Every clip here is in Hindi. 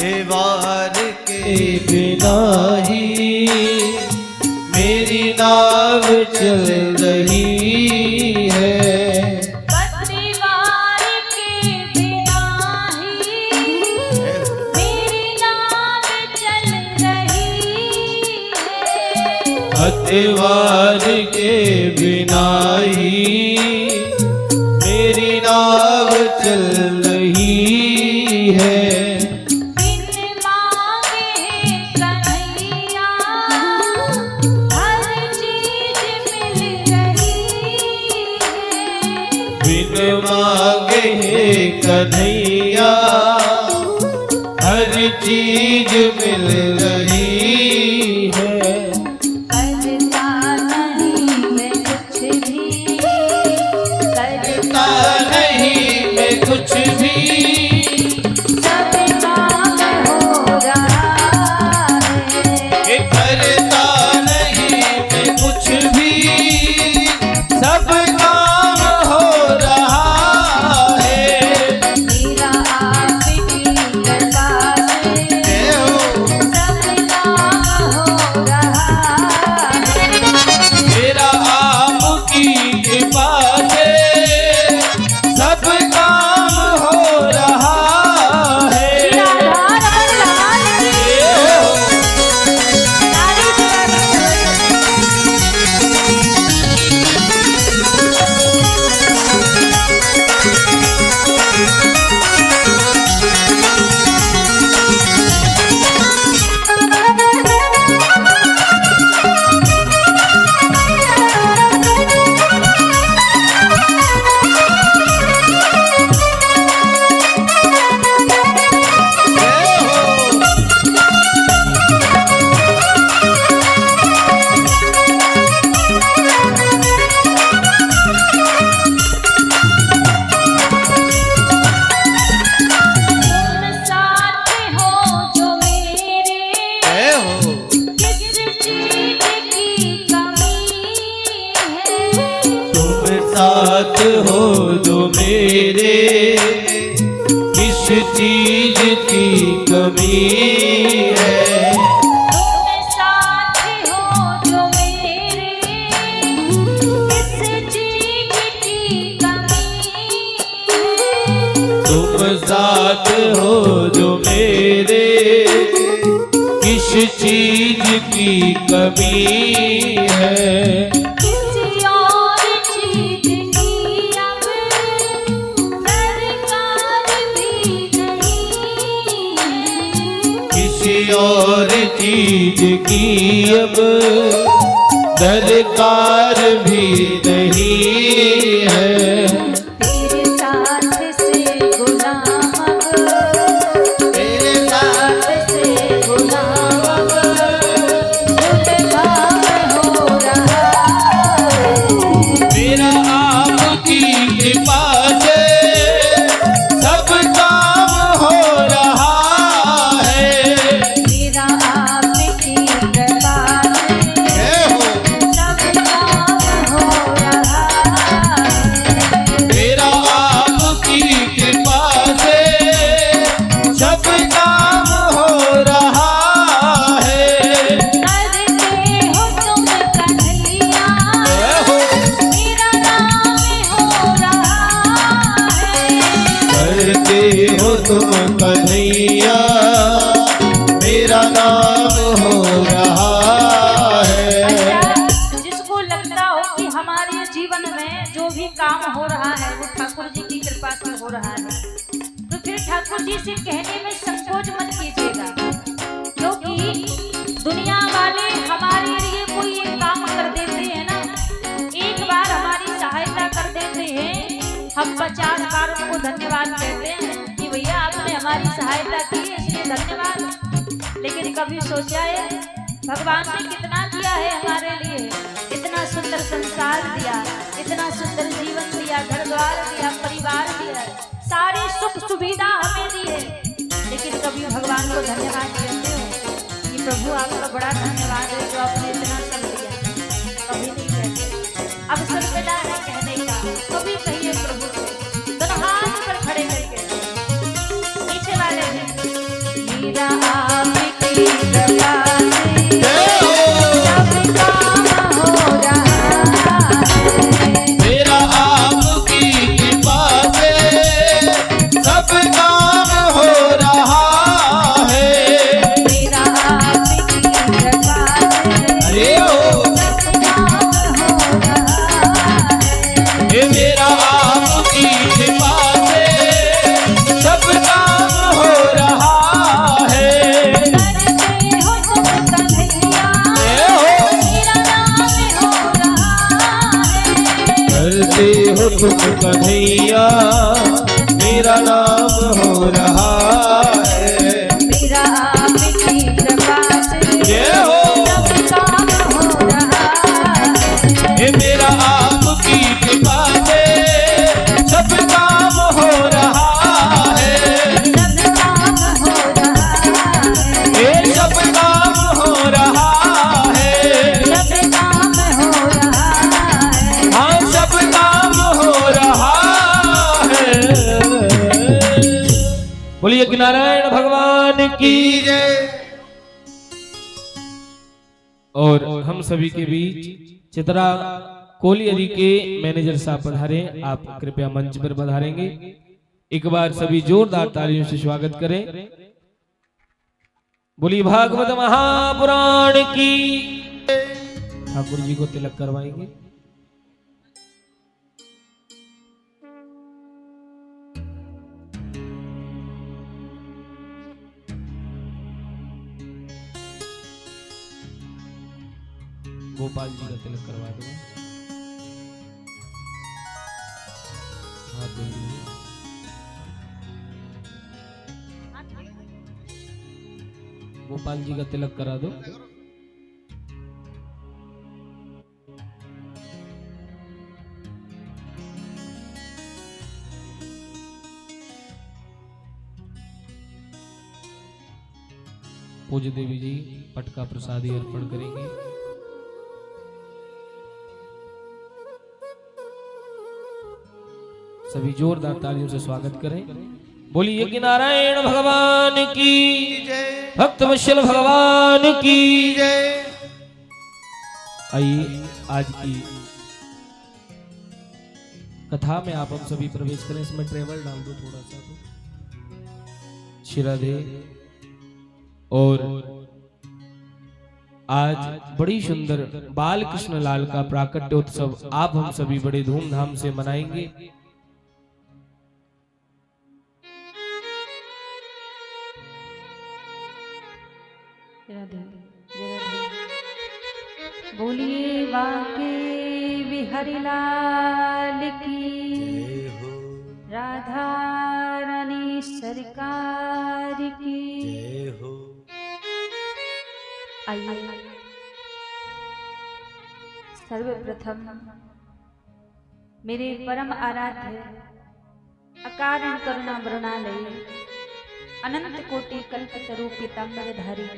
पतवार के बिना ही मेरी नाव चल रही है। पतवार के बिना ही मेरी नाव चल रही है। पतवार के बिना ही मेरी नाव चल रही है। बिन मांगे कन्हैया हर चीज मिल रही है। बिन मांगे कन्हैया हर चीज मिल रही है। करता नहीं मैं कुछ भी, करता नहीं मैं कुछ भी, सब काम हो रहा है। ये करता नहीं मैं कुछ भी, सब काम हो रहा है। मेरा आपकी कृपा से जय हो। सब काम हो रहा है। मेरा आपकी कृपा से सब काम हो रहा है। राधा रमन की जय हो। नारी जय हो। तुम साथ हो जो मेरे, जय हो। किस चीज की कमी है। तुम साथ हो जो मेरे, किस चीज की कमी है। तुम साथ हो जो मेरे, किस चीज की कमी है। तुम साथ हो जो मेरे, किस चीज की कमी है। किसी और चीज की अब दरकार भी नहीं है। किसी और चीज की अब दरकार भी नहीं है। तेरे साथ से गुलाम अब, तेरे साथ से गुलाम अब जुल्फा में हो रहा है। मेरा आपकी कृपा से सब काम हो रहा है। मेरा आपकी कृपा से जय हो। सब काम हो रहा है। मेरा आपकी कृपा से सब काम हो रहा है। करते हो तुम कन्हैया जय हो। मेरा नाम हो रहा है। करते हो तुम कन्हैया मेरा नाम हो रहा है। अच्छा, जिसको लगता हो कि हमारे जीवन में जो भी काम हो रहा है वो ठाकुर जी की कृपा से हो रहा है, तो फिर ठाकुर जी से कहने में संकोच मत कीजिएगा, क्योंकि दुनिया वाले हमारे लिए कोई एक काम कर देते हैं ना, एक बार हमारी सहायता कर देते हैं, हम 50 बार उनको धन्यवाद कहते हैं कि भैया आपने हमारी सहायता की इसलिए धन्यवाद। लेकिन कभी सोचा है भगवान ने कितना दिया है हमारे लिए, इतना सुंदर संसार दिया, इतना सुंदर जीवन दिया, घर द्वार दिया, परिवार दिया, सारी सुख सुविधा हमें दी है, लेकिन कभी भगवान को धन्यवाद कहते हो कि प्रभु आपका बड़ा धन्यवाद है जो आपने इतना सब दिया? कभी नहीं कहते। अब सब मिला है कहने का, कभी कहिए प्रभु से दोनों हाथ पर खड़े करके, पीछे वाले भी मेरा आपकी कृपा से जय हो सब काम हो रहा है। मेरा आपकी कृपा से सब काम हो रहा है। मेरा आपकी कृपा से अरे ओ सब काम हो रहा है। ये मेरा आपकी कृपा से सब काम हो रहा है। करते हो तुम कन्हैया जय हो मेरा नाम हो रहा है। करते हो तुम कन्हैया मेरा नाम हो रहा है। मेरा आपकी कृपा से जय हो सब काम हो रहा है। ये मेरा आपकी कृपा से सब काम हो रहा है। सब काम हो रहा है। ये सब काम हो रहा है। सब काम हो रहा है। हाँ सब काम हो रहा है। बोलिए कि नारायण भगवान की जय। और हम सभी के बीच चित्रा कोलियरी के मैनेजर साहब पधारे, आप कृपया मंच पर पधारेंगे। एक बार सभी जोरदार तालियों से स्वागत करें। बोलिए भागवत महापुराण की। ठाकुर जी को तिलक करवाएंगे। गोपाल जी का तिलक करवा दो। हाथ धो लीजिए। गोपाल जी का तिलक करा दो। पूज्य देवी जी पट का प्रसादी अर्पण करेंगे। सभी जोरदार तालियों से स्वागत करें। बोलिए कि नारायण भगवान की जय, भक्त वत्सल भगवान की जय। आइए आज की कथा में आप हम सभी प्रवेश करें। इसमें ट्रेवल डाल दो थोड़ा सा तो। श्री राधे। और आज बड़ी सुंदर बाल कृष्ण लाल का प्राकट्य उत्सव आप हम सभी बड़े धूमधाम से मनाएंगे। बोलिए वाके बिहारी लाल की राधा रानी सरकार की जय हो। आइए सर्वप्रथम मेरे परम आराध्य अकारण करुणा वरुणालय अनंत कोटि कल्पतरु पीताम्बरधारी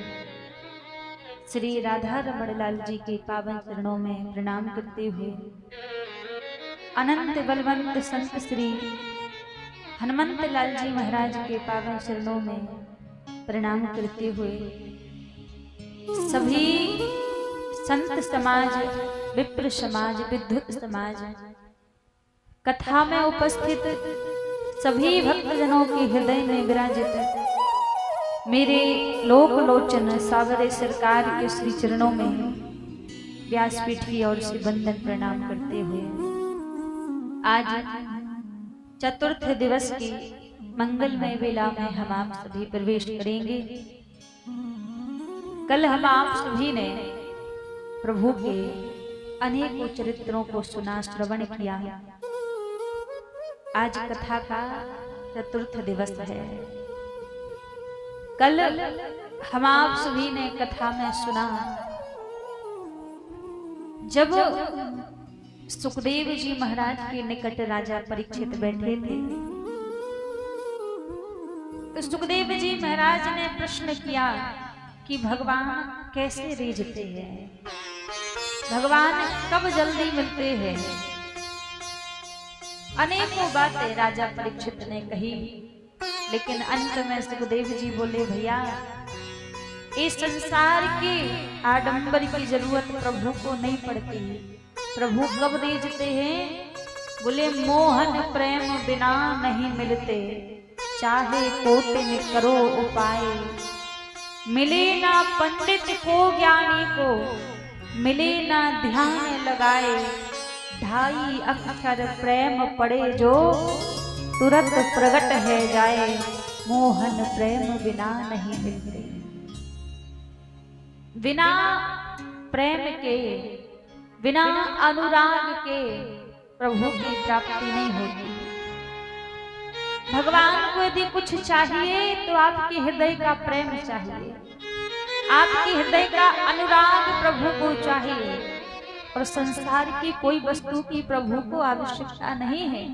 श्री राधा रमण लाल जी के पावन चरणों में प्रणाम करते हुए अनंत बलवंत संत श्री हनुमंत लाल जी महाराज के पावन चरणों में प्रणाम करते हुए सभी संत समाज, विप्र समाज, विद्युत समाज, कथा में उपस्थित सभी भक्तजनों के हृदय में विराजित मेरे लोक लोचन सावरे सरकार के श्री चरणों में व्यासपीठ की ओर से वंदन प्रणाम करते हुए आज चतुर्थ दिवस की मंगलमय वेला में हम आप सभी प्रवेश करेंगे। कल हम आप सभी ने प्रभु के अनेकों चरित्रों को सुना, श्रवण किया। आज कथा का चतुर्थ दिवस है। कल हम आप सभी ने कथा में सुना जब सुखदेव जी महाराज के निकट राजा परीक्षित बैठे थे तो सुखदेव जी महाराज ने प्रश्न किया कि भगवान कैसे रीझते हैं, भगवान कब जल्दी मिलते हैं। अनेकों बातें राजा परीक्षित ने कही लेकिन अंत में सुखदेव जी बोले भैया इस संसार के आडंबर की जरूरत प्रभु को नहीं पड़ती। प्रभु कब रीझते हैं? बोले मोहन प्रेम बिना नहीं मिलते, चाहे कोटिन करो उपाय। मिले ना पंडित को ज्ञानी को, मिले ना ध्यान लगाए। ढाई अक्षर प्रेम पड़े जो, तुरंत प्रगट है जाए। मोहन प्रेम बिना नहीं मिलते। बिना प्रेम के, बिना अनुराग के प्रभु की प्राप्ति नहीं होती। भगवान को यदि कुछ चाहिए तो आपके हृदय का प्रेम चाहिए, आपके हृदय का अनुराग प्रभु को चाहिए। और संसार की कोई वस्तु की प्रभु को आवश्यकता नहीं है।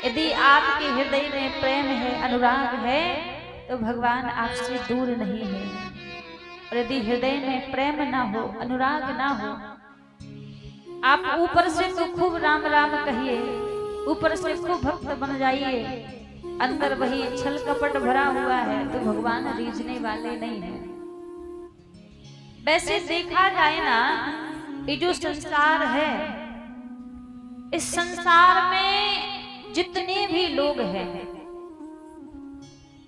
यदि आपके हृदय में प्रेम है, अनुराग है, तो भगवान आपसे दूर नहीं है। और यदि हृदय में प्रेम ना हो, अनुराग ना हो, आप ऊपर से तो खूब राम राम कहिए, ऊपर से खूब भक्त बन जाइए, अंदर वही छल कपट भरा हुआ है, तो भगवान रीझने वाले नहीं है। वैसे देखा जाए ना, ये जो संसार है, इस संसार में जितने भी लोग हैं,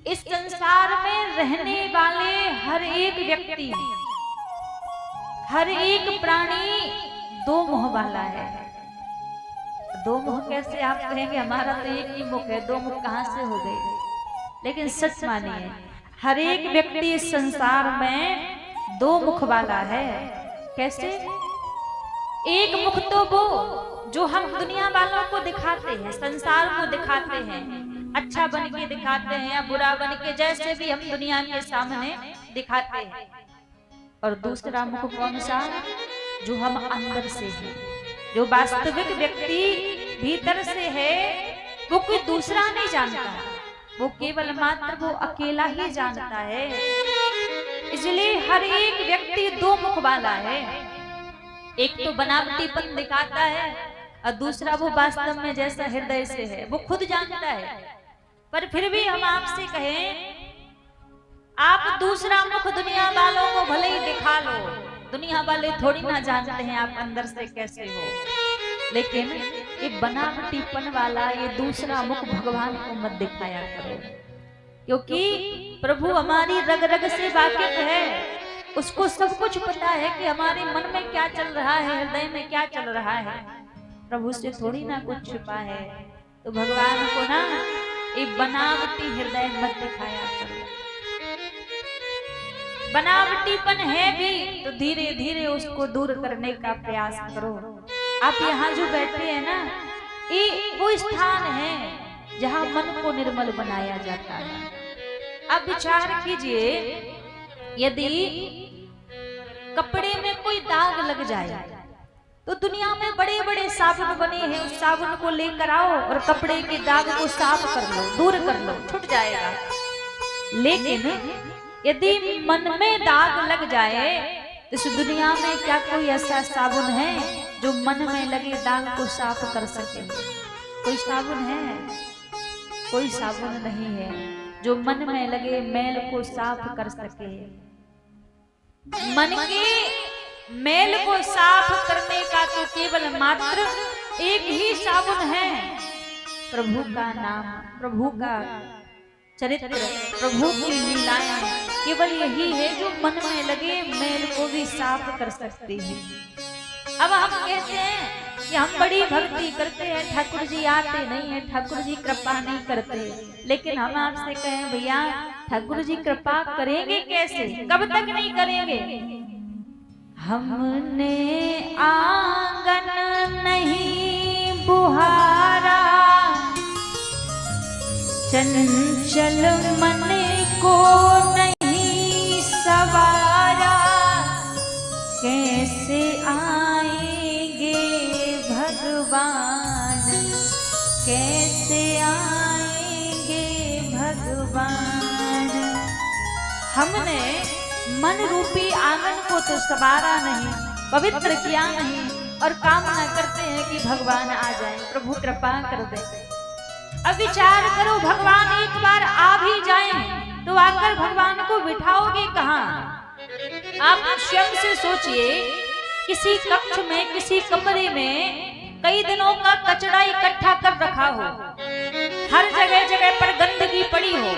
इस संसार में रहने वाले हर एक व्यक्ति, हर एक प्राणी दो मुंह वाला है। दो मुंह कैसे? आप कहेंगे हमारा तो एक ही मुख है, दो मुख कहां से हो गए? लेकिन सच मानिए, हर एक व्यक्ति इस संसार में दो मुख वाला है। कैसे? एक मुख तो वो जो हम दुनिया वालों को दिखाते हैं, संसार को दिखाते हैं, अच्छा बन के दिखाते हैं या बुरा बन के, जैसे भी हम दुनिया के सामने दिखाते हैं। और दूसरा मुख कौन सा? जो हम अंदर से है, जो वास्तविक व्यक्ति भीतर से है, वो कोई दूसरा नहीं जानता, वो केवल मात्र वो अकेला ही जानता है। इसलिए हर एक व्यक्ति दो मुख वाला है। एक तो बनावटीपन दिखाता है और दूसरा वो वास्तव में जैसा हृदय से है, वो खुद जानता है। पर फिर भी हम आपसे कहें, आप दूसरा मुख दुनिया वालों को भले ही दिखा लो, दुनिया वाले थोड़ी ना जानते हैं आप अंदर से कैसे हो। लेकिन ये बनावटीपन वाला ये दूसरा मुख भगवान को मत दिखाया करो, क्योंकि प्रभु हमारी रग रग से वाकिफ है। उसको सब कुछ पता है कि हमारे मन में क्या चल रहा है, हृदय में क्या चल रहा है। प्रभु से थोड़ी ना कुछ छुपा है। तो भगवान को ना ये बनावटी हृदय मत दिखाया करो। बनावटीपन है भी तो धीरे धीरे उसको दूर करने का प्रयास करो। आप यहाँ जो बैठे हैं ना, ये वो स्थान है जहाँ मन को निर्मल बनाया जाता है। अब विचार कीजिए, यदि कपड़े में कोई दाग लग जाए तो दुनिया में बड़े बड़े साबुन बने हैं, उस साबुन को लेकर आओ और कपड़े के दाग को साफ कर लो, दूर कर लो, छूट जाएगा। लेकिन यदि मन में दाग लग जाए तो इस दुनिया में क्या कोई ऐसा साबुन है जो मन में लगे दाग को साफ कर सके? कोई साबुन है? कोई साबुन नहीं है जो मन में लगे मैल को साफ कर सके। मन के मैल को साफ करने का तो केवल मात्र एक ही साबुन है, प्रभु का नाम, प्रभु का चरित्र, प्रभु की लीलाएं। केवल यही है जो मन में लगे मैल को भी साफ कर सकती है। अब हम कहते हैं कि हम बड़ी भक्ति करते हैं, ठाकुर जी आते नहीं है, ठाकुर जी कृपा नहीं करते। लेकिन हम आपसे कहें भैया, ठाकुर जी कृपा करेंगे कैसे? कब तक नहीं करेंगे? हमने आंगन नहीं बुहारा, चंचल मन को नहीं सवारा, कैसे आएंगे भगवान, कैसे आएंगे भगवान। हमने मन रूपी आंगन को तो संवारा नहीं, पवित्र किया नहीं, और कामना करते हैं कि भगवान आ जाए, प्रभु कृपा कर दे। अब विचार करो, भगवान एक बार आ भी जाएं तो आकर भगवान को बिठाओगे कहाँ? आप स्वयं से सोचिए, किसी कक्ष में, किसी कमरे में कई दिनों का कचरा इकट्ठा कर रखा हो, हर जगह जगह पर गंदगी पड़ी हो,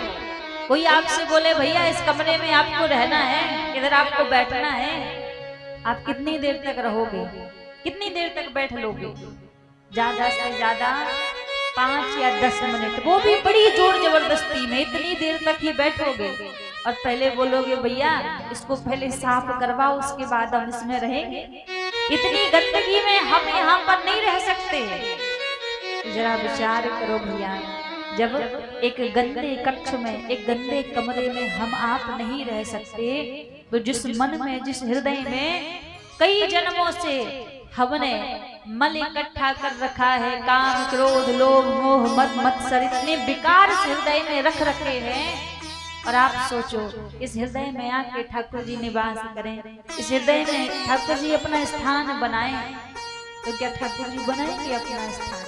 कोई आपसे बोले भैया इस कमरे में आपको रहना है, इधर आपको बैठना है, आप कितनी देर तक रहोगे? कितनी देर तक बैठ लोगे? ज्यादा से ज्यादा 5 या 10 मिनट, वो भी बड़ी जोर जबरदस्ती में इतनी देर तक ही बैठोगे और पहले बोलोगे भैया इसको पहले साफ करवाओ, उसके बाद हम इसमें रहेंगे। इतनी गंदगी में हम यहाँ पर नहीं रह सकते। जरा विचार करो भैया, जब एक गंदे कक्ष में, एक गंदे कमरे में हम आप नहीं रह सकते, तो जिस मन में, जिस हृदय में कई जन्मों से हमने मल इकट्ठा कर रखा है, काम, क्रोध, लोभ, मोह, मद, मत्सर, इतने विकार हृदय में रख रखे हैं, और आप सोचो इस हृदय में आके ठाकुर जी निवास करें, इस हृदय में ठाकुर जी अपना स्थान बनाएं, तो क्या ठाकुर जी बनाएंगे अपना स्थान?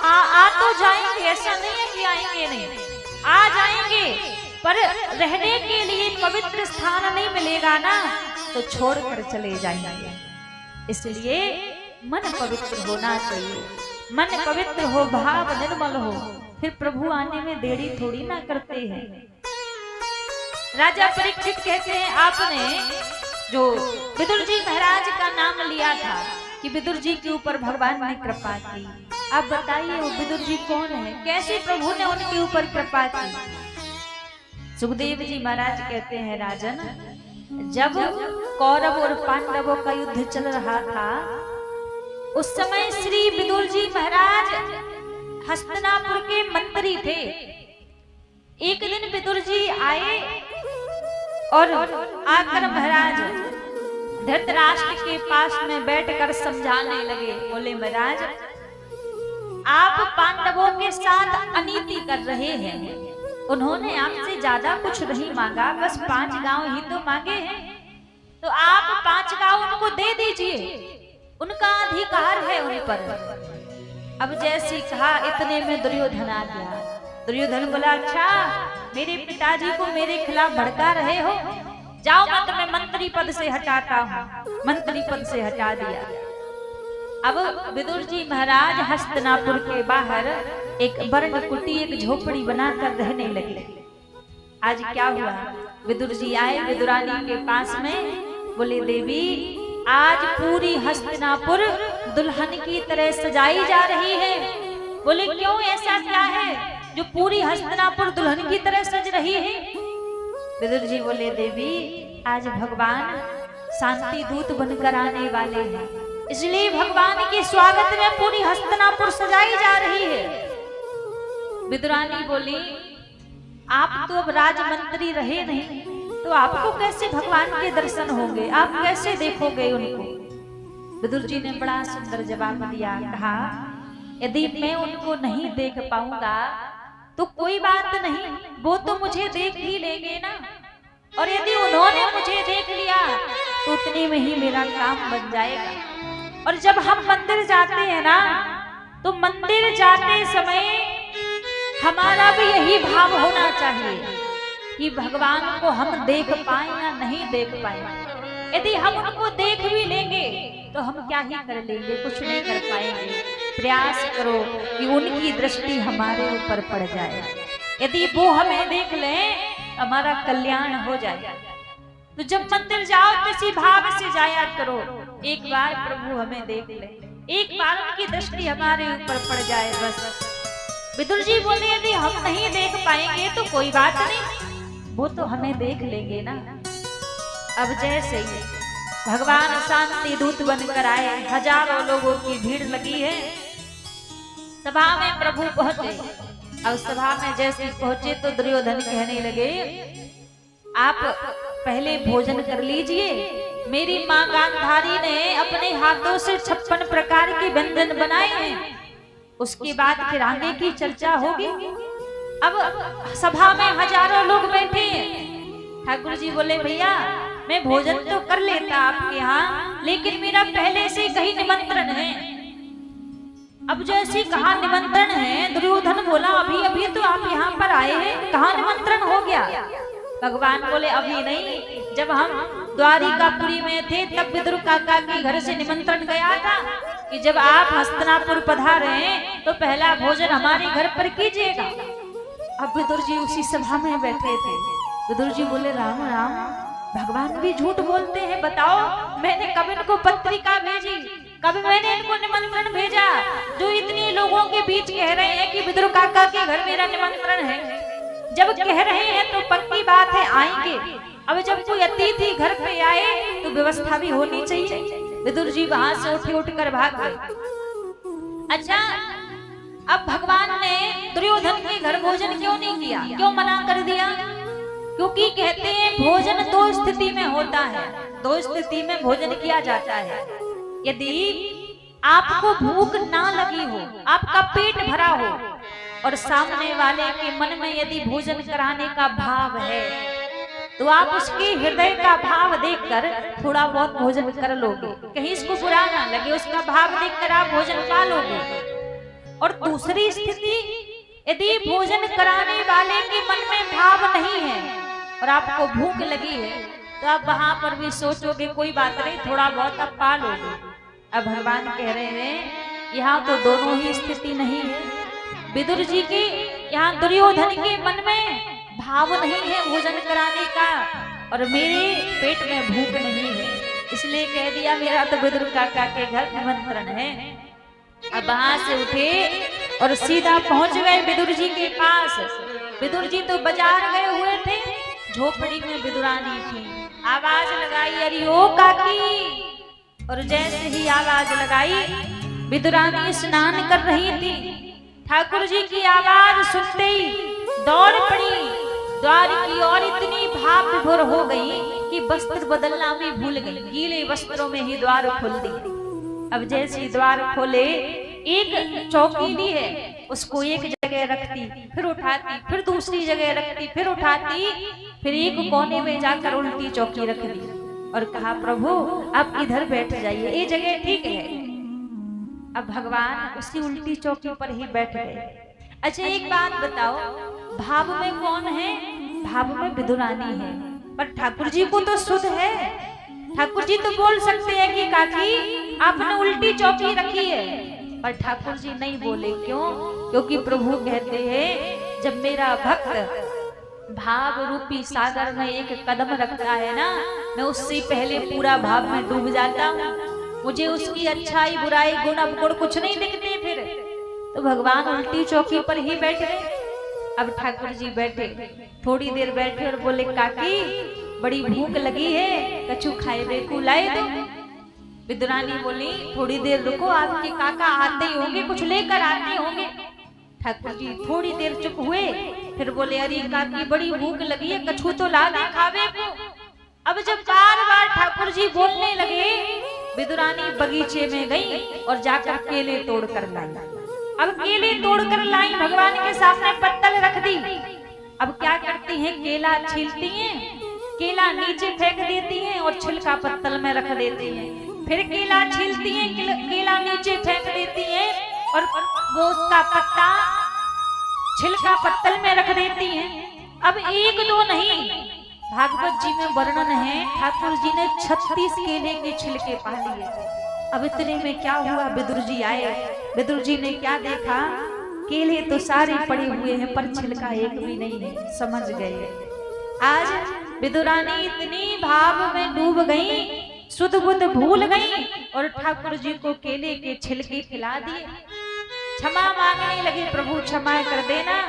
आ तो जाएंगे, ऐसा नहीं है कि आएंगे नहीं, आ जाएंगे, पर रहने के लिए पवित्र स्थान नहीं मिलेगा ना, तो छोड़कर चले जाएंगे। इसलिए मन पवित्र होना चाहिए, मन पवित्र हो, भाव निर्मल हो, फिर प्रभु आने में देरी थोड़ी ना करते हैं। राजा परीक्षित कहते हैं, आपने जो विदुर जी महाराज का नाम लिया था कि विदुर जी के ऊपर भगवान ने कृपा की, आप बताइए वो विदुर जी कौन है, कैसे प्रभु ने उनके ऊपर कृपा की? सुखदेव जी महाराज कहते हैं, राजन जब कौरव और पांडवों का युद्ध चल रहा था, उस समय श्री विदुर जी महाराज हस्तिनापुर के मंत्री थे। एक दिन विदुर जी आए और आकर महाराज धृतराष्ट्र के पास में बैठकर समझाने लगे, बोले महाराज आप पांडवों के साथ अनीति कर रहे हैं, उन्होंने आपसे ज्यादा कुछ नहीं मांगा, बस 5 गांव ही तो मांगे हैं, तो आप 5 गांव उनको दे दीजिए, उनका अधिकार है उन पर। अब जैसे कहा इतने में दुर्योधन आ गया। दुर्योधन बोला, अच्छा मेरे पिताजी को मेरे खिलाफ भड़का रहे हो, जाओ मैं तुम्हें मंत्री पद से हटाता हूँ। मंत्री पद से हटा दिया। अब विदुर जी महाराज हस्तिनापुर के बाहर एक वर्ण कुटी, एक झोपड़ी बनाकर रहने लगे। आज क्या हुआ, विदुर जी आए विदुरानी के पास में, बोले देवी आज पूरी हस्तिनापुर दुल्हन की तरह सजाई जा रही है। बोले क्यों, ऐसा क्या है जो पूरी हस्तिनापुर दुल्हन की तरह सज रही है? विदुर जी बोले देवी आज भगवान शांति दूत बनकर आने वाले हैं, इसलिए भगवान के स्वागत में पूरी हस्तिनापुर सजाई जा रही है। विदुरानी बोली आप तो अब राजमंत्री रहे नहीं, तो आपको कैसे भगवान के दर्शन होंगे, आप कैसे देखोगे उनको? विदुर जी ने बड़ा सुंदर जवाब दिया, कहा यदि मैं उनको नहीं देख पाऊंगा तो कोई बात नहीं, वो तो मुझे देख ही लेंगे ना, और यदि उन्होंने मुझे देख लिया तो उतने में ही मेरा काम बन जाएगा। और जब हम मंदिर जाते हैं ना, तो मंदिर जाते समय हमारा भी यही भाव होना चाहिए कि भगवान को हम देख पाए या नहीं देख पाए। यदि हम उनको देख भी लेंगे तो हम क्या ही कर लेंगे, कुछ नहीं कर पाएंगे। प्रयास करो कि उनकी दृष्टि हमारे ऊपर पड़ जाए, यदि वो हमें देख लें हमारा कल्याण हो जाए। तो जब मंदिर जाओ तो इसी भाव से जाया करो, एक बार प्रभु हमें देख ले, एक बार उनकी दृष्टि हमारे ऊपर पड़ जाए बस। विदुर जी बोले यदि हम नहीं देख पाएंगे तो कोई बात नहीं, वो तो हमें देख लेंगे ना। अब जैसे ही भगवान शांति दूत बनकर आए, हजारों लोगों की भीड़ लगी है, सभा में प्रभु पहुंचे। अब सभा में जैसे पहुंचे तो दुर्योधन कहने लगे आप पहले भोजन कर लीजिए, मेरी मां गांधारी ने अपने हाथों से 56 प्रकार के व्यंजन बनाए हैं, उसके बाद फिर आगे की चर्चा होगी। अब सभा में हजारों लोग बैठे हैं। ठाकुर जी बोले भैया मैं भोजन तो कर लेता आपके यहाँ, लेकिन मेरा पहले से कहीं निमंत्रण है। अब जैसे कहा निमंत्रण है, दुर्योधन बोला अभी अभी तो आप यहाँ पर आए हैं, कहाँ निमंत्रण हो गया? भगवान बोले अभी नहीं, जब हम द्वारिकापुरी में थे तब विदुर काका के घर से निमंत्रण गया था कि जब आप हस्तिनापुर पधारे हैं तो पहला भोजन हमारे घर पर कीजिएगा। अब विदुर जी उसी सभा में बैठे थे। विदुर जी बोले राम राम, भगवान भी झूठ बोलते हैं, बताओ मैंने कब इनको पत्रिका भेजी, कब मैंने इनको निमंत्रण भेजा जो इतने लोगों के बीच कह रहे हैं कि विदुर काका के घर मेरा निमंत्रण है। जब कह रहे हैं तो पक्की बात है आएंगे। अब जब कोई अतिथि घर पे आए तो व्यवस्था भी होनी चाहिए। विदुर जी वहां से उठकर भाग गए। अच्छा, अब भगवान ने दुर्योधन के घर भोजन क्यों नहीं किया, क्यों मना कर दिया? क्योंकि कहते हैं भोजन दो स्थिति में होता है, दो स्थिति में भोजन किया जाता है। यदि आपको भूख ना लगी हो, आपका पेट भरा हो और सामने वाले के मन में यदि भोजन कराने का भाव है तो आप उसके हृदय का भाव देखकर थोड़ा बहुत भोजन कर लोगे, कहीं इसको बुरा ना लगे, उसका भाव देखकर आप भोजन पा लोगे। और दूसरी स्थिति, यदि भोजन कराने वाले के मन में भाव नहीं है और आपको भूख लगी है तो आप वहां पर भी सोचोगे कोई बात नहीं, थोड़ा बहुत आप पा लोगे। अब भगवान कह रहे हैं यहाँ तो दोनों ही स्थिति नहीं है। विदुर जी के यहाँ दुर्योधन के मन में भाव नहीं है भोजन कराने का और मेरे पेट में भूख नहीं है, इसलिए कह दिया मेरा तो विदुर काका के घर निमंत्रण है। अब वहां से उठे और सीधा पहुंच गए विदुर जी के पास। विदुर जी तो बाजार गए हुए थे, झोपड़ी में विदुरानी थी, आवाज लगाई अरे ओ काकी, और जैसे ही आवाज लगाई विदुरानी स्नान कर रही थी। ठाकुर जी की आवाज सुनते ही दौड़ पड़ी द्वार की और इतनी भाव विभोर हो गई कि वस्त्र बदलना भी भूल गई, गीले वस्त्रों में ही द्वार खोल दी। अब जैसे द्वार खोले, एक चौकी ली है उसको एक जगह रखती, फिर उठाती, फिर दूसरी जगह रखती, फिर उठाती, फिर एक कोने में जाकर उल्टी चौकी रख दी और कहा प्रभु आप इधर बैठ जाइए, ये जगह ठीक है। अब भगवान उसी उल्टी चौकी पर ही बैठ गए। अच्छा एक बात बताओ, भाव में कौन है? भाव में विदुरानी है, पर ठाकुर जी को तो शुद्ध है। ठाकुर जी तो बोल सकते हैं कि काकी आपने उल्टी चौकी रखी है, पर ठाकुर जी नहीं बोले। क्यों? क्योंकि प्रभु कहते हैं जब मेरा भक्त भाव रूपी सागर में एक कदम रखता है ना, मैं उससे पहले पूरा भाव में डूब जाता हूँ। मुझे उसकी अच्छाई बुराई गुण अवगुण कुछ नहीं दिखते। फिर तो भगवान उल्टी चौकी पर ही बैठ गए। अब ठाकुर जी बैठे, थोड़ी देर बैठे और बोले काकी बड़ी भूख लगी है, कछु खाए बेकू लाए दो। विदुरानी बोली थोड़ी देर रुको, आपके काका आते ही होंगे, कुछ लेकर आते होंगे। ठाकुर जी थोड़ी देर चुप हुए, फिर बोले अरे काकी बड़ी भूख लगी है, कछु तो ला दे खावे को। अब जब बार बार ठाकुर जी बोलने लगे, विदुरानी बगीचे में गई और जाकर केले तोड़ कर लाई। अब केले तोड़कर लाई, भगवान के सामने पत्तल रख दी। अब क्या करती हैं, केला छीलती हैं, केला नीचे फेंक देती हैं और छिलका पत्तल में रख देती हैं। फिर केला छीलती हैं, केला नीचे फेंक देती हैं और वो उसका पत्ता छिलका पत्तल में रख देती हैं। अब एक दो नहीं, भागवत जी में वर्णन है ठाकुर जी ने 36 केले के छिलके पा लिए। अब इतने में क्या हुआ, विदुर जी आए। विदुर जी ने क्या देखा, केले तो सारे पड़े हुए हैं पर छिलका एक भी नहीं है। समझ गए आज विदुरानी इतनी भाव में डूब गई, सुध बुध भूल गई और ठाकुर जी को केले के छिलके खिला दिए। क्षमा मांगने लगे, प्रभु क्षमा कर देना,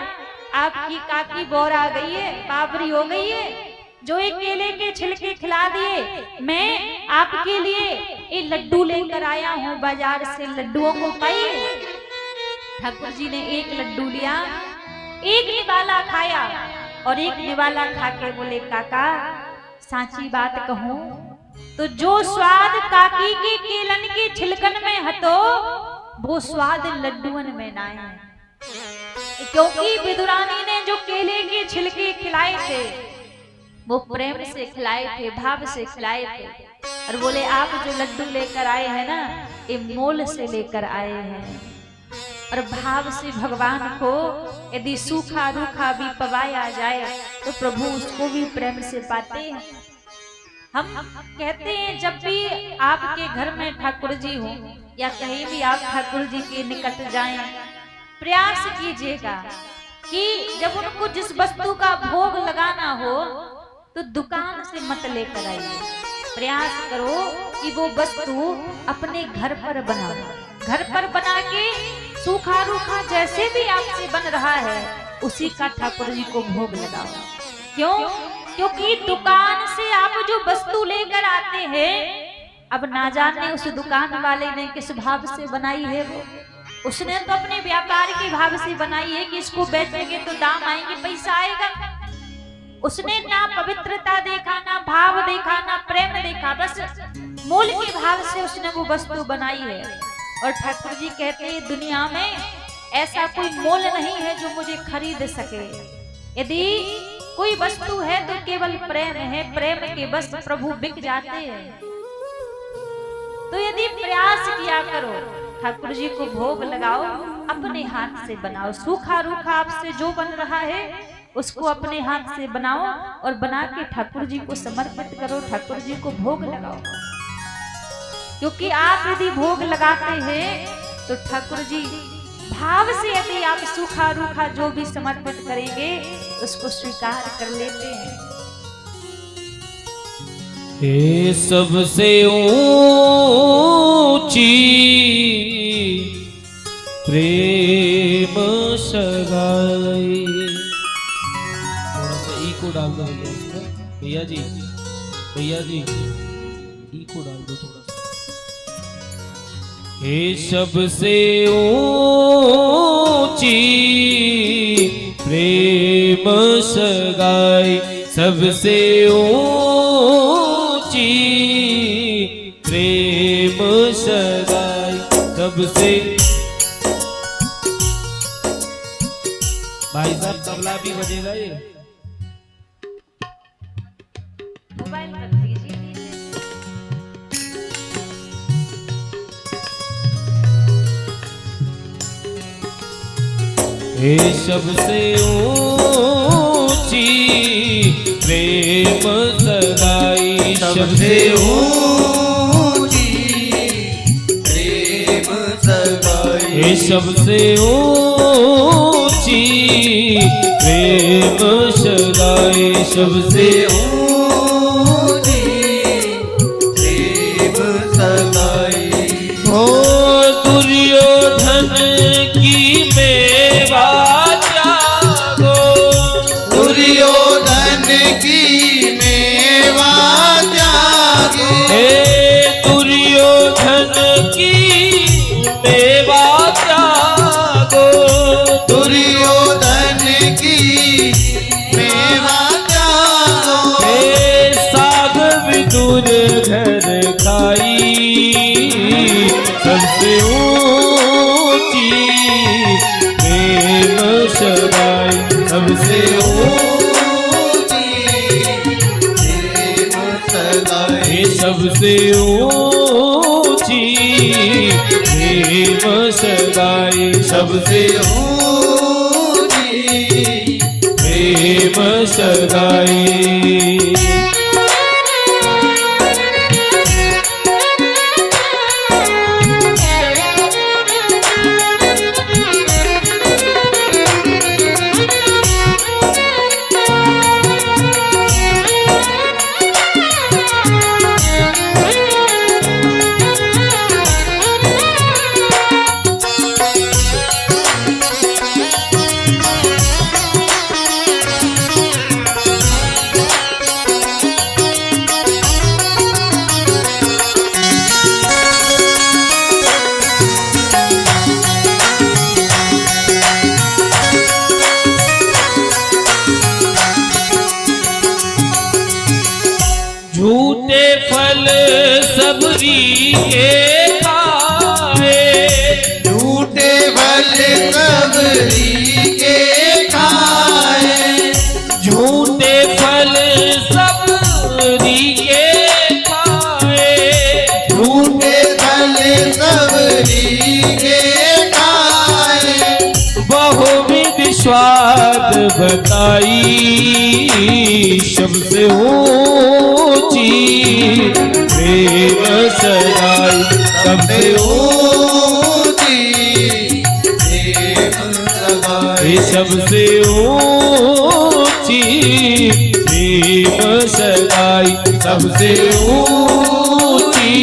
आपकी काकी बोर आ गई है, बाबरी हो गई है, जो एक केले के छिलके खिला दिए। मैं आपके लिए ये लड्डू लेकर आया हूँ बाजार से, लड्डुओं को पाइए। ठाकुर जी ने एक लड्डू लिया, एक निवाला खाया और एक निवाला खा के बोले काका साची बात कहूं तो जो स्वाद काकी के केलन के छिलकन में हतो वो स्वाद लड्डुअन में ना है। क्योंकि विदुरानी ने जो केले के छिलके खिलाए थे वो प्रेम से खिलाए थे, भाव से खिलाए थे, और बोले आप जो लड्डू लेकर आए हैं ना, ये मोल से लेकर आए हैं। और भाव से भगवान को यदि सूखा रूखा भी पवाया जाए तो प्रभु उसको भी प्रेम से पाते हैं। हम कहते हैं जब भी आपके घर में ठाकुर जी हो या कहीं भी आप ठाकुर जी के निकट जाएं, प्रयास कीजिएगा कि जब उनको जिस वस्तु का भोग लगाना हो तो दुकान से मत लेकर आइए। प्रयास करो कि वो वस्तु अपने घर पर बनाओ, घर पर बना के सूखा रूखा जैसे भी आपसे बन रहा है उसी का ठाकुर जी को भोग लगाओ। क्यों? क्योंकि दुकान से आप जो वस्तु लेकर आते हैं, अब ना जाने उस दुकान वाले ने किस भाव से बनाई है। वो उसने तो अपने व्यापार के भाव से बनाई है कि इसको बेचेंगे तो दाम आएंगे, पैसा आएगा। उसने ना पवित्रता देखा, ना भाव देखा, ना प्रेम देखा, बस मूल के भाव से उसने वो वस्तु बनाई है। और ठाकुर जी कहते हैं दुनिया में ऐसा कोई मोल नहीं है जो मुझे खरीद सके। यदि कोई वस्तु है तो केवल प्रेम है, प्रेम के बस प्रभु बिक जाते हैं। तो यदि प्रयास किया करो, ठाकुर जी को भोग लगाओ, अपने हाथ से बनाओ। सूखा रूखा आपसे जो बन रहा है उसको अपने हाथ से बनाओ और बना के ठाकुर जी को समर्पित करो, ठाकुर जी को भोग लगाओ। क्योंकि आप यदि भोग लगाते हैं तो ठाकुर जी भाव से यदि आप सूखा रूखा जो भी समर्पित करेंगे उसको स्वीकार कर लेते हैं। हे सबसे ऊंची प्रेम सगाई। थोड़ा सा ई को डाल दो भैया जी, भैया जी ई को डाल दो थोड़ा सा। हे सबसे ऊंची प्रेम सगाई, सबसे ऊंची प्रेम सगाई, सबसे। भाई साहब तबला भी बजेगा ये। मोबाइल रख दीजिए। हे सबसे ऊंची प्रेम सगाई, सबसे ऊंची प्रेम सगाई, हे सबसे ऊंची प्रेम सगाई, सबसे ऊंची प्रेम सगाई। हो दुर्योधन की मेवा जागो, दुर्योधन की मेवा जागे, हे दुर्योधन की मेवा जागो, दुर्योधन की मेवा जागो, हे साग विदुर घर खाई, सबसे ऊंची प्रेम सगाई, सबसे ऊंची प्रेम सगाई, सबसे ऊंची प्रेम सगाई, सबसे ऊंची प्रेम सगाई। झूठे फल सबरी के खाए, झूठे फल सबरी के खाए, झूठे फल सबरी के खाए, झूठे फल सबरी के खाए, बताई सबसे ऊंची प्रेम सगाई सबसे ऊंची प्रेम सगाई सबसे ऊंची प्रेम सगाई सबसे ऊंची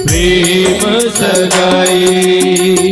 प्रेम सगाई।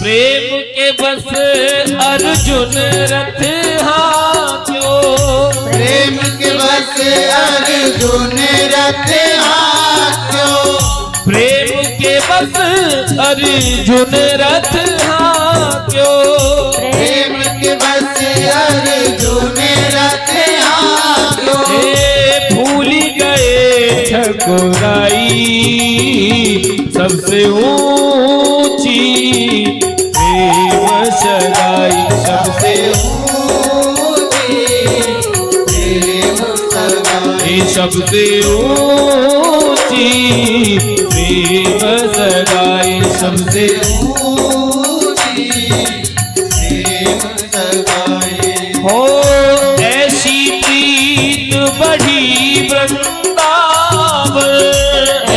प्रेम के बस अर्जुन रथ हाक्यो प्रेम के बस अर्जुन रथ हाक्यो प्रेम के बस अर्जुन रथ हाक्यो प्रेम के बस अर्जुन रथ हाक्यो भूल गए ठकुराई सबसे ऊंची प्रेम सगाई सबसे सबसे ऊंची प्रेम सगाई सबसे ऊंची प्रेम सगाई हो ऐसी प्रीत बढ़ी वृंदावन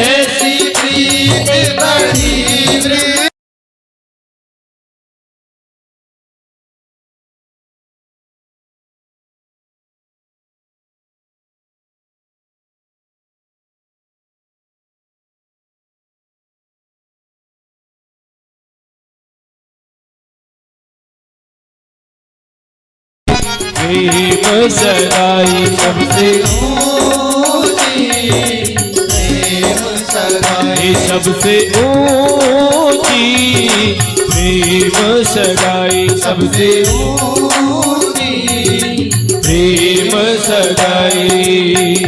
ऐसी प्रीत बढ़ी वृंदावन प्रेम सगाई सबसे ऊंची प्रेम सगाई सबसे ऊंची प्रेम सगाई सबसे ऊंची प्रेम सगाई।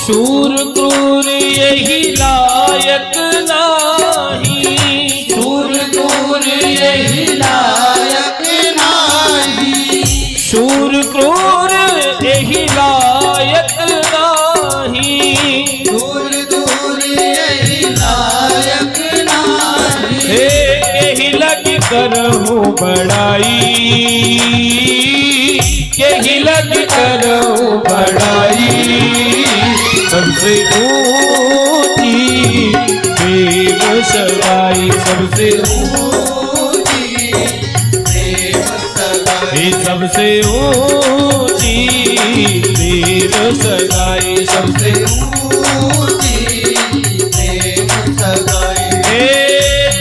शूर क्रूर यही लायक नाही शूर क्रूर यही लायक नाही शूर क्रूर यही लायक नाही दूर दूर यही लायक नाही हे यही लग करहूँ बड़ाई यही लग करहूँ बड़ाई सबसे ऊंची प्रेम सगाई सबसे ऊंची प्रेम सगाई सबसे ऊंची प्रेम सगाई सबसे ऊंची प्रेम सगाई हे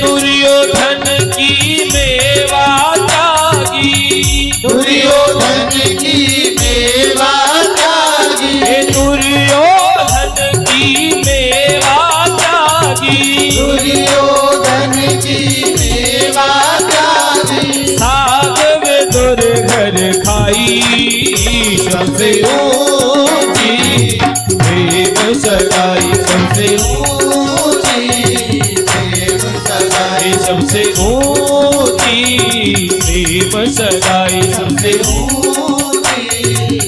दुर्योधन की मेवा त्यागी दुर्योधन की मेवा त्यागी हे दुर्योधन की मेवा त्यागी दुर्योधन की मेवा त्यागी साग में दुर्घर खाई सबसे ऊंची प्रेम सगाई सबसे ऊंची प्रेम सगाई सबसे ऊंची प्रेम सगाई सबसे ऊंची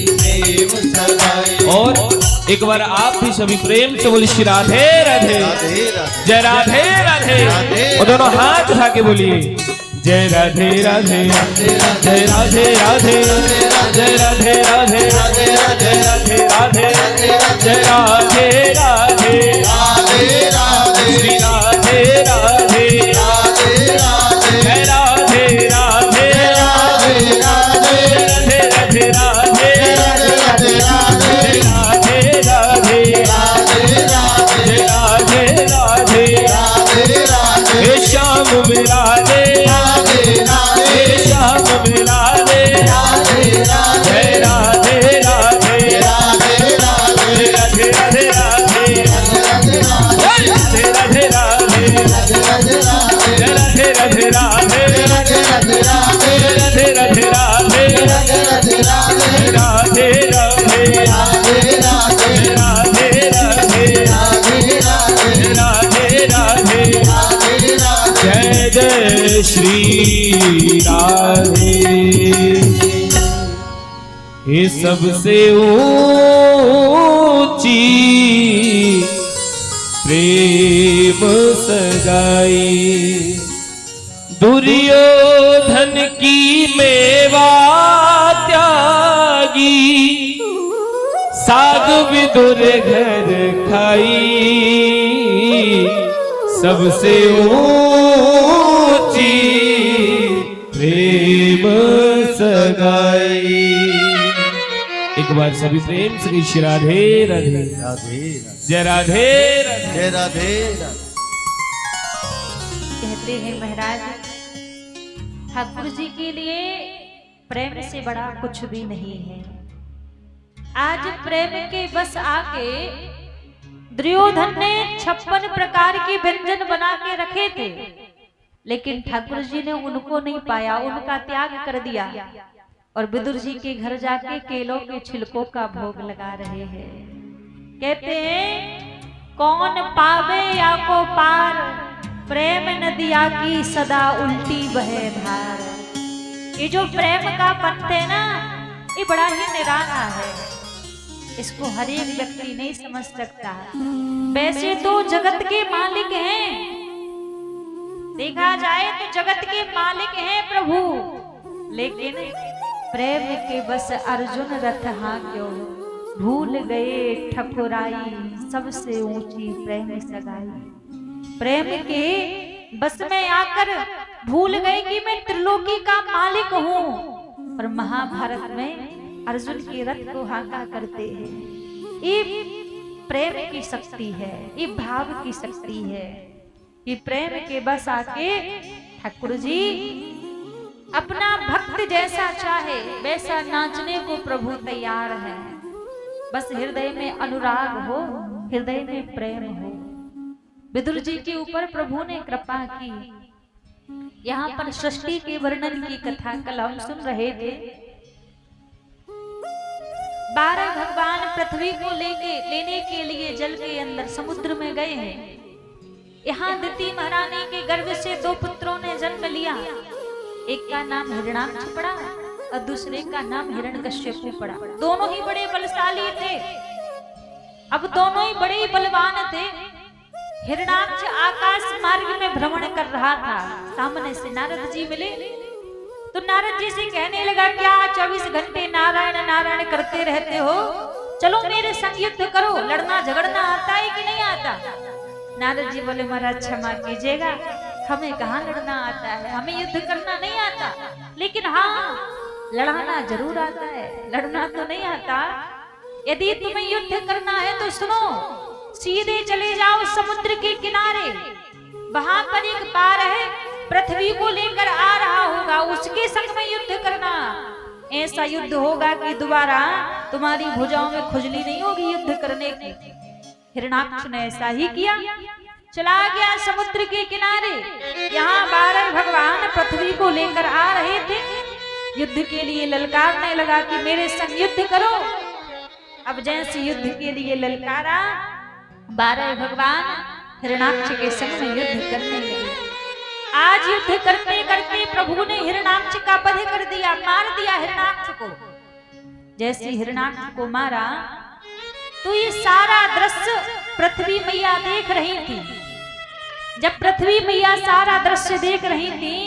एक बार आप भी सभी प्रेम से बोलिए श्री राधे राधे, राधे राधे, जय राधे राधे, राधे। और दोनों हाथ उठा के बोलिए जय राधे राधे, जय राधे राधे, जय राधे राधे, जय राधे राधे, जय राधे राधे, राधे राधे, श्री राधे राधे, राधे राधे, जय राधे राधे, राधे राधे, राधे राधे राधे, राधे राधे, राधे राधे, राधे राधे, जय राधे राधे, राधे राधे, हे श्याम मेरा रे, राधे राधे, हे श्याम मेरा रे, राधे राधे, जय राधे राधे, राधे राधे, राधे राधे राधे, राधे राधे राधे, राधे, राधे राधे, जय राधे राधे राधे, राधे राधे, राधे राधे राधे, राधे राधे, राधे राधे, राधे राधे, राधे राधे, राधे राधे, राधे राधे, राधे राधे, जय जय श्री राधे। ये सबसे ऊंची प्रेम सगाई, दुर्योधन की मेवा त्यागी, साग विदुर घर खाई, सबसे ऊंची प्रेम सगाई। एक बार सभी प्रेम से श्री राधे राधे, राधे जय राधे राधे। जय राधे राधे। कहते हैं महाराज ठाकुर जी के लिए प्रेम से बड़ा कुछ भी नहीं है। आज प्रेम के बस आके दुर्योधन ने 56 प्रकार के व्यंजन बना के रखे थे, लेकिन ठाकुर जी ने उनको नहीं पाया, उनका त्याग कर दिया और विदुर जी के घर जाके केलों के छिलकों का भोग लगा रहे हैं। कहते हैं कौन पावे या को पार, प्रेम नदिया की सदा उल्टी बहे धार। ये जो प्रेम का पंथ है ना, ये बड़ा ही निराला है, इसको हर एक व्यक्ति नहीं समझ सकता। वैसे तो जगत के मालिक हैं, देखा जाए तो जगत के मालिक हैं प्रभु, लेकिन प्रेम के बस अर्जुन रथ हाँ क्यों, भूल गए ठकुराई सबसे ऊंची प्रेम सगाई। प्रेम के बस में आकर भूल गए कि मैं त्रिलोकी का मालिक हूँ, और महाभारत में अर्जुन के रथ को हाका करते हैं। ये प्रेम की शक्ति है, ये भाव की शक्ति है कि प्रेम के बस आके ठाकुर जी अपना भक्त जैसा चाहे वैसा नाचने को प्रभु तैयार है। बस हृदय में अनुराग हो, हृदय में प्रेम हो। विदुर जी के ऊपर प्रभु ने कृपा की। यहाँ पर सृष्टि के वर्णन की कथा कल हम सुन रहे थे। 12 भगवान पृथ्वी को लेने के लिए जल के अंदर समुद्र में गए हैं। यहाँ दिति महारानी के गर्भ से 2 पुत्रों ने जन्म लिया। एक का नाम हिरण्याक्ष पड़ा और दूसरे का नाम हिरण्यकश्यप पड़ा। दोनों ही बड़े बलशाली थे। अब दोनों ही बड़े बलवान थे। हिरण्याक्ष आकाश मार्ग में भ्रमण कर रहा था। सामने से नारद जी मिले तो नारद जी से कहने लगा, क्या 24 घंटे नारायण नारायण करते रहते हो? चलो मेरे संग युद्ध करो। लड़ना झगड़ना आता है कि नहीं आता? नारद जी बोले, महाराज क्षमा कीजिएगा, हमें कहाँ लड़ना आता है, हमें युद्ध करना नहीं आता, लेकिन हाँ लड़ाना जरूर आता है, लड़ना तो नहीं आता। यदि तुम्हें युद्ध करना है तो सुनो, सीधे चले जाओ समुद्र के किनारे, वहां पर एक पार है, पृथ्वी को लेकर आ रहा होगा, उसके संग में युद्ध करना। ऐसा युद्ध होगा कि दोबारा तुम्हारी भुजाओं में खुजली नहीं होगी युद्ध करने की। हिरण्याक्ष ने ऐसा ही किया, चला गया समुद्र के किनारे। यहाँ 12 भगवान पृथ्वी को लेकर आ रहे थे, युद्ध के लिए ललकारने लगा कि मेरे संग युद्ध करो। अब जैसे युद्ध के लिए ललकारा, 12 भगवान हिरण्याक्ष के संग में युद्ध करने लगे। आज युद्ध करते करते प्रभु ने हिरण्याक्ष का वध कर दिया, मार दिया हिरण्याक्ष को। जैसे हिरण्याक्ष को मारा, तो ये सारा दृश्य पृथ्वी मैया देख रही थी। जब पृथ्वी मैया सारा दृश्य देख रही थी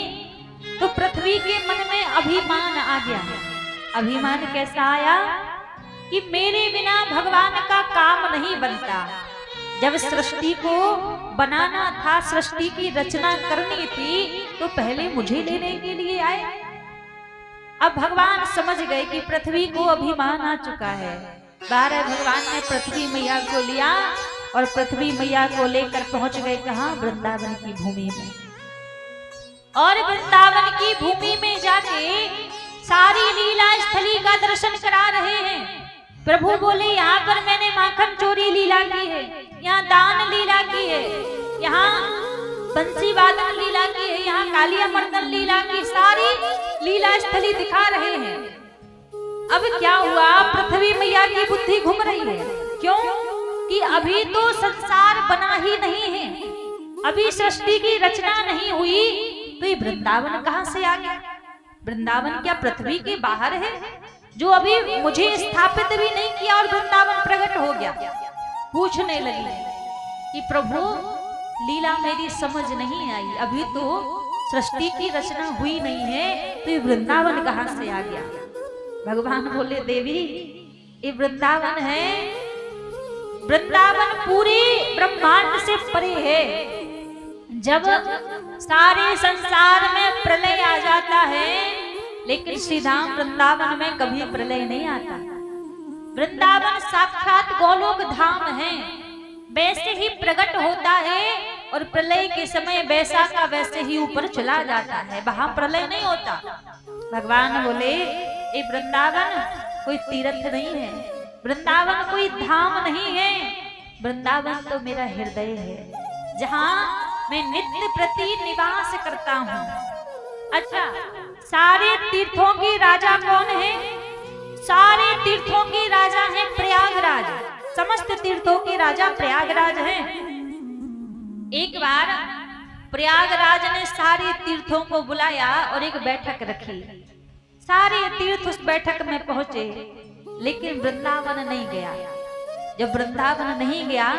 तो पृथ्वी के मन में अभिमान आ गया। अभिमान कैसा आया कि मेरे बिना भगवान का काम नहीं बनता। जब सृष्टि को बनाना था, सृष्टि की रचना करनी थी, तो पहले मुझे लेने के लिए आए। अब भगवान समझ गए कि पृथ्वी को अभिमान आ चुका है। बारह भगवान ने पृथ्वी मैया को लिया और पृथ्वी मैया को लेकर पहुंच गए कहां? वृंदावन की भूमि में। और वृंदावन की भूमि में जाके सारी लीला स्थली का दर्शन करा रहे हैं। प्रभु बोले यहाँ पर मैंने माखन चोरी लीला की है, यहाँ दान लीला की है, यहाँ बंसी वादन लीला की है, यहाँ कालिया मर्दन लीला की, सारी लीला स्थली दिखा रहे हैं। अब क्या हुआ? पृथ्वी मैया की बुद्धि घूम रही है। क्यों? कि अभी तो संसार बना ही नहीं है, अभी सृष्टि की रचना नहीं हुई, तो ये वृंदावन कहां से आ गया? वृंदावन क्या पृथ्वी के बाहर है, जो अभी मुझे स्थापित भी नहीं किया और वृंदावन प्रकट हो गया? पूछने लगी कि प्रभु लीला मेरी समझ नहीं आई, अभी तो सृष्टि की रचना हुई नहीं है, तो ये वृंदावन कहां से आ गया? भगवान बोले देवी ये वृंदावन है, वृंदावन पूरे ब्रह्मांड से परे है। जब सारे संसार में प्रलय आ जाता है, लेकिन श्री धाम वृंदावन में कभी प्रलय नहीं आता। वृंदावन साक्षात गोलोक धाम है, वैसे ही प्रकट होता है और प्रलय के समय वैसा का वैसे ही ऊपर चला जाता है, वहां प्रलय नहीं होता। भगवान बोले ये वृंदावन कोई तीर्थ नहीं है, वृंदावन कोई धाम नहीं है, वृंदावन तो मेरा हृदय है, जहां मैं नित्य प्रति निवास करता हूँ। अच्छा, सारे तीर्थों के राजा कौन है? सारे तीर्थों के राजा हैं प्रयागराज, समस्त तीर्थों के राजा प्रयागराज हैं। एक बार प्रयागराज ने सारे तीर्थों को बुलाया और एक बैठक रखी। सारे तीर्थ उस बैठक में पहुंचे, लेकिन वृंदावन नहीं गया। जब वृंदावन नहीं गया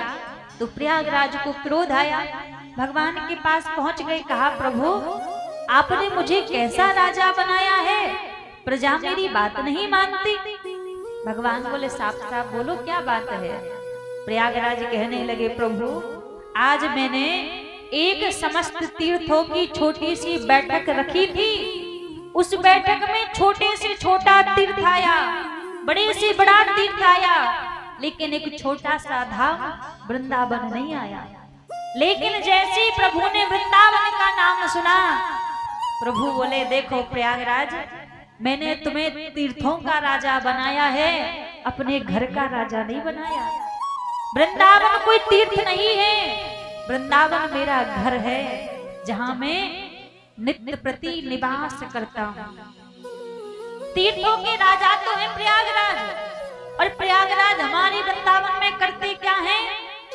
तो प्रयागराज को क्रोध आया, भगवान के पास पहुंच गए, कहा प्रभु आपने मुझे कैसा राजा बनाया है, प्रजा मेरी बात नहीं मानती। भगवान बोले साफ साफ बोलो क्या बात है? प्रयागराज कहने लगे प्रभु आज मैंने एक समस्त तीर्थों की छोटी सी बैठक रखी थी, उस बैठक में छोटे से छोटा तीर्थ आया, बड़े से बड़ा तीर्थ आया, लेकिन एक छोटा सा धाम वृंदावन नहीं आया। लेकिन जैसे प्रभु ने वृंदावन का नाम सुना, प्रभु बोले देखो प्रयागराज मैंने तुम्हें तीर्थों का राजा बनाया है, अपने घर का राजा नहीं बनाया। वृंदावन कोई तीर्थ नहीं है, वृंदावन मेरा घर है, जहां मैं नित्य प्रति निवास करता हूँ। तीर्थों के राजा तो है प्रयागराज, और प्रयागराज हमारे वृंदावन में करते क्या है?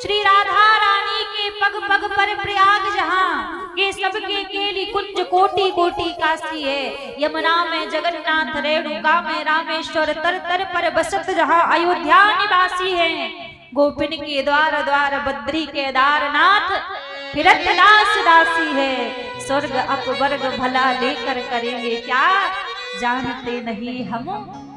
श्री राधा रानी के पग पग पर प्रयाग जहाँ के सबके केली कुंज कोटि कोटि काशी है। यमुना में जगन्नाथ, रेणुका में रामेश्वर, तर तर पर बसत जहाँ अयोध्या निवासी है। गोपिन के द्वार द्वार बद्री केदारनाथ, फिरत दास दासी है। स्वर्ग अपवर्ग भला लेकर करेंगे क्या, जानते नहीं हम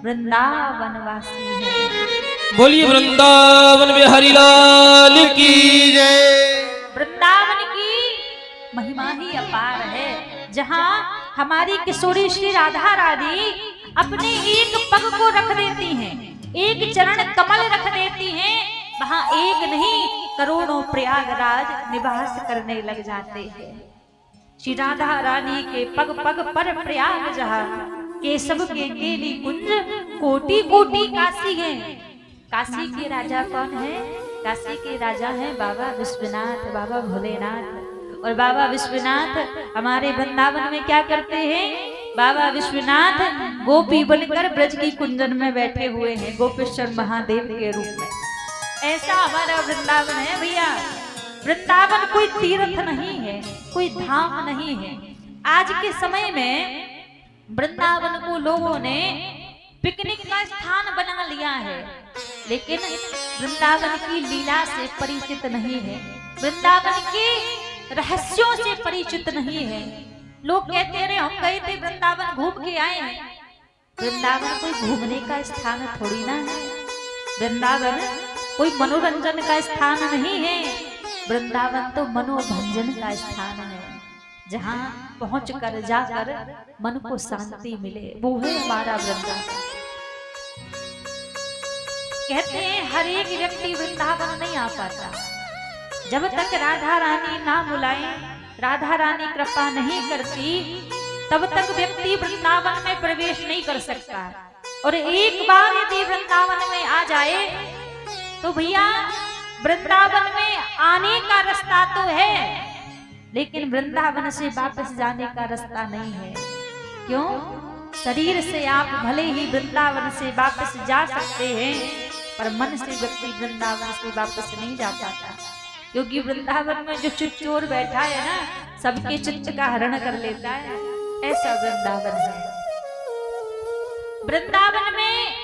वृंदावन वासी हैं। बोलिए वृंदावन बिहारी लाल की जय। वृंदावन की महिमा ही अपार है, जहाँ हमारी किशोरी श्री राधा रानी अपने एक पग को रख देती हैं, एक चरण कमल रख देती हैं, वहाँ एक नहीं करोड़ों प्रयागराज निवास करने लग जाते हैं। श्री राधा रानी के पग पग पर प्रयाग जहाँ केशव के केली कुंज कोटि कोटि काशी है। काशी के राजा कौन है? काशी के राजा हैं बाबा विश्वनाथ, बाबा भोलेनाथ। और बाबा विश्वनाथ हमारे वृंदावन में क्या करते हैं? बाबा विश्वनाथ गोपी बनकर ब्रज की कुंजन में बैठे हुए हैं, गोपेश्वर महादेव के रूप में। ऐसा हमारा वृंदावन है भैया। वृंदावन कोई तीर्थ नहीं है, कोई धाम नहीं है। आज के समय में वृंदावन को लोगों ने पिकनिक का स्थान बना लिया है। लेकिन वृंदावन की लीला से परिचित नहीं है, वृंदावन के रहस्यों से परिचित नहीं है। लोग कहते रहे हम गए थे वृंदावन घूम के आए हैं। वृंदावन कोई घूमने का स्थान थोड़ी ना है, वृंदावन कोई मनोरंजन का स्थान नहीं है, वृंदावन तो मनोभंजन का स्थान है, जहाँ पहुंचकर जाकर मन को शांति मिले, वो है हमारा वृंदावन। कहते हैं हर एक व्यक्ति वृंदावन नहीं आ पाता, जब तक राधा रानी ना बुलाए, राधा रानी कृपा नहीं करती, तब तक व्यक्ति वृंदावन में प्रवेश नहीं कर सकता। और एक बार यदि वृंदावन में आ जाए तो भैया वृंदावन में आने का रास्ता तो है, लेकिन वृंदावन से वापस जाने का रास्ता नहीं है। क्यों? शरीर से आप भले ही वृंदावन से वापस जा सकते हैं, पर मन से व्यक्ति वृंदावन से वापस नहीं जा पाता, क्योंकि वृंदावन में जो चुच्चोर बैठा है ना, सबके चित्त का हरण कर लेता है, ऐसा वृंदावन है। वृंदावन में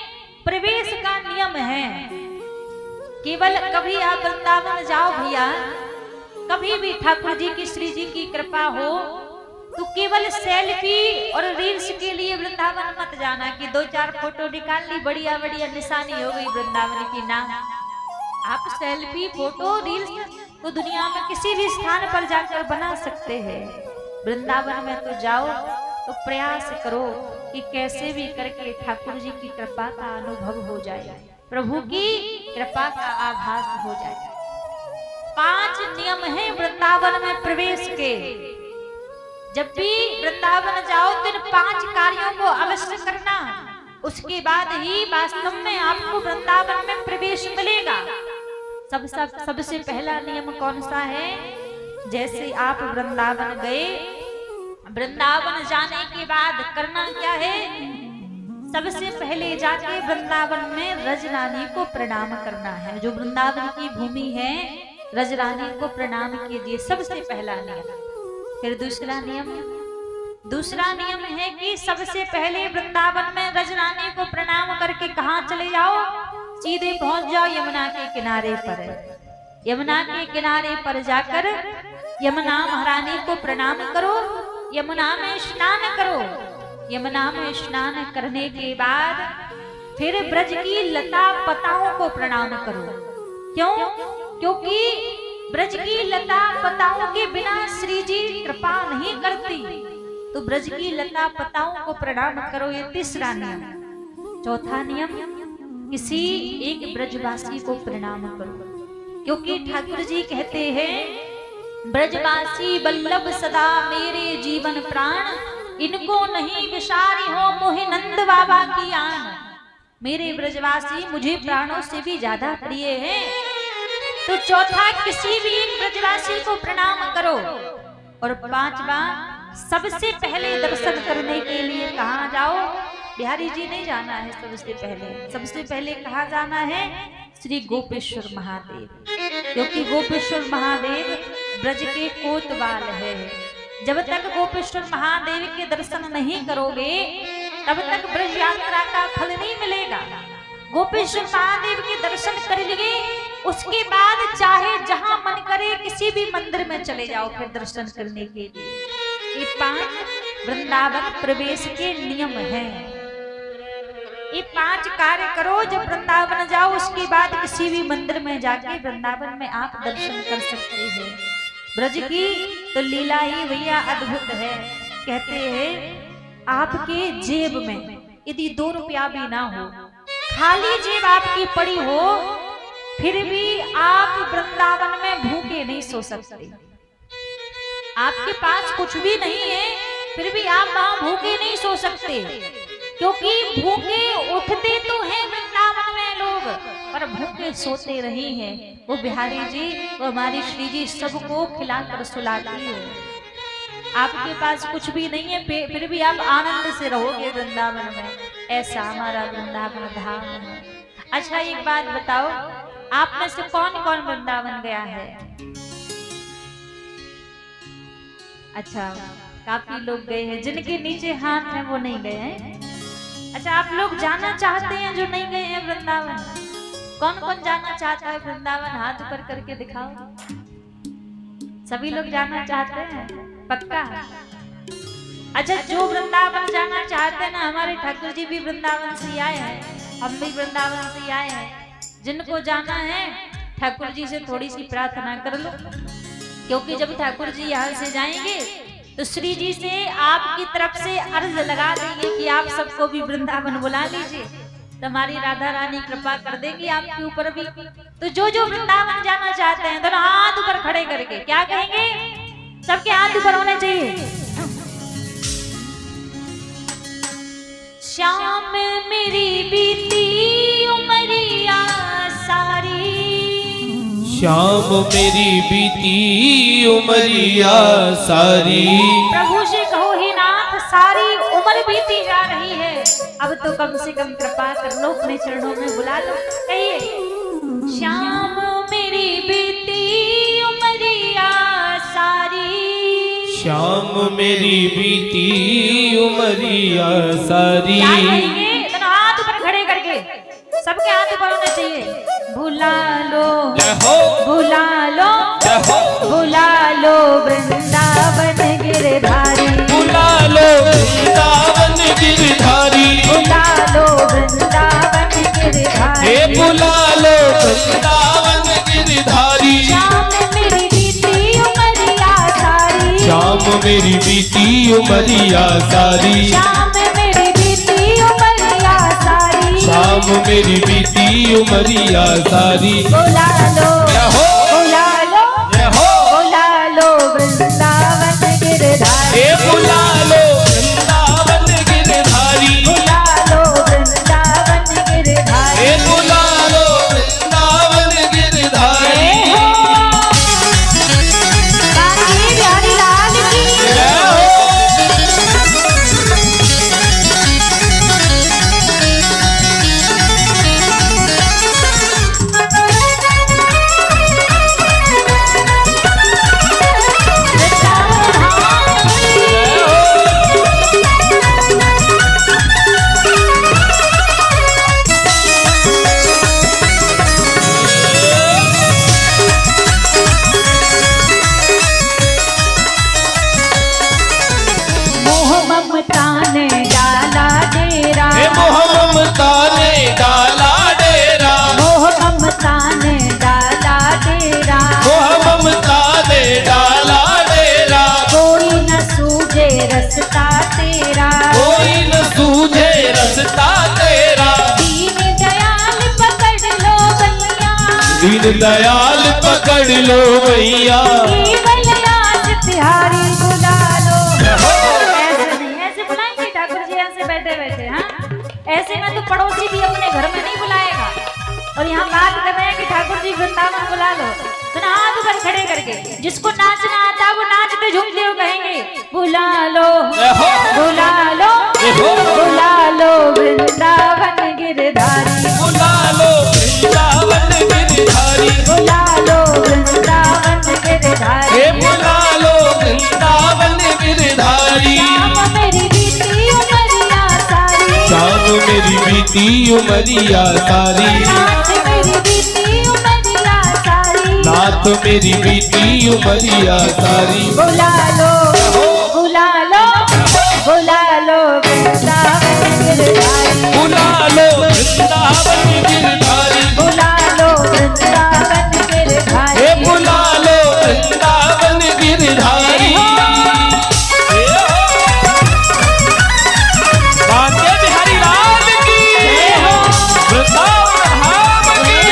प्रवेश का नियम है, केवल कभी आप वृंदावन जाओ भैया, कभी भी ठाकुर जी की श्री जी की कृपा हो तो केवल सेल्फी और रील्स के लिए वृंदावन मत जाना कि 2-4 फोटो निकाल ली, बढ़िया बढ़िया निशानी हो गई वृंदावन की नाम। आप सेल्फी फोटो रील्स तो दुनिया में किसी भी स्थान पर जाकर बना सकते हैं, वृंदावन में तो जाओ तो प्रयास करो कि कैसे भी करके ठाकुर जी की कृपा का अनुभव हो जाए, प्रभु की कृपा का आभास हो जाए। 5 नियम हैं वृंदावन में प्रवेश के। जब भी वृंदावन जाओ तो इन 5 कार्यों को अवश्य करना, उसके बाद ही वास्तव में आपको वृंदावन में प्रवेश मिलेगा। सबसे पहला नियम कौन सा है? जैसे आप वृंदावन गए, वृंदावन जाने के बाद करना क्या है? सबसे पहले जाके वृंदावन में रजरानी को प्रणाम करना है। जो वृंदावन की भूमि है, रजरानी को प्रणाम कीजिए, सबसे पहला नियम। फिर दूसरा नियम है कि सबसे पहले वृंदावन में रजरानी को प्रणाम करके कहाँ चले जाओ? सीधे पहुंच जाओ यमुना के किनारे पर। यमुना के किनारे पर जाकर यमुना महारानी को प्रणाम करो, यमुना में स्नान करो। यमुना में स्नान करने के बाद फिर ब्रज की लता पताओं को प्रणाम करो। क्यों? क्योंकि ब्रज की लता पताओं के बिना श्री जी कृपा नहीं करती, तो ब्रज की लता पताओं को प्रणाम करो। ये तीसरा नियम। चौथा नियम, किसी एक ब्रजवासी को प्रणाम करो, क्योंकि ठाकुर जी कहते हैं ब्रजवासी बल्लभ सदा मेरे जीवन प्राण, इनको नहीं विसारी हो मोहि नंद बाबा की आन। मेरे ब्रजवासी मुझे प्राणों से भी ज्यादा प्रिय हैं। तो चौथा, किसी भी एक ब्रजवासी को प्रणाम करो। और 5वां, सबसे पहले दर्शन करने के लिए कहाँ जाओ? बिहारी जी नहीं जाना है। सबसे पहले कहाँ जाना है? श्री गोपेश्वर महादेव, क्योंकि गोपेश्वर महादेव ब्रज के कोतवाल है। जब तक गोपेश्वर महादेव के दर्शन नहीं करोगे तब तक ब्रज यात्रा का फल नहीं मिलेगा। गोपेश्वर महादेव के दर्शन कर लिए, उसके बाद चाहे जहां मन करे किसी भी मंदिर में चले जाओ फिर दर्शन करने के लिए। ये 5 वृंदावन प्रवेश के नियम हैं। ये 5 कार्य करो जब वृंदावन जाओ, उसके बाद किसी भी मंदिर में जाके वृंदावन में आप दर्शन कर सकते हैं। ब्रज की तो लीला ही भैया अद्भुत है। कहते हैं आपके जेब में यदि 2 रुपया भी ना हो, खाली जेब आपकी पड़ी हो, फिर भी आप वृंदावन में भूखे नहीं सो सकते। आपके पास कुछ भी नहीं है, फिर भी आप वहां भूखे नहीं सो सकते, क्योंकि भूखे उठते तो हैं वृंदावन में लोग, पर भूखे सोते नहीं हैं। वो बिहारी जी, वो हमारी श्री जी सबको खिलाकर सुलाती है। आपके पास कुछ भी नहीं है, फिर भी आप आनंद से रहोगे वृंदावन में। ऐसा हमारा वृंदावन धाम है। अच्छा एक बात बताओ, आप में से कौन कौन वृंदावन गया है? अच्छा, काफी लोग गए हैं। जिनके नीचे हाथ है वो नहीं गए हैं। अच्छा, आप लोग जाना चाहते हैं जो नहीं गए हैं वृंदावन? कौन कौन जाना चाहता है वृंदावन? हाथ ऊपर करके दिखाओ। सभी लोग जाना चाहते हैं? पक्का? अच्छा, जो वृंदावन जाना चाहते हैं ना, हमारे ठाकुर जी भी वृंदावन से आए हैं, हम भी वृंदावन से आए हैं। जिनको जाना है ठाकुर जी से थोड़ी सी प्रार्थना कर लो, क्योंकि जब ठाकुर जी यहाँ से जाएंगे तो श्री जी से आपकी तरफ से अर्ज लगा देंगे कि आप सबको भी वृंदावन बुला लीजिए, तो हमारी राधा रानी कृपा कर देंगी आपके ऊपर भी। तो जो जो वृंदावन जाना चाहते हैं दोनों हाथ ऊपर खड़े करके क्या कहेंगे? सबके हाथ ऊपर होने चाहिए। श्याम मेरी बीती उमरिया सारी, श्याम मेरी बीती उमरिया सारी, प्रभु से कहो ही नाथ सारी उम्र बीती जा रही है, अब तो कम से कम कृपा कर लो, अपने चरणों में बुला लो। कहिए, श्याम मेरी बीती उमरिया सारी, श्याम मेरी बीती उमरिया सारी। क्या कहेंगे? दोनों हाथ ऊपर खड़े करके, सबके हाथ ऊपर होने चाहिए। भुला लो, भुला लो, भुला लो वृंदावन गिरधारी, बुला लो वृंदावन गिरधारी, बुला लो वृंदावन गिरधारी, बुला लो वृंदावन गिरधारी। श्याम मेरी बीती उमरिया सारी, श्याम मेरी बीती उमरिया सारी, श्याम मेरी बीती उमरिया सारी, श्याम मेरी बीती उमरिया सारी। बुला लो, हो बुला लो, बुला लो वृंदावन गिरधारी, बुला लो वृंदावन गिरधारी, बुला लो वृंदावन गिरधारी, बुला लो वृंदावन गिरधारी। काशी बिहारी लाल की मोह ममता ने डाला डेरा, मोह ममता ने डाला डेरा, मोह ममता ने डाला डेरा, मोह ममता ने डाला डेरा, कोई न सूझे रस्ता तेरा, कोई न सूझे रस्ता तेरा। दीन दयाल पकड़ लो भैया, दीन दयाल पकड़ लो भैया, केवल आस तिहारी बुला लो। ऐसे नहीं, ऐसे बुलाएंगे ठाकुर जी ऐसे बैठे बैठे? हाँ, ऐसे में तो पड़ोसी भी अपने घर में नहीं बुलाएगा। और यहाँ बात कर रहे हैं कि ठाकुर जी वृंदावन बुला लो, तो ना हाथ ऊपर खड़े करके जिसको नाचना आता है वो नाचते झूमते हुए कहेंगे, बुला लो, बुला लो, बुला लो वृंदावन गिरधारी, बुला लो वृंदावन गिरधारी, बुला लो वृंदावन गिरधारी, बुला लो वृंदावन गिरधारी। श्याम मेरी बीती उमरिया सारी, श्याम मेरी बीती उमरिया सारी, नाथ मेरी बीती उमरिया सारी, नाथ मेरी बीती उमरिया सारी। बुला लो, बुला लो, बुला लो वृंदावन गिरधारी, बुला लो वृंदावन गिरधारी, बुला लो वृंदावन गिरधारी, बुला लो वृंदावन गिरधारी। बांके बिहारी लाल की, वृंदावन धाम की।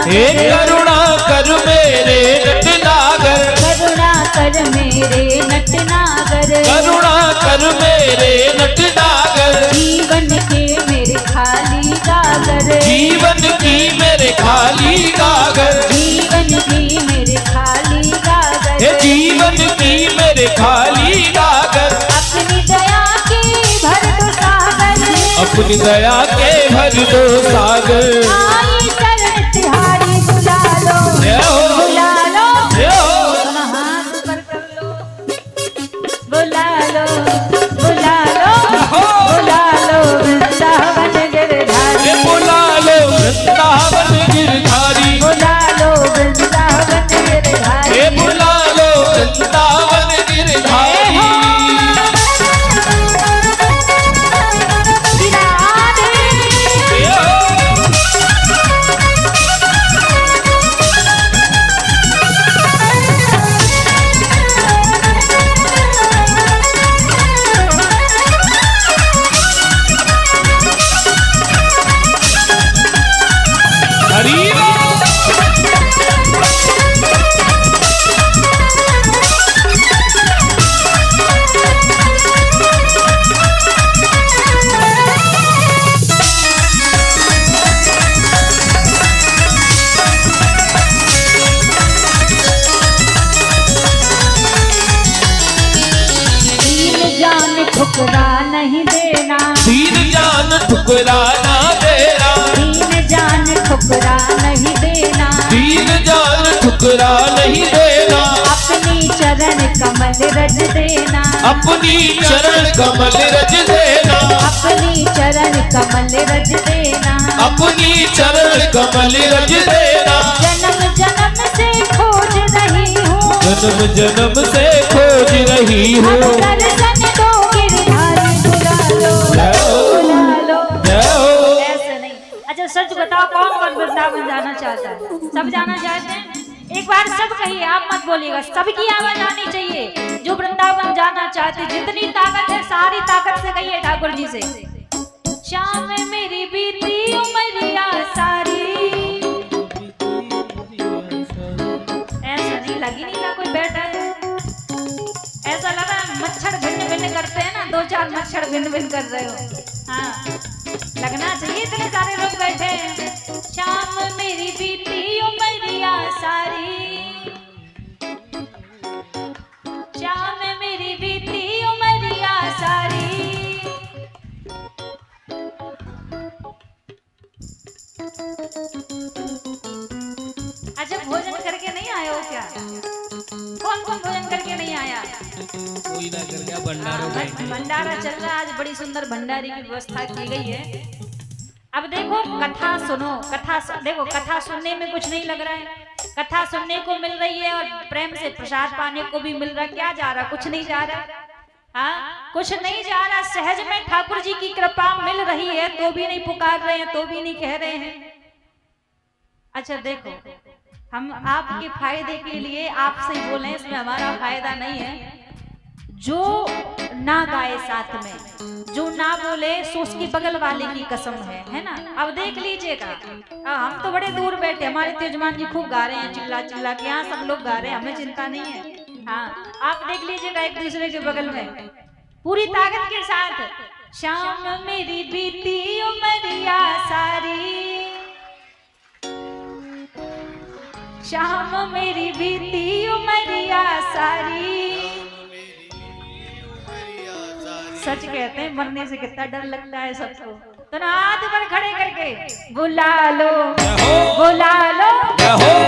सागर हे करुणा कर मेरे नटनागर, करुणा कर मेरे नटनागर, करुणा कर मेरे नटनागर, जीवन के मेरे खाली गागर, जीवन की मेरे खाली गागर, जीवन की मेरे खाली गागर, हे जीवन की मेरे खाली गागर, अपनी दया के भर दो सागर, अपनी दया के भर दो सागर। आई चरण तिहारी बुला लो, जय हो, बुला लो, जय हो। दोनों हाथ ऊपर कर लो, बुला लो, बुला लो, बुला लो वृंदावन गिरधारी, हे बुला लो वृंदावन गिरधारी, बुला लो वृंदावन गिरधारी, हे बुला लो वृंदावन गिरधारी। हरि ठुकरा नहीं देना, दीन जान ठुकरा ना देना, दीन जान ठुकरा नहीं देना, दीन जान ठुकरा नहीं देना, अपनी चरण कमल रज देना, अपनी चरण कमल रज देना, अपनी चरण कमल रज देना, अपनी चरण कमल रज देना। जन्म जन्म से खोज रही हूँ, जन्म जन्म से खोज रही हूँ। अब दर्शन दो गिरधारी, बुला लो, जय हो, बुला लो। जय हो। ऐसे नहीं। अच्छा सच बताओ, कौन कौन वृंदावन जाना चाहता है? सब जाना चाहते हैं? एक बार सब कहिए, आप मत बोलिएगा, सबकी आवाज आनी चाहिए। जो वृंदावन जाना चाहते, जितनी ताकत है सारी ताकत से कहिए ठाकुर जी से, शाम में मेरी बीती उमरिया सारी। ऐसा नहीं, लगी नहीं ना कोई बैठा है, ऐसा लगा मच्छर भिन्न भिन्न करते हैं ना, दो चार मच्छर भिन्न भिन्न कर रहे हो। हाँ, लगना चाहिए इतने सारे लोग बैठे हैं। शाम मेरी बीती उमरिया सारी, शाम मेरी बीती उमरिया सारी, अच्छा भोजन करके नहीं आए हो क्या? कौन कौन भोजन करके नहीं आया? कोई ना कर गया, भंडारों में भंडारा चल रहा है, आज बड़ी सुंदर भंडारी की व्यवस्था की गई है। अब देखो कथा सुनो, देखो कथा सुनने में कुछ नहीं लग रहा है, कथा सुनने को मिल रही है और प्रेम से प्रसाद पाने को भी मिल रहा है। क्या जा रहा? कुछ नहीं जा रहा। हाँ, कुछ नहीं जा रहा। सहज में ठाकुर जी की कृपा मिल रही है तो भी नहीं पुकार रहे हैं, तो भी नहीं कह रहे हैं। अच्छा देखो, हम आपके फायदे के लिए आपसे बोले, इसमें हमारा फायदा नहीं है। जो ना गाए साथ में, जो ना बोले सो उसकी बगल वाले की कसम है ना। अब देख लीजिएगा, हम तो बड़े दूर बैठे, हमारे तेजमान जी खूब गा रहे हैं चिल्ला चिल्ला के, यहाँ सब लोग गा रहे हैं, हमें चिंता नहीं है। हाँ, आप देख लीजिएगा एक दूसरे के बगल में पूरी ताकत के साथ, शाम मेरी बीती उमरिया सारी, शाम मेरी बीती उमरिया सारी। सच कहते हैं, मरने से कितना डर लगता है सबको। तो ना हाथ पर खड़े करके बुला लो, बुला लो,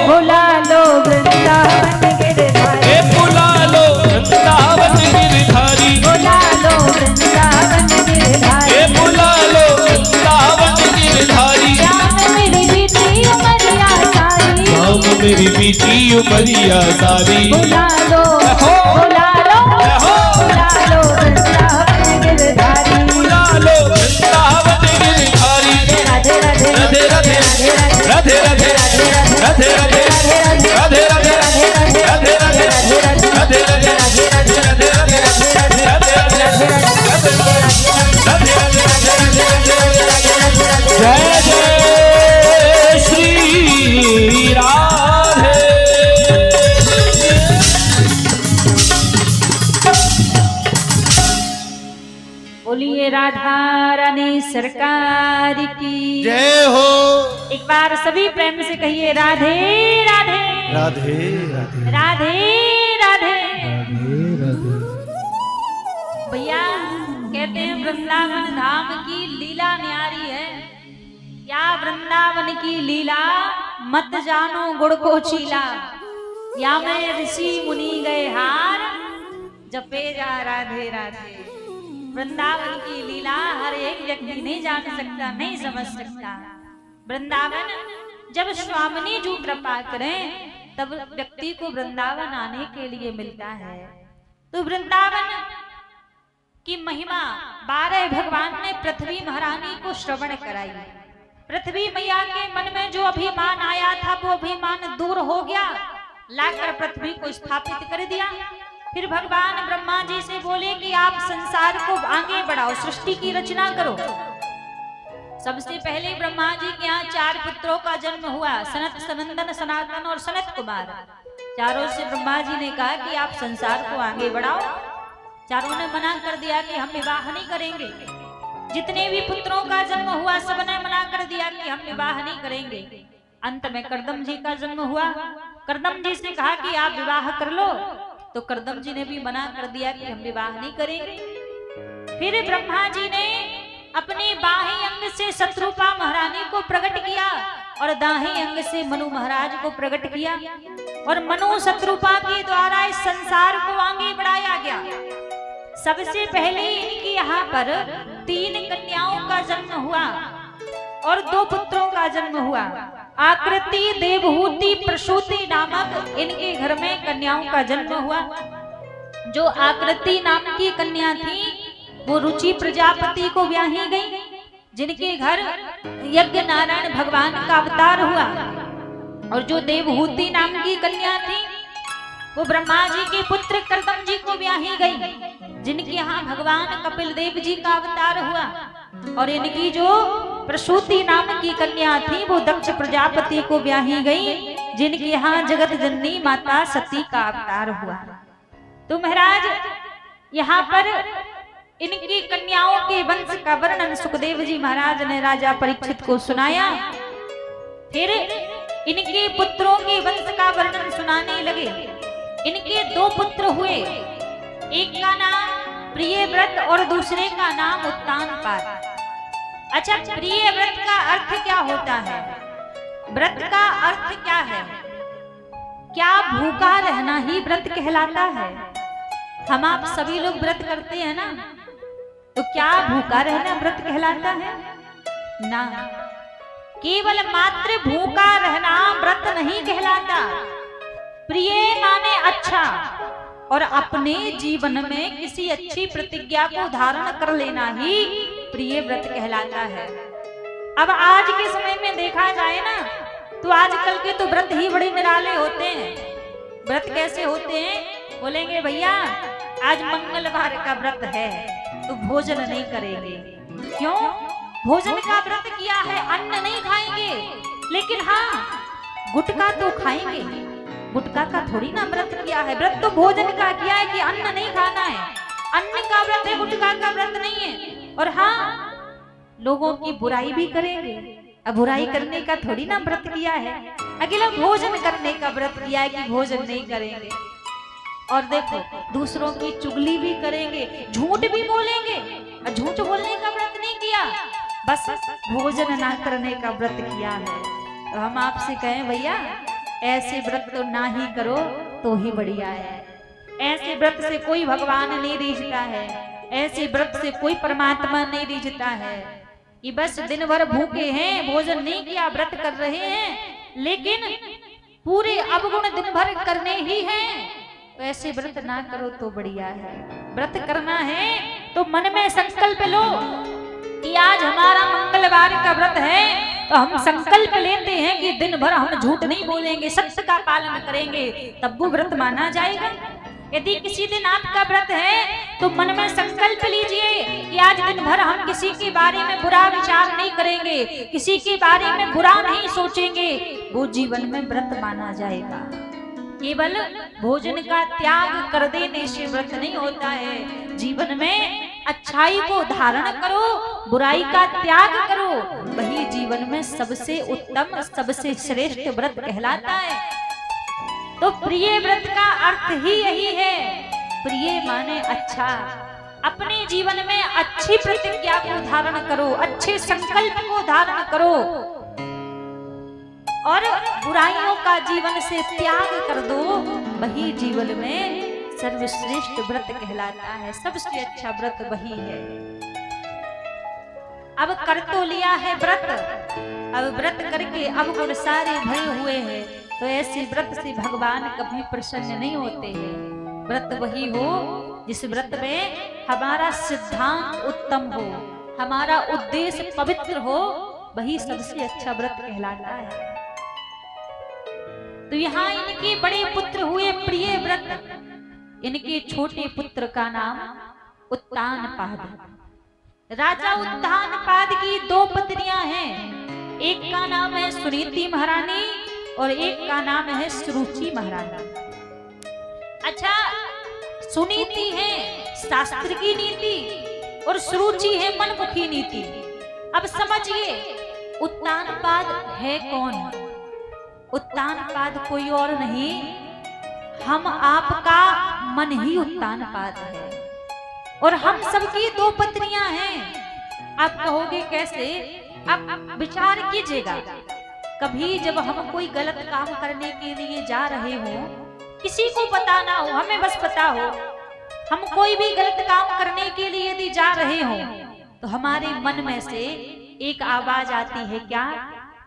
बुला लो वृंदावन गिरधारी, बुला लो वृंदावन गिरधारी, बुला लो वृंदावन गिरधारी, बुला लो वृंदावन गिरधारी। शाम मेरी बीती उमरिया सारी, शाम मेरी बीती उमरिया सारी, बुला लो, बुला लो, बुला लो वृंदावन गिरधारी, बुला लो वृंदावन गिरधारी। राधे राधे राधे राधे राधे राधे राधे राधे राधे राधे राधे राधे राधे राधे जय जय श्री राधा रानी सरकार की जय हो। एक बार सभी प्रेम से कहिए राधे राधे राधे राधे राधे राधे। राधे राधे। भैया कहते हैं वृंदावन धाम की लीला न्यारी है। क्या वृंदावन की लीला मत जानो गुड़ को चीला। या मैं ऋषि मुनि गए हार जपे जा राधे राधे। वृंदावन की लीला हर एक व्यक्ति नहीं जान सकता, नहीं समझ सकता। वृंदावन जब स्वामिनी जी कृपा करें तब व्यक्ति को वृंदावन आने के लिए मिलता है। तो वृंदावन की महिमा 12 भगवान ने पृथ्वी महारानी को श्रवण कराई। पृथ्वी मैया के मन में जो अभिमान आया था वो अभिमान दूर हो गया, लाकर पृथ्वी को स्थापित कर दिया। फिर भगवान ब्रह्मा जी से बोले कि आप संसार को आगे बढ़ाओ, सृष्टि की रचना करो। सबसे पहले ब्रह्मा जी के यहाँ 4 पुत्रों का जन्म हुआ, सनत, सनंदन, सनातन और सनत कुमार। चारों से ब्रह्मा जी ने कहा कि आप संसार को आगे बढ़ाओ। चारों ने मना कर दिया कि हम विवाह नहीं करेंगे। जितने भी पुत्रों का जन्म हुआ सबने मना कर दिया कि हम विवाह नहीं करेंगे। अंत में करदम जी का जन्म हुआ। करदम जी से कहा कि आप विवाह कर लो, तो करदम जी ने भी मना कर दिया कि हम विवाह नहीं करेंगे। फिर ब्रह्मा जी ने अपने बाहीं अंग से शत्रुपा महारानी को प्रकट किया और दाहिने अंग से मनु महाराज को प्रकट किया और मनु शत्रुपा के द्वारा इस संसार को आगे बढ़ाया गया। सबसे पहले इनके यहाँ पर 3 कन्याओं का जन्म हुआ और 2 पुत्रों का जन्म हुआ। आकृति, देवहूति, प्रसूति नामक इनके घर में कन्याओं का जन्म हुआ। जो आकृति नाम की कन्या थी वो रुचि प्रजापति को ब्याही गई, जिनके घर यज्ञ नारायण भगवान का अवतार हुआ। और जो देवहूति नाम की कन्या थी वो ब्रह्मा जी के पुत्र करदम जी को ब्याही गई, जिनके यहाँ भगवान कपिल देव जी का अवतार हुआ। और इनकी जो प्रसूति नाम की कन्या थी वो दक्ष प्रजापति को ब्याही गई, जिनके यहाँ जगत जननी माता सती का अवतार हुआ। तो महाराज यहाँ पर इनकी कन्याओं के वंश का वर्णन सुखदेव जी महाराज ने राजा परीक्षित को सुनाया। फिर इनके पुत्रों के वंश का वर्णन सुनाने लगे। इनके 2 पुत्र हुए, एक का नाम प्रियव्रत और दूसरे का नाम उत्तानपाद। अच्छा, प्रियव्रत का अर्थ क्या होता है? व्रत का अर्थ क्या है? क्या भूखा रहना ही व्रत कहलाता है? हम आप सभी लोग व्रत करते हैं ना, तो क्या भूखा रहना व्रत कहलाता है? ना, केवल मात्र भूखा रहना व्रत नहीं कहलाता। प्रिय माने अच्छा, और अपने जीवन में किसी अच्छी प्रतिज्ञा को धारण कर लेना ही प्रिय व्रत कहलाता है। अब आज के समय में देखा जाए ना तो आजकल के तो व्रत ही बड़े निराले होते हैं। व्रत कैसे होते हैं? बोलेंगे भैया आज मंगलवार का व्रत है तो भोजन नहीं करेंगे। क्यों? भोजन का व्रत किया है, अन्न नहीं खाएंगे, लेकिन हाँ गुटखा तो खाएंगे। गुटखा का थोड़ी ना व्रत किया है, व्रत तो भोजन का किया है कि अन्न नहीं खाना है। अन्न का व्रत है, गुटखा का व्रत नहीं है। और हाँ, लोगों की बुराई भी करेंगे। अब बुराई करने का थोड़ी ना व्रत किया है, अकेला भोजन करने का व्रत किया है कि भोजन नहीं करेंगे। और देखो दूसरों की चुगली भी करेंगे, झूठ भी बोलेंगे। झूठ बोलने का व्रत नहीं किया, बस भोजन ना करने का व्रत किया है। तो हम आपसे कहें भैया ऐसे व्रत तो ना ही करो तो ही बढ़िया है। ऐसे व्रत से कोई भगवान नहीं रिझता है, ऐसे व्रत से कोई परमात्मा नहीं रिझता है कि बस दिन भर भूखे हैं, भोजन नहीं किया, व्रत कर रहे हैं, लेकिन पूरे अवगुण दिन भर करने ही हैं। तो ऐसे व्रत ना करो तो बढ़िया है। व्रत करना है तो मन में संकल्प लो कि आज हमारा मंगलवार का व्रत है, तो हम संकल्प लेते हैं कि दिन भर हम झूठ नहीं बोलेंगे, सत्य का पालन करेंगे, तब वो व्रत माना जाएगा। यदि किसी दिन आपका व्रत है तो मन में संकल्प लीजिए कि आज दिन भर हम किसी के बारे में बुरा विचार नहीं करेंगे, किसी के बारे में बुरा नहीं सोचेंगे, वो जीवन में व्रत माना जाएगा। केवल भोजन का त्याग कर देने से व्रत नहीं होता है। जीवन में अच्छाई को धारण करो, बुराई का त्याग करो, वही जीवन में सबसे उत्तम सबसे श्रेष्ठ व्रत कहलाता है। तो प्रिय व्रत का अर्थ ही यही है। प्रिय माने अच्छा। अपने जीवन में अच्छी प्रतिज्ञा को धारण करो, अच्छे संकल्प को धारण करो और बुराइयों का जीवन से त्याग कर दो, वही जीवन में सर्वश्रेष्ठ व्रत कहलाता है। सबसे अच्छा व्रत वही है। अब कर तो लिया है व्रत, अब व्रत करके अब गुण सारे भरे हुए हैं, तो ऐसे व्रत से भगवान कभी प्रसन्न नहीं होते हैं। व्रत वही हो जिस व्रत में हमारा सिद्धांत उत्तम हो, हमारा उद्देश्य पवित्र हो, वही सबसे अच्छा व्रत कहलाता है। तो यहाँ इनके बड़े पुत्र हुए प्रिय व्रत, इनके छोटे पुत्र का नाम उत्तानपाद। राजा उत्तानपाद की दो पत्नियां हैं, एक का नाम है सुनीति महारानी और एक का नाम है सुरुचि महारानी। अच्छा, सुनीति है शास्त्र की नीति और सुरुचि है मनमुखी नीति। अब समझिए उत्तानपाद है कौन? उत्तानपाद कोई और नहीं, हम आपका मन ही उत्तानपाद है और हम सबकी दो पत्नियां हैं। आप कहोगे कैसे? आप विचार कीजिएगा, कभी जब हम कोई गलत काम करने के लिए जा रहे हो, किसी को पता ना हो, हमें बस पता हो, हम कोई भी गलत काम करने के लिए यदि जा रहे हो, तो हमारे मन में से एक आवाज आती है, क्या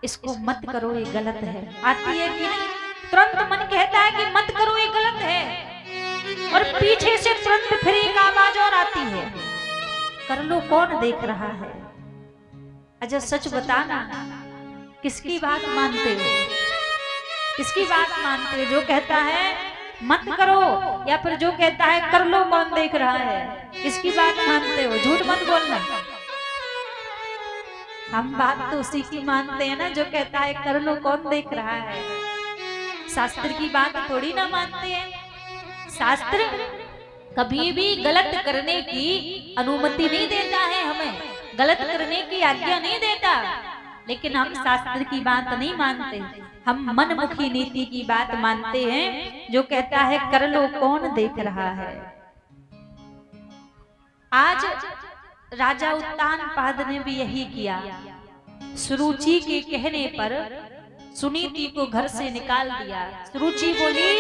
इसको मत करो, ये गलत है। आती है कि नहीं? तुरंत मन कहता है कि मत करो, ये गलत है, और पीछे से तुरंत फिर एक आवाज और आती है, कर लो, कौन देख रहा है। अच्छा सच बताना, किसकी बात मानते हो? किसकी बात मानते हो? जो कहता है मत करो या फिर जो कहता है कर लो, कौन देख रहा है? किसकी बात मानते हो? झूठ मत बोलना। हम बात तो उसी की मानते हैं ना जो कहता है कर लो, कौन देख रहा है। शास्त्र की बात थोड़ी ना मानते हैं। शास्त्र कभी भी गलत करने की अनुमति नहीं देता है, हमें गलत करने की आज्ञा नहीं देता, लेकिन हम शास्त्र की बात नहीं मानते, हम मनमुखी नीति की बात मानते हैं, जो कहता है कर लो, कौन देख रहा है। आज राजा उत्तानपाद ने भी यही किया। सुरुचि के कहने पर सुनीति को घर से निकाल दिया। सुरुचि बोली,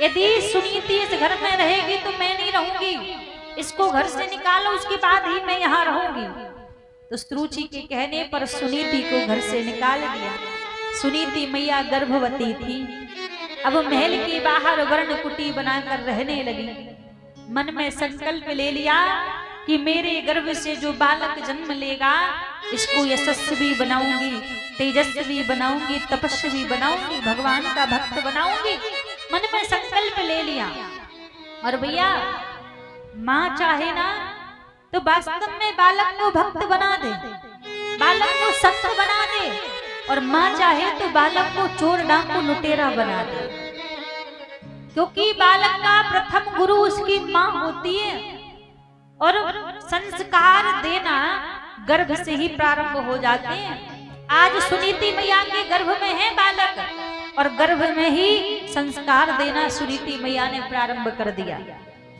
यदि सुनीति इस घर में रहेगी तो मैं नहीं रहूंगी, इसको घर से निकालो, उसके बाद ही मैं यहाँ रहूंगी। तो सुरुचि के कहने पर सुनीति को घर से निकाल दिया। सुनीति मैया गर्भवती थी, अब महल के बाहर वर्ण कुटी बनाकर रहने लगी। मन में संकल्प ले लिया कि मेरे गर्भ से जो बालक जन्म लेगा, इसको यशस्वी बनाऊंगी, तेजस्वी बनाऊंगी, तपस्वी बनाऊंगी, भगवान का भक्त बनाऊंगी। मन में संकल्प ले लिया। और भैया माँ चाहे ना तो वास्तव में बालक को भक्त बना दे, बालक को संत बना दे, और माँ चाहे तो बालक को चोर डाकू लुटेरा बना दे, क्योंकि बालक का प्रथम गुरु उसकी माँ होती है। और संस्कार देना गर्भ से ही प्रारंभ हो जाते हैं। आज सुनीति मैया के गर्भ में है बालक, और गर्भ में ही संस्कार देना सुनीति मैया ने प्रारंभ कर दिया।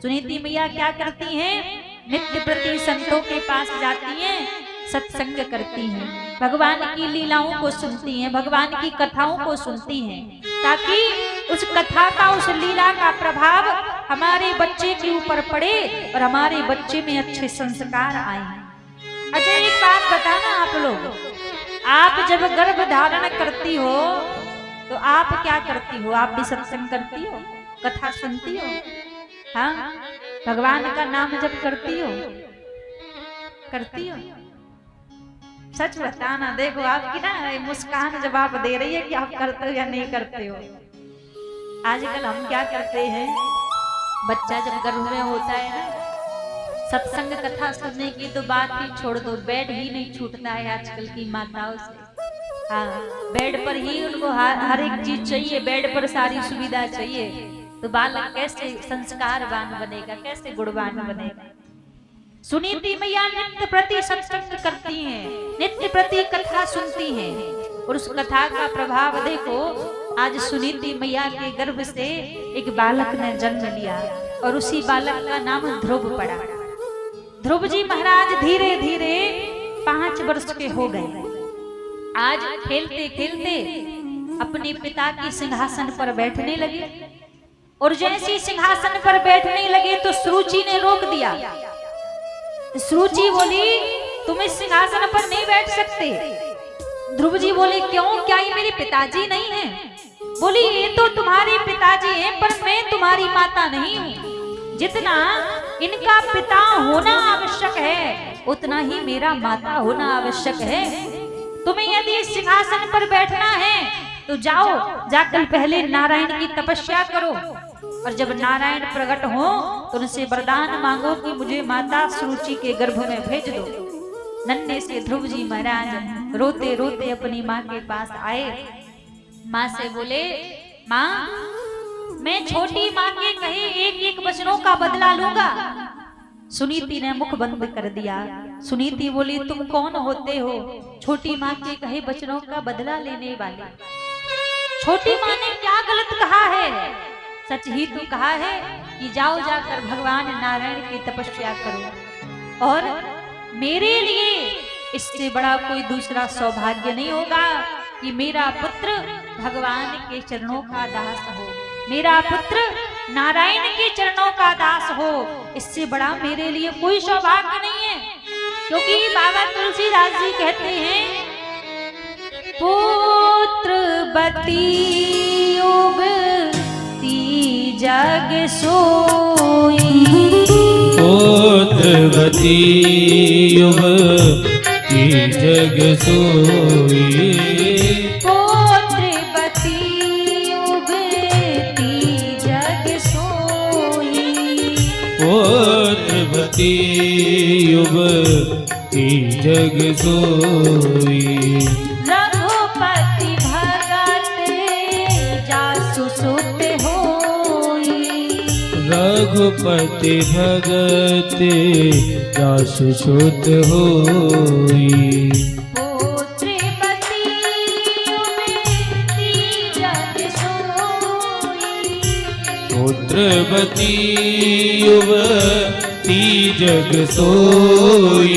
सुनीति मैया क्या करती हैं? नित्य प्रति संतों के पास जाती हैं, सत्संग करती हैं, भगवान की लीलाओं को सुनती हैं, भगवान की कथाओं को सुनती हैं, ताकि उस कथा का, उस लीला का प्रभाव हमारे बच्चे के ऊपर पड़े और हमारे बच्चे में अच्छे संस्कार आए। अच्छा एक बात बताना आप लोग, आप जब गर्भ धारण करती हो तो आप क्या करती हो? आप भी सत्संग करती हो, कथा सुनती हो, हाँ, भगवान का नाम जप करती हो, करती हो? सच बताना। देखो आपकी ना मुस्कान जवाब दे रही है कि आप करते हो या नहीं करते हो। आजकल हम क्या करते हैं, बच्चा जब गर्भ में होता है ना, सत्संग कथा सुनने की तो बात ही छोड़ दो, बेड ही नहीं छूटता है आजकल की माताओं से। हाँ, बेड पर ही उनको हर एक चीज चाहिए, बेड पर सारी सुविधा चाहिए। तो बालक कैसे संस्कारवान बनेगा, कैसे गुणवान बनेगा? सुनीति मैया नित्य प्रति सत्संग करती हैं, नित्य प्रति कथा सुनती हैं, और उस कथा का प्रभाव देखो, आज सुनीति मैया के गर्भ से एक बालक ने जन्म लिया और उसी बालक का नाम ध्रुव पड़ा। ध्रुव जी महाराज धीरे धीरे 5 वर्ष के हो गए। आज खेलते खेलते अपने पिता की सिंहासन पर बैठने लगे, और जैसे सिंहासन पर बैठने लगे तो सुरुचि ने रोक दिया। सुरुचि बोली, तुम इस सिंहासन पर नहीं बैठ सकते। ध्रुव जी बोले, क्यों, क्या ये मेरे पिताजी नहीं हैं? बोली, ये तो तुम्हारे पिताजी हैं, पर मैं तुम्हारी माता नहीं हूँ। जितना इनका पिता होना आवश्यक है, उतना ही मेरा माता होना आवश्यक है। तुम्हें यदि इस सिंहासन पर बैठना है तो जाओ, जाकर पहले नारायण की तपस्या करो, और जब नारायण प्रकट हो तो उनसे वरदान मांगो कि मुझे माता सुरुचि के गर्भ में भेज दो। नन्हे से ध्रुव जी महाराज रोते रोते अपनी माँ के पास आए। माँ से बोले, माँ, मैं छोटी माँ के कहे एक एक वचनों का बदला लूंगा। सुनीति ने मुख बंद कर दिया। सुनीति बोली, तुम कौन होते हो छोटी माँ के कहे वचनों का बदला लेने वाले? छोटी माँ ने क्या गलत कहा है? सच ही तो कहा है कि जाओ, जाकर भगवान नारायण की तपस्या करो, और मेरे लिए इससे बड़ा कोई दूसरा सौभाग्य नहीं होगा कि मेरा पुत्र भगवान के चरणों का दास हो, मेरा पुत्र नारायण के चरणों का दास हो। इससे बड़ा मेरे लिए कोई सौभाग्य नहीं है, क्योंकि बाबा तुलसीदास जी कहते हैं, पुत्रवती युवती जग सोई, पुत्रवती युवती जग सोई, पुत्रवती युवती जग सोई, पुत्रवती युवती जग सोई, रघुपति भगत जासु सुत होई, रघुपति भगत जासु सुत होई, पुत्रवती युवती जग सोई, पुत्रवती युवती जग सोई,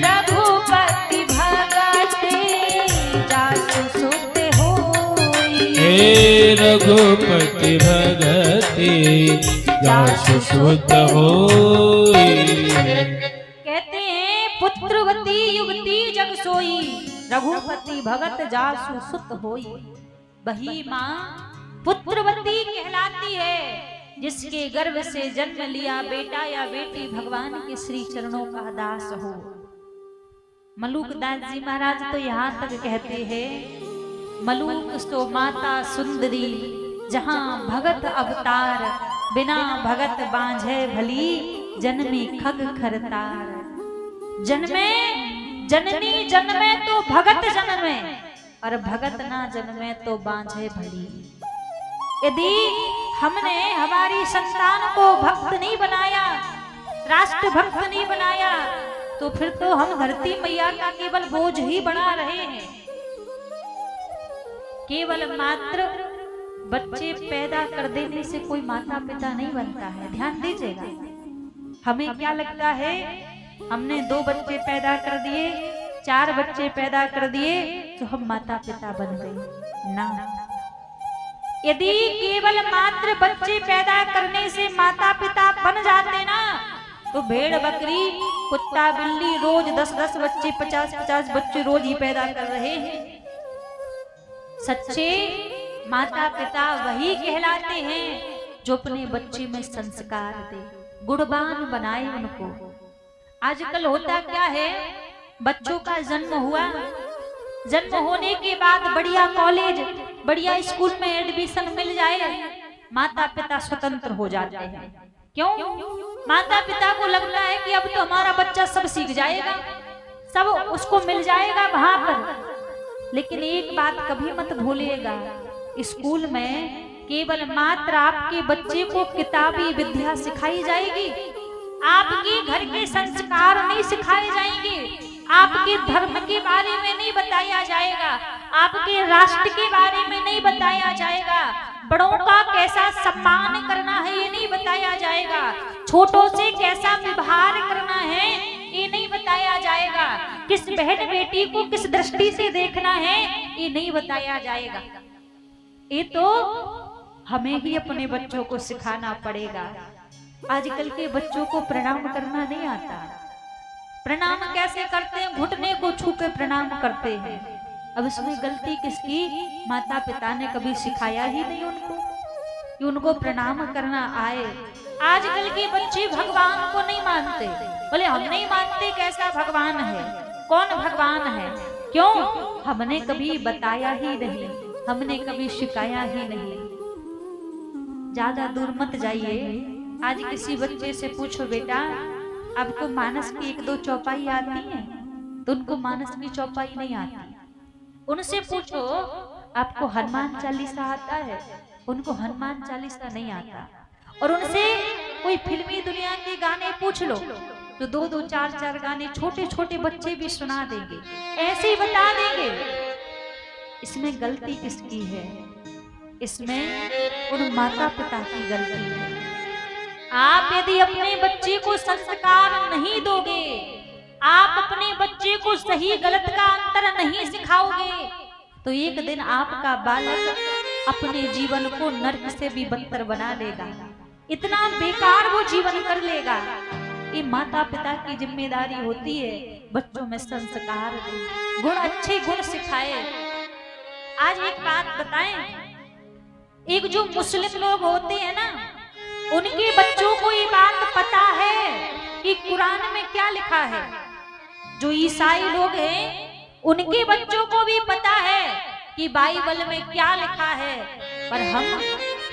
रघुपति भगत जासु सुत होई, हे रघुपति भगत जासु सुत होई। कहते हैं, पुत्रवती युवती जग सोई, रघुपति भगत जासु सुत होई। वही माँ पुत्रवती कहलाती है जिसके गर्भ से जन्म लिया बेटा या बेटी भगवान के श्री चरणों का दास हो। मलूक दास जी महाराज तो यहाँ तक कहते हैं, मलूक सो माता सुंदरी, जहाँ भगत अवतार, बिना भगत बांझे भली, जन्मे खग खरतार। जन्मे जननी जन्मे तो भगत जन्मे, और भगत ना जन्मे तो बांझे भली। यदि हमने हमारी संतान को भक्त नहीं बनाया, राष्ट्र भक्त नहीं बनाया, तो फिर तो हम धरती मैया का केवल बोझ ही बना रहे हैं। केवल मात्र बच्चे पैदा कर देने से कोई माता पिता नहीं बनता है। ध्यान दीजिएगा, हमें क्या लगता है, हमने 2 बच्चे पैदा कर दिए, 4 बच्चे पैदा कर दिए तो हम माता पिता बन गए। ना, यदि केवल मात्र बच्चे पैदा करने से माता पिता बन जाते ना, तो भेड़ बकरी कुत्ता बिल्ली रोज 10-10 बच्चे 50-50 बच्चे रोज ही पैदा कर रहे हैं। सच्चे माता पिता वही कहलाते हैं जो अपने बच्चे में संस्कार दे, गुणवान बनाए उनको। आजकल होता क्या है, बच्चों का जन्म हुआ, जन्म होने के बाद बढ़िया कॉलेज बढ़िया स्कूल में एडमिशन मिल जाए, माता पिता स्वतंत्र हो जाते हैं। क्यों? माता पिता को लगता है कि अब तो हमारा बच्चा सब सीख जाएगा, सब उसको मिल जाएगा वहां पर। लेकिन एक बात कभी मत भूलिएगा, स्कूल में केवल मात्र आपके बच्चे को किताबी विद्या सिखाई जाएगी, आपके घर के संस्कार नहीं सिखाए जाएंगे, आपके धर्म के बारे में नहीं बताया जाएगा, आपके राष्ट्र के बारे में नहीं बताया जाएगा, बड़ों का कैसा सम्मान करना है ये नहीं बताया जाएगा, छोटों से कैसा व्यवहार करना है ये नहीं बताया जाएगा, किस बहन बेटी को किस दृष्टि से देखना है ये नहीं बताया जाएगा। ये तो हमें ही अपने बच्चों को सिखाना पड़ेगा। आजकल के बच्चों को प्रणाम करना नहीं आता। प्रणाम कैसे करते हैं? घुटने को छू के प्रणाम करते हैं। अब इसमें गलती किसकी? माता पिता ने कभी सिखाया ही नहीं उनको कि उनको प्रणाम करना आए। आजकल के बच्चे भगवान को नहीं मानते, बोले हम नहीं मानते कैसा भगवान है, कौन भगवान है, क्यों? हमने कभी बताया ही नहीं, हमने कभी सिखाया ही नहीं। ज्यादा दूर मत जाइए, आज किसी बच्चे से पूछो बेटा आपको मानस की 1-2 चौपाई आती है, तो उनको मानस की चौपाई नहीं आती। उनसे पूछो आपको हनुमान चालीसा आता है, उनको हनुमान चालीसा नहीं आता। और उनसे कोई फिल्मी दुनिया के गाने पूछ लो तो 2-2, 4-4 गाने छोटे छोटे बच्चे भी सुना देंगे, ऐसे ही बता देंगे। इसमें गलती किसकी है? इसमें उन माता पिता की गलती है। आप यदि अपने बच्चे को संस्कार नहीं दोगे, आप अपने बच्चे को सही गलत का अंतर नहीं सिखाओगे, तो एक दिन आपका बालक अपने जीवन को नर्क से भी बदतर बना लेगा। इतना बेकार वो जीवन कर लेगा। ये माता पिता की जिम्मेदारी होती है बच्चों में संस्कार दे, गुण अच्छे गुण सिखाए। आज एक बात बताएं, एक जो मुस्लिम लोग होते हैं ना, उनके बच्चों को ये बात पता है कि कुरान में क्या लिखा है। जो ईसाई लोग हैं उनके बच्चों को भी पता है कि बाइबल में क्या लिखा है, पर हम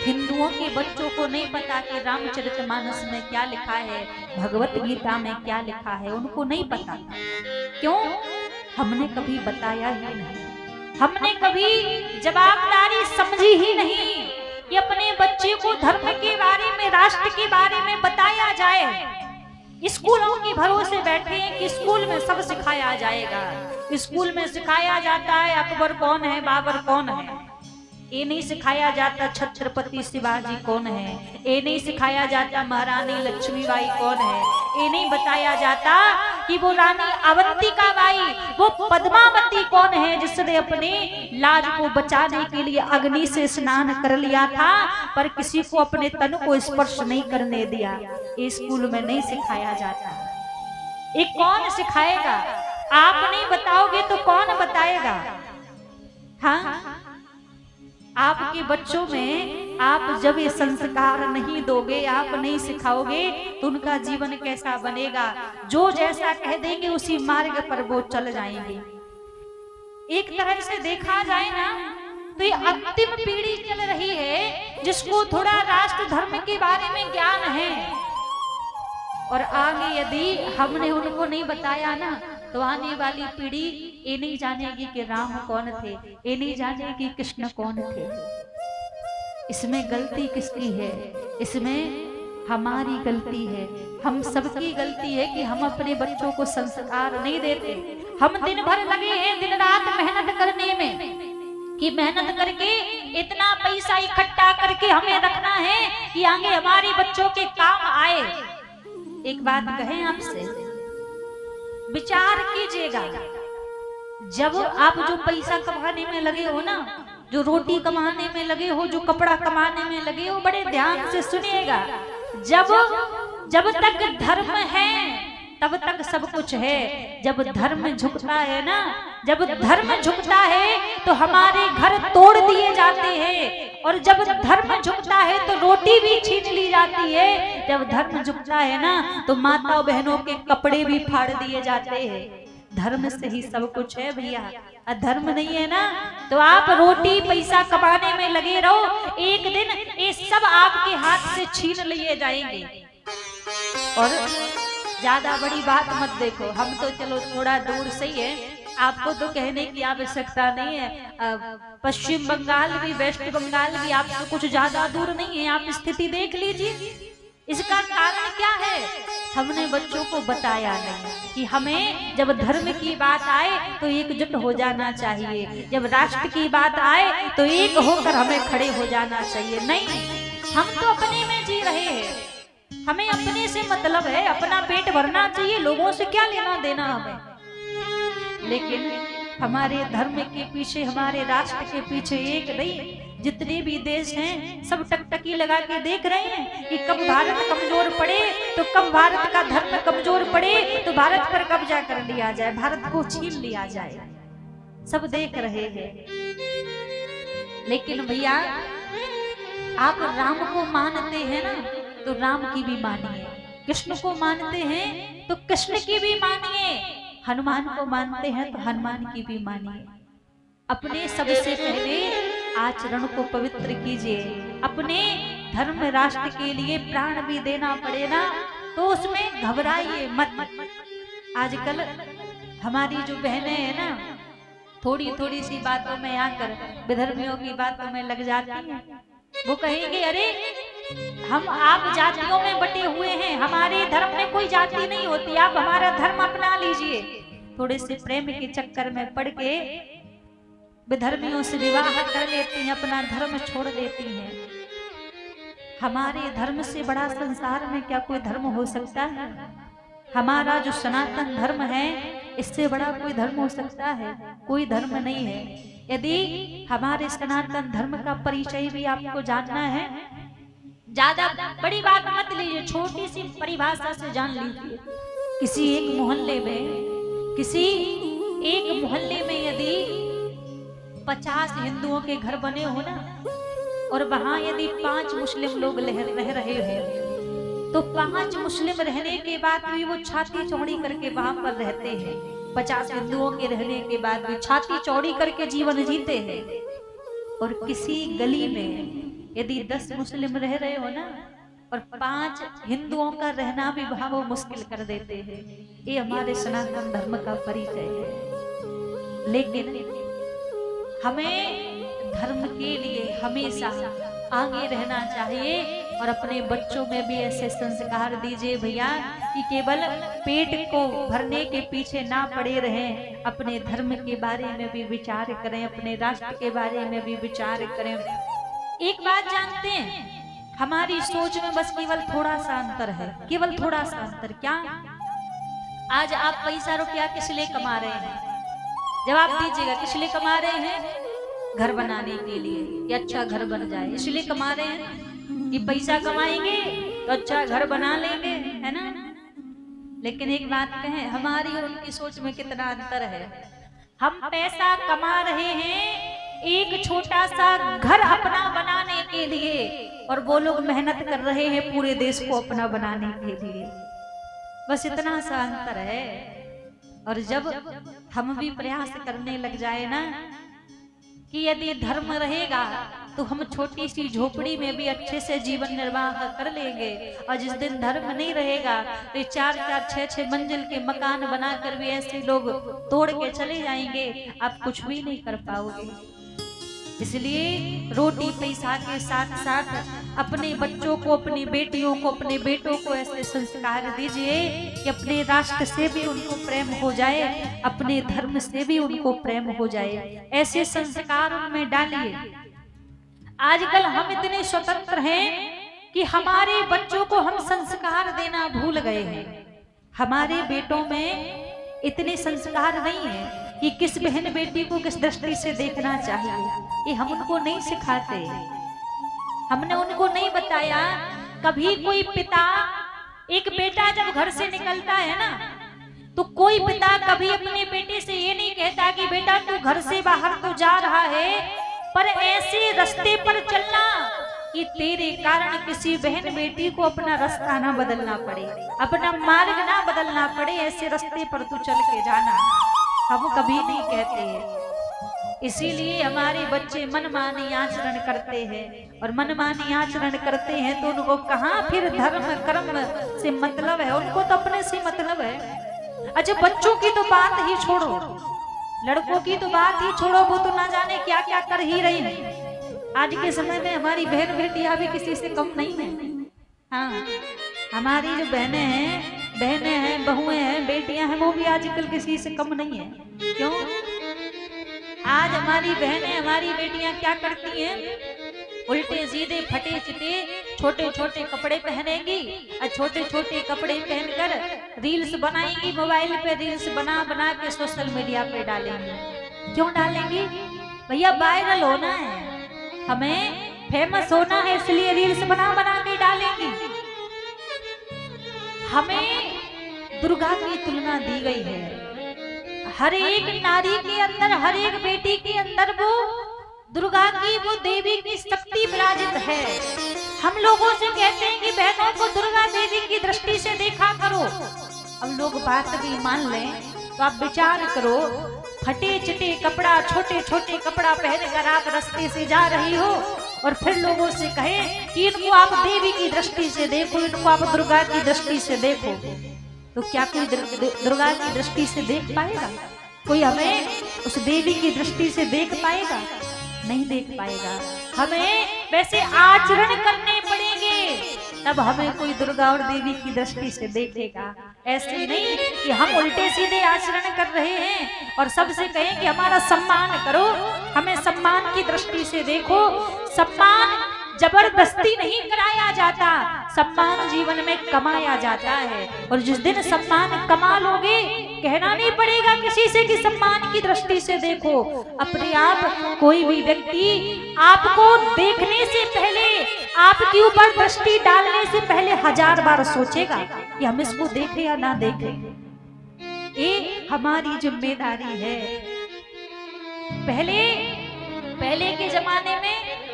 हिंदुओं के बच्चों को नहीं पता कि रामचरितमानस में क्या लिखा है, भगवत गीता में क्या लिखा है, उनको नहीं पता। क्यों? हमने कभी बताया ही नहीं, हमने कभी जवाबदारी समझी ही नहीं कि अपने बच्चे को धर्म के बारे में, राष्ट्र के बारे में बताया जाए। स्कूलों के भरोसे बैठे हैं कि स्कूल में सब सिखाया जाएगा। स्कूल में सिखाया जाता है अकबर कौन है, बाबर कौन है, ये नहीं सिखाया जाता छत्रपति शिवाजी कौन है, ये नहीं सिखाया जाता महारानी लक्ष्मीबाई कौन है, ये नहीं बताया जाता कि वो रानी अवंतिका बाई, वो पद्मावती कौन है जिसने अपने लाज को बचाने के लिए अग्नि से स्नान कर लिया था, पर किसी को अपने तन को स्पर्श नहीं करने दिया। ये स्कूल में नहीं सिखाया जाता। ये कौन सिखाएगा? आप नहीं बताओगे तो कौन बताएगा? हाँ, आपके बच्चों में आप जब ये संस्कार नहीं दोगे, आप नहीं सिखाओगे, तो उनका जीवन कैसा बनेगा? जो जैसा कह देंगे उसी मार्ग पर वो चल जाएंगे। एक तरह से देखा जाए ना तो ये अंतिम पीढ़ी चल रही है जिसको थोड़ा राष्ट्र धर्म के बारे में ज्ञान है, और आगे यदि हमने उनको नहीं बताया ना तो आने वाली पीढ़ी ये नहीं जानेगी कि राम कौन थे, ये नहीं जानेगी कृष्ण कौन थे। इसमें गलती किसकी है? इसमें हमारी गलती है, हम सबकी गलती है कि हम अपने बच्चों को संस्कार नहीं देते। हम दिन भर लगे हैं दिन रात मेहनत करने में कि मेहनत करके इतना पैसा इकट्ठा करके हमें रखना है कि आगे हमारे बच्चों के काम आए। एक बात कहें आपसे, विचार कीजिएगा, जब आप जो पैसा कमाने में लगे हो ना, जो रोटी कमाने में लगे हो, जो कपड़ा कमाने में लगे हो, बड़े ध्यान से सुनिएगा, जब तक धर्म है तब तक सब कुछ है। जब धर्म झुकता है ना, जब धर्म झुकता है तो हमारे घर तोड़ दिए जाते हैं, और जब धर्म झुकता है तो रोटी भी छीन ली जाती है। जब धर्म झुकता है ना तो माता बहनों के कपड़े भी फाड़ दिए जाते हैं। धर्म से ही सब कुछ है भैया, अधर्म नहीं है ना तो आप रोटी पैसा कमाने में लगे रहो, एक दिन ये सब आपके हाथ से छीन लिए जाएंगे। और ज्यादा बड़ी बात मत देखो, हम तो चलो थोड़ा दूर से ही है, आपको तो कहने की आवश्यकता नहीं है। पश्चिम बंगाल भी, वेस्ट बंगाल भी आपसे कुछ ज्यादा दूर नहीं है। आप स्थिति देख लीजिए, इसका कारण क्या है? हमने बच्चों को बताया नहीं कि हमें जब धर्म की बात आए तो एकजुट हो जाना चाहिए, जब राष्ट्र की बात आए तो एक होकर हमें खड़े हो जाना चाहिए। नहीं, हम तो अपने में जी रहे हैं, हमें अपने से मतलब है, अपना पेट भरना चाहिए, लोगों से क्या लेना देना हमें। लेकिन हमारे धर्म के पीछे, हमारे राष्ट्र के पीछे एक नहीं, जितने भी देश हैं सब टकटकी लगा के देख रहे हैं कि कब भारत कमजोर पड़े, तो कब भारत का धर्म कमजोर पड़े तो भारत पर कब्जा कर लिया जाए, भारत को छीन लिया जाए। सब देख रहे हैं। लेकिन भैया आप राम को मानते हैं ना, तो राम की भी मानिए, कृष्ण को मानते हैं तो कृष्ण की भी मानिए, हनुमान को मानते हैं तो हनुमान की भी मानिए। अपने सबसे पहले आचरण को पवित्र कीजिए। अपने धर्म राष्ट्र के लिए प्राण भी देना पड़े ना तो उसमें घबराइए मत। आजकल हमारी जो बहनें हैं ना, थोड़ी थोड़ी सी बातों में आकर विधर्मियों की बातों में लग जाती हैं। वो कहेंगे अरे हम आप जातियों में बटे हुए हैं, हमारे धर्म में कोई जाति नहीं होती, आप हमारा धर्म अपना लीजिए। थोड़े से प्रेम के चक्कर में पड़ के विधर्मियों से विवाह कर लेती हैं, अपना धर्म छोड़ देती हैं। हमारे धर्म से बड़ा संसार में क्या कोई धर्म हो सकता है? हमारा जो सनातन धर्म है, इससे बड़ा कोई धर्म हो सकता है? कोई धर्म नहीं है। यदि हमारे सनातन धर्म का परिचय भी आपको जानना है, ज्यादा बड़ी बात मत लीजिए, छोटी सी परिभाषा से जान लीजिए। किसी एक मोहल्ले में यदि 50 हिंदुओं के घर बने हो ना, और वहां यदि 5 मुस्लिम लोग रह रहे हैं, तो 5 मुस्लिम रहने के बाद भी वो छाती चौड़ी करके वहां पर रहते हैं। 50 हिंदुओं के रहने के बाद भी छाती चौड़ी करके जीवन जीते हैं। और किसी गली में यदि 10 मुस्लिम रह रहे हो ना, और 5 हिंदुओं का रहना भी वहां वो मुश्किल कर देते हैं। ये हमारे सनातन धर्म का परिचय है। लेकिन हमें धर्म के लिए हमेशा आगे रहना चाहिए और अपने बच्चों में भी ऐसे संस्कार दीजिए भैया कि केवल पेट को भरने के पीछे ना पड़े रहें, अपने धर्म के बारे में भी विचार करें, अपने राष्ट्र के बारे में भी विचार करें। एक बात जानते हैं, हमारी सोच में बस केवल थोड़ा सा अंतर है, केवल थोड़ा सा अंतर। क्या? आज आप पैसा रुपया किस लिए कमा रहे हैं? जवाब दीजिएगा। किस लिए कमा रहे हैं? घर बनाने के लिए कि अच्छा घर बन जाए, इसलिए कमा रहे हैं कि पैसा कमाएंगे तो अच्छा घर बना लेंगे, है ना? लेकिन एक बात कहें, हमारी और उनकी सोच में कितना अंतर है। हम पैसा कमा रहे हैं एक छोटा सा घर अपना बनाने के लिए, और वो लोग मेहनत कर रहे हैं पूरे देश को अपना बनाने के लिए। बस इतना सा अंतर है। और जब हम भी प्रयास करने लग जाए ना कि यदि धर्म रहेगा तो हम छोटी सी झोपड़ी में भी अच्छे से जीवन निर्वाह कर लेंगे, और जिस दिन धर्म नहीं रहेगा तो 4-4, 6-6 मंजिल के मकान बनाकर भी ऐसे लोग तोड़ के चले जाएंगे, आप कुछ भी नहीं कर पाओगे। इसलिए रोटी पैसा के साथ साथ अपने बच्चों को, अपनी बेटियों को, अपने बेटों को ऐसे संस्कार दीजिए कि अपने राष्ट्र से भी उनको प्रेम हो जाए, अपने धर्म से भी उनको प्रेम हो जाए। ऐसे संस्कार उनमें डालिए। आजकल हम इतने स्वतंत्र हैं कि हमारे बच्चों को हम संस्कार देना भूल गए हैं। हमारे बेटों में इतने संस्कार नहीं है कि किस बहन बेटी को किस दृष्टि से देखना चाहिए, ये हम उनको नहीं सिखाते। हमने उनको नहीं बताया। कभी कोई पिता, एक बेटा जब घर से निकलता है ना, तो कोई पिता कभी अपने बेटे से ये नहीं कहता कि बेटा तू घर से बाहर तो जा रहा है, पर ऐसे रास्ते पर चलना कि तेरे कारण किसी बहन बेटी को अपना रास्ता ना बदलना पड़े, अपना मार्ग ना बदलना पड़े, ऐसे रास्ते पर तू चल के जाना। हम कभी नहीं कहते हैं। इसीलिए हमारे बच्चे मनमानी आचरण करते हैं, और मनमानी आचरण करते हैं तो उनको कहाँ फिर धर्म कर्म से मतलब है, उनको तो अपने से मतलब है। अच्छा, बच्चों की तो बात ही छोड़ो, लड़कों की तो बात ही छोड़ो, वो तो ना जाने क्या क्या कर ही रही है। आज के समय में हमारी बहन बेटियां भी किसी से कम नहीं है। हाँ, हमारी जो बहनें हैं, बहुएं हैं, बेटियां हैं, वो भी आजकल किसी से कम नहीं है। क्यों? आज हमारी बहनें, हमारी बेटियां क्या करती हैं? उल्टे सीधे फटे चिटे छोटे छोटे कपड़े पहनेंगी और छोटे छोटे कपड़े पहनकर रील्स बनाएंगी, मोबाइल पे रील्स बना बना के सोशल मीडिया पे डालेंगी। क्यों डालेंगी? भैया वायरल होना है, हमें फेमस होना है, इसलिए रील्स बना बना के डालेंगी। हमें दुर्गा की तुलना दी गई है। हर एक नारी के अंदर, हर एक बेटी के अंदर वो दुर्गा की, वो देवी की शक्ति विराजित है। हम लोगों से कहते हैं कि बहनों को दुर्गा देवी की दृष्टि से देखा करो। अब लोग बात भी मान लें तो आप विचार करो, फटे चिटे कपड़ा, छोटे छोटे कपड़ा पहनकर आप रास्ते से जा रही हो और फिर लोगों से कहे कि इनको आप देवी की दृष्टि से देखो, इनको आप दुर्गा की दृष्टि से देखो, तो क्या कोई दुर्गा की दृष्टि से देख पाएगा? कोई हमें उस देवी की दृष्टि से देख पाएगा? नहीं देख पाएगा। हमें वैसे आचरण करने पड़ेंगे, तब हमें कोई दुर्गा और देवी की दृष्टि से देखेगा। ऐसे नहीं कि हम उल्टे सीधे आचरण कर रहे हैं और सबसे कहें कि हमारा सम्मान करो, हमें सम्मान की दृष्टि से देखो। सम्मान जबरदस्ती नहीं कराया जाता, सम्मान जीवन में कमाया जाता है। और जिस दिन सम्मान कमा लोगे, कहना नहीं पड़ेगा किसी से कि सम्मान की दृष्टि से देखो। अपने आप कोई भी व्यक्ति आपको देखने से पहले, आपके ऊपर दृष्टि डालने से पहले 1000 बार सोचेगा कि हम इसको देखें या ना देखें। ये हमारी जिम्मेदारी है। पहले के जमाने में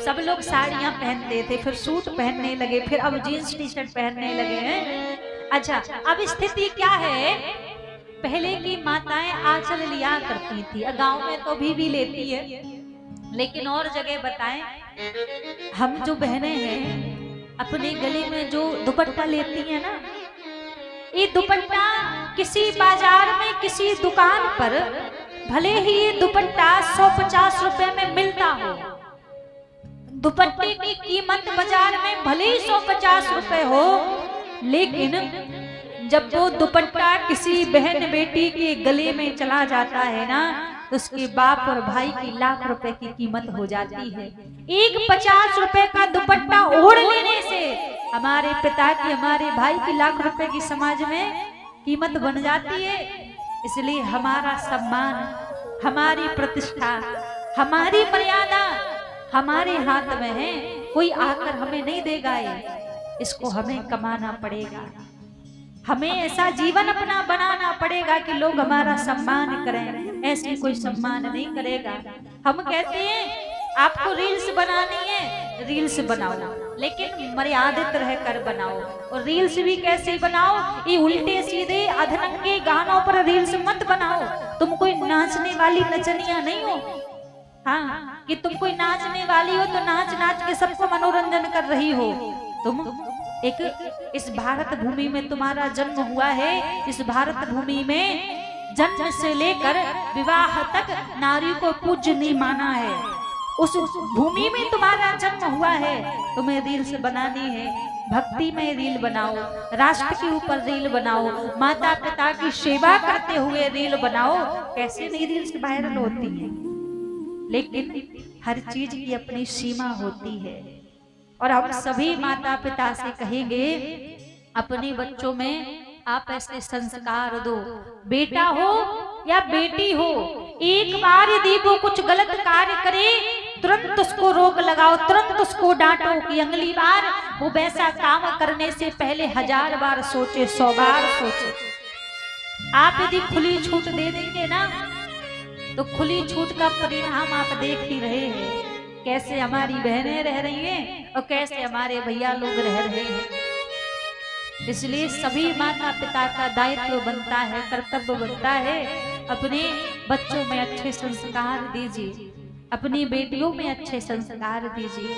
सब लोग साड़ियां पहनते थे, फिर सूट पहनने लगे, फिर अब जीन्स टी शर्ट पहनने लगे हैं। अच्छा, अब स्थिति क्या है? पहले की माताएं आंचल लिया करती थी, गांव में तो अभी भी लेती है, लेकिन और जगह बताएं, हम जो बहनें हैं अपने गले में जो दुपट्टा लेती हैं ना, ये दुपट्टा किसी बाजार में, किसी दुकान पर भले ही ये दुपट्टा 150 रुपए में मिलता हो, दुपट्टे की कीमत बाजार में भले ही 150 रुपए हो, लेकिन जब वो दुपट्टा किसी बहन बेटी के गले में चला जाता है ना, तो उसके बाप और भाई की लाख रुपए की कीमत हो जाती है। एक 50 रुपए का दुपट्टा ओढ़ लेने से हमारे पिता की, हमारे भाई की लाख रुपए की समाज में कीमत बन जाती है। इसलिए हमारा सम्मान, हमारी प्रतिष्ठा, हमारी मर्यादा हमारे हाथ में है। कोई आकर हमें नहीं देगा, इसको हमें कमाना पड़ेगा। हमें ऐसा जीवन अपना बनाना पड़ेगा कि लोग हमारा सम्मान करें। ऐसे कोई सम्मान नहीं करेगा। हम कहते हैं आपको रील्स बनानी है, रील्स बनाओ, लेकिन मर्यादित रहकर बनाओ। और रील्स भी कैसे बनाओ? ये उल्टे सीधे अधरंगे गानों पर रील्स मत बनाओ। तुम कोई नाचने वाली नचनिया नहीं हो, हाँ, कि तुम कोई नाचने वाली हो तो नाच नाच के सबको मनोरंजन कर रही हो। तुम एक, इस भारत भूमि में तुम्हारा जन्म हुआ है, इस भारत भूमि में जन्म से लेकर विवाह तक नारी को पूज्य नहीं माना है। उस भूमि में तुम्हारा जन्म हुआ है, तुम्हें रील्स बनानी है। भक्ति में रील बनाओ, राष्ट्र के ऊपर रील बनाओ, माता पिता की सेवा करते हुए रील बनाओ। कैसे नहीं रील्स वायरल होती है, लेकिन हर चीज की अपनी सीमा होती है। और हम सभी माता पिता से कहेंगे, अपने बच्चों में आप ऐसे संस्कार दो। बेटा हो या बेटी हो, एक बार यदि वो कुछ गलत कार्य करे, तुरंत उसको रोक लगाओ, तुरंत उसको डांटो कि अगली बार वो वैसा काम करने से पहले 1000 बार सोचे, 100 बार सोचे। आप यदि खुली छूट दे देंगे ना, तो खुली छूट का परिणाम आप देख ही रहे हैं। कैसे हमारी बहनें रह रही हैं और कैसे हमारे भैया लोग रह रहे हैं। इसलिए सभी माता पिता का दायित्व बनता है, कर्तव्य बनता है, अपने बच्चों में अच्छे संस्कार दीजिए, अपनी बेटियों में अच्छे संस्कार दीजिए,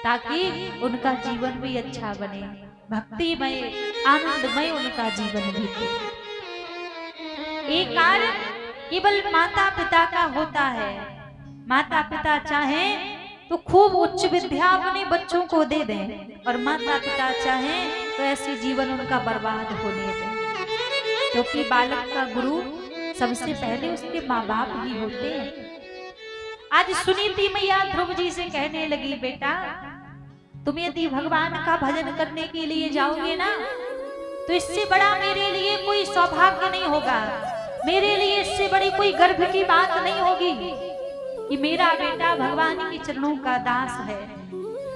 ताकि उनका जीवन भी अच्छा बने, भक्तिमय, आनंदमय उनका जीवन बीते। एक कार्य केवल माता पिता का होता है। माता पिता चाहें तो खूब उच्च विद्या अपने बच्चों को दे दें, और माता पिता चाहें तो ऐसे जीवन उनका बर्बाद होने दें, क्योंकि बालक का गुरु सबसे पहले उसके माँ बाप ही होते हैं। आज सुनीति मैया ध्रुव जी से कहने लगी, बेटा तुम यदि भगवान का भजन करने के लिए जाओगे ना, तो इससे बड़ा मेरे लिए कोई सौभाग्य नहीं होगा, मेरे लिए इससे बड़ी कोई गर्व की बात नहीं होगी कि मेरा बेटा भगवान के चरणों का दास है।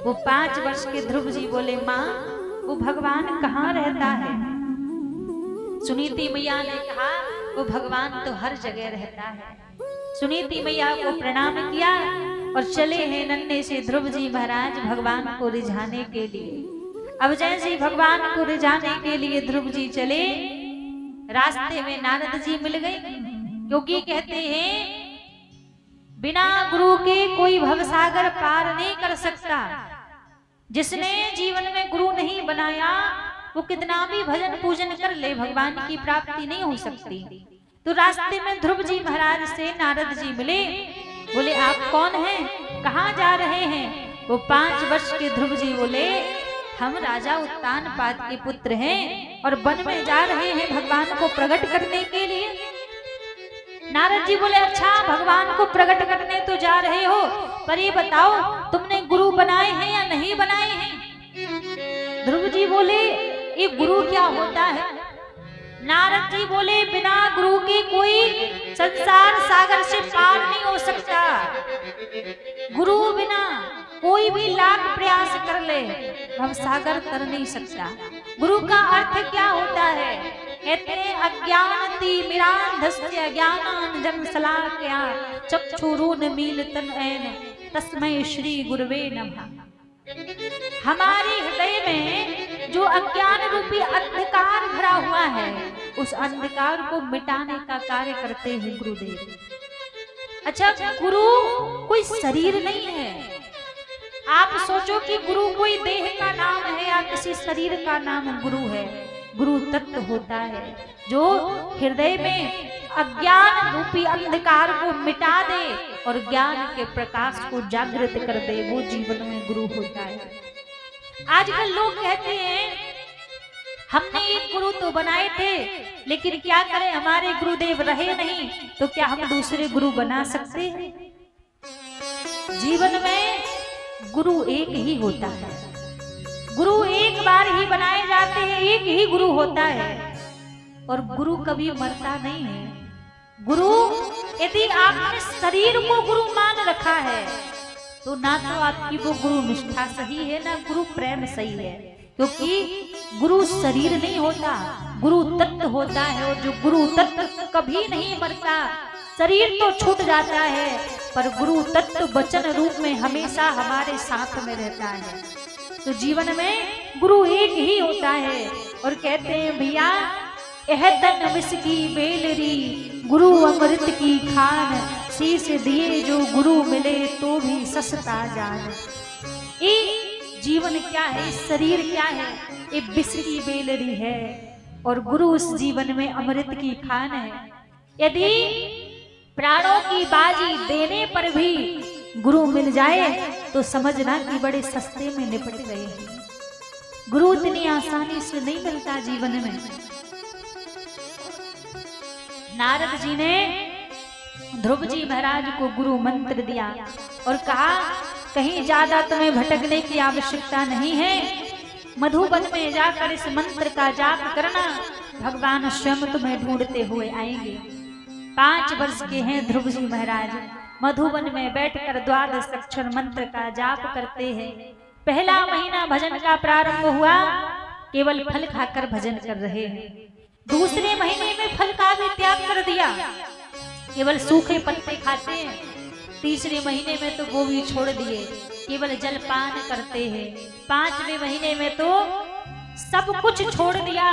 वो 5 वर्ष के ध्रुव जी बोले, माँ वो भगवान कहाँ रहता है? सुनीति मैया ने कहा, वो भगवान तो हर जगह रहता है। सुनीति मैया को प्रणाम किया और चले हैं नन्हे से ध्रुव जी महाराज भगवान को रिझाने के लिए। अब जैसे ही भगवान को रिझाने के लिए ध्रुव जी चले, रास्ते में नारद जी मिल गए, क्योंकि कहते हैं बिना गुरु के कोई भवसागर पार नहीं कर सकता। जिसने जीवन में गुरु नहीं बनाया वो कितना भी भजन पूजन कर ले, भगवान की प्राप्ति नहीं हो सकती। तो रास्ते में ध्रुव जी महाराज से नारद जी मिले, बोले आप कौन हैं, कहाँ जा रहे हैं? वो 5 वर्ष के ध्रुव जी बोले, हम राजा उत्तानपाद के पुत्र हैं और वन में जा रहे हैं भगवान को प्रकट करने के लिए। नारद जी बोले, अच्छा भगवान को प्रकट करने तो जा रहे हो, पर ये बताओ तुमने गुरु बनाए हैं या नहीं बनाए हैं? ध्रुव जी बोले, ये गुरु क्या होता है? नारद जी बोले, बिना गुरु के कोई संसार सागर से पार नहीं हो सकता। गुरु बिना कोई भी लाख प्रयास कर ले, हम सागर तर नहीं सकता। गुरु का अर्थ क्या होता है? कहते अज्ञानति मिरांधस्य ज्ञानांजन शलाकया चक्षुरुन्मीलितं येन तस्मै श्री गुरुवे नमः। हमारे हृदय में जो अज्ञान रूपी अंधकार भरा हुआ है, उस अंधकार को मिटाने का कार्य करते हैं गुरुदेव। अच्छा, गुरु कोई शरीर नहीं है। आप सोचो कि गुरु कोई देह का नाम है या किसी शरीर का नाम गुरु है। गुरु तत्व होता है जो हृदय में अज्ञान रूपी अंधकार को मिटा दे और ज्ञान के प्रकाश को जागृत कर दे, वो जीवन में गुरु होता है। आजकल लोग कहते हैं हमने एक गुरु तो बनाए थे, लेकिन क्या करें हमारे गुरुदेव रहे नहीं, तो क्या हम दूसरे गुरु बना सकते हैं? जीवन में गुरु एक ही होता है। गुरु एक बार ही बनाए जाते हैं, एक ही गुरु होता है, और गुरु कभी मरता नहीं है। गुरु, यदि आपने शरीर को गुरु मान रखा है, तो ना तो आपकी वो गुरु निष्ठा सही है, ना गुरु प्रेम सही है, क्योंकि गुरु शरीर नहीं होता, गुरु तत्व होता है, और जो गुरु तत्व कभी नहीं मरता। शरीर तो छूट जाता है, पर गुरु तत्व वचन रूप में हमेशा हमारे साथ में रहता है। तो जीवन में गुरु एक ही होता है। और कहते हैं भैया, यह तन विष की बेलरी गुरु अमृत की खान, शीश दिए जो गुरु मिले तो भी सस्ता जान। ये जीवन क्या है, शरीर क्या है? ये विष की बेलरी है, और गुरु उस जीवन में अमृत की खान है। यदि प्राणों की बाजी देने पर भी गुरु मिल जाए तो समझना कि बड़े सस्ते में निपट गए हैं। गुरु इतनी आसानी से नहीं मिलता जीवन में। नारद जी ने ध्रुव जी महाराज को गुरु मंत्र दिया और कहा, कहीं ज्यादा तुम्हें भटकने की आवश्यकता नहीं है, मधुबन में जाकर इस मंत्र का जाप करना, भगवान स्वयं तुम्हें ढूंढते हुए आएंगे। 5 वर्ष के हैं ध्रुव जी महाराज, मधुबन में बैठकर 12 अक्षर मंत्र का जाप करते हैं। पहला महीना भजन का प्रारंभ हुआ, केवल फल खाकर भजन कर रहे हैं। दूसरे महीने में फल का भी त्याग कर दिया, केवल सूखे पत्ते खाते हैं। तीसरे महीने में तो वो भी छोड़ दिए, केवल जलपान करते हैं। 5वें महीने में तो सब कुछ छोड़ दिया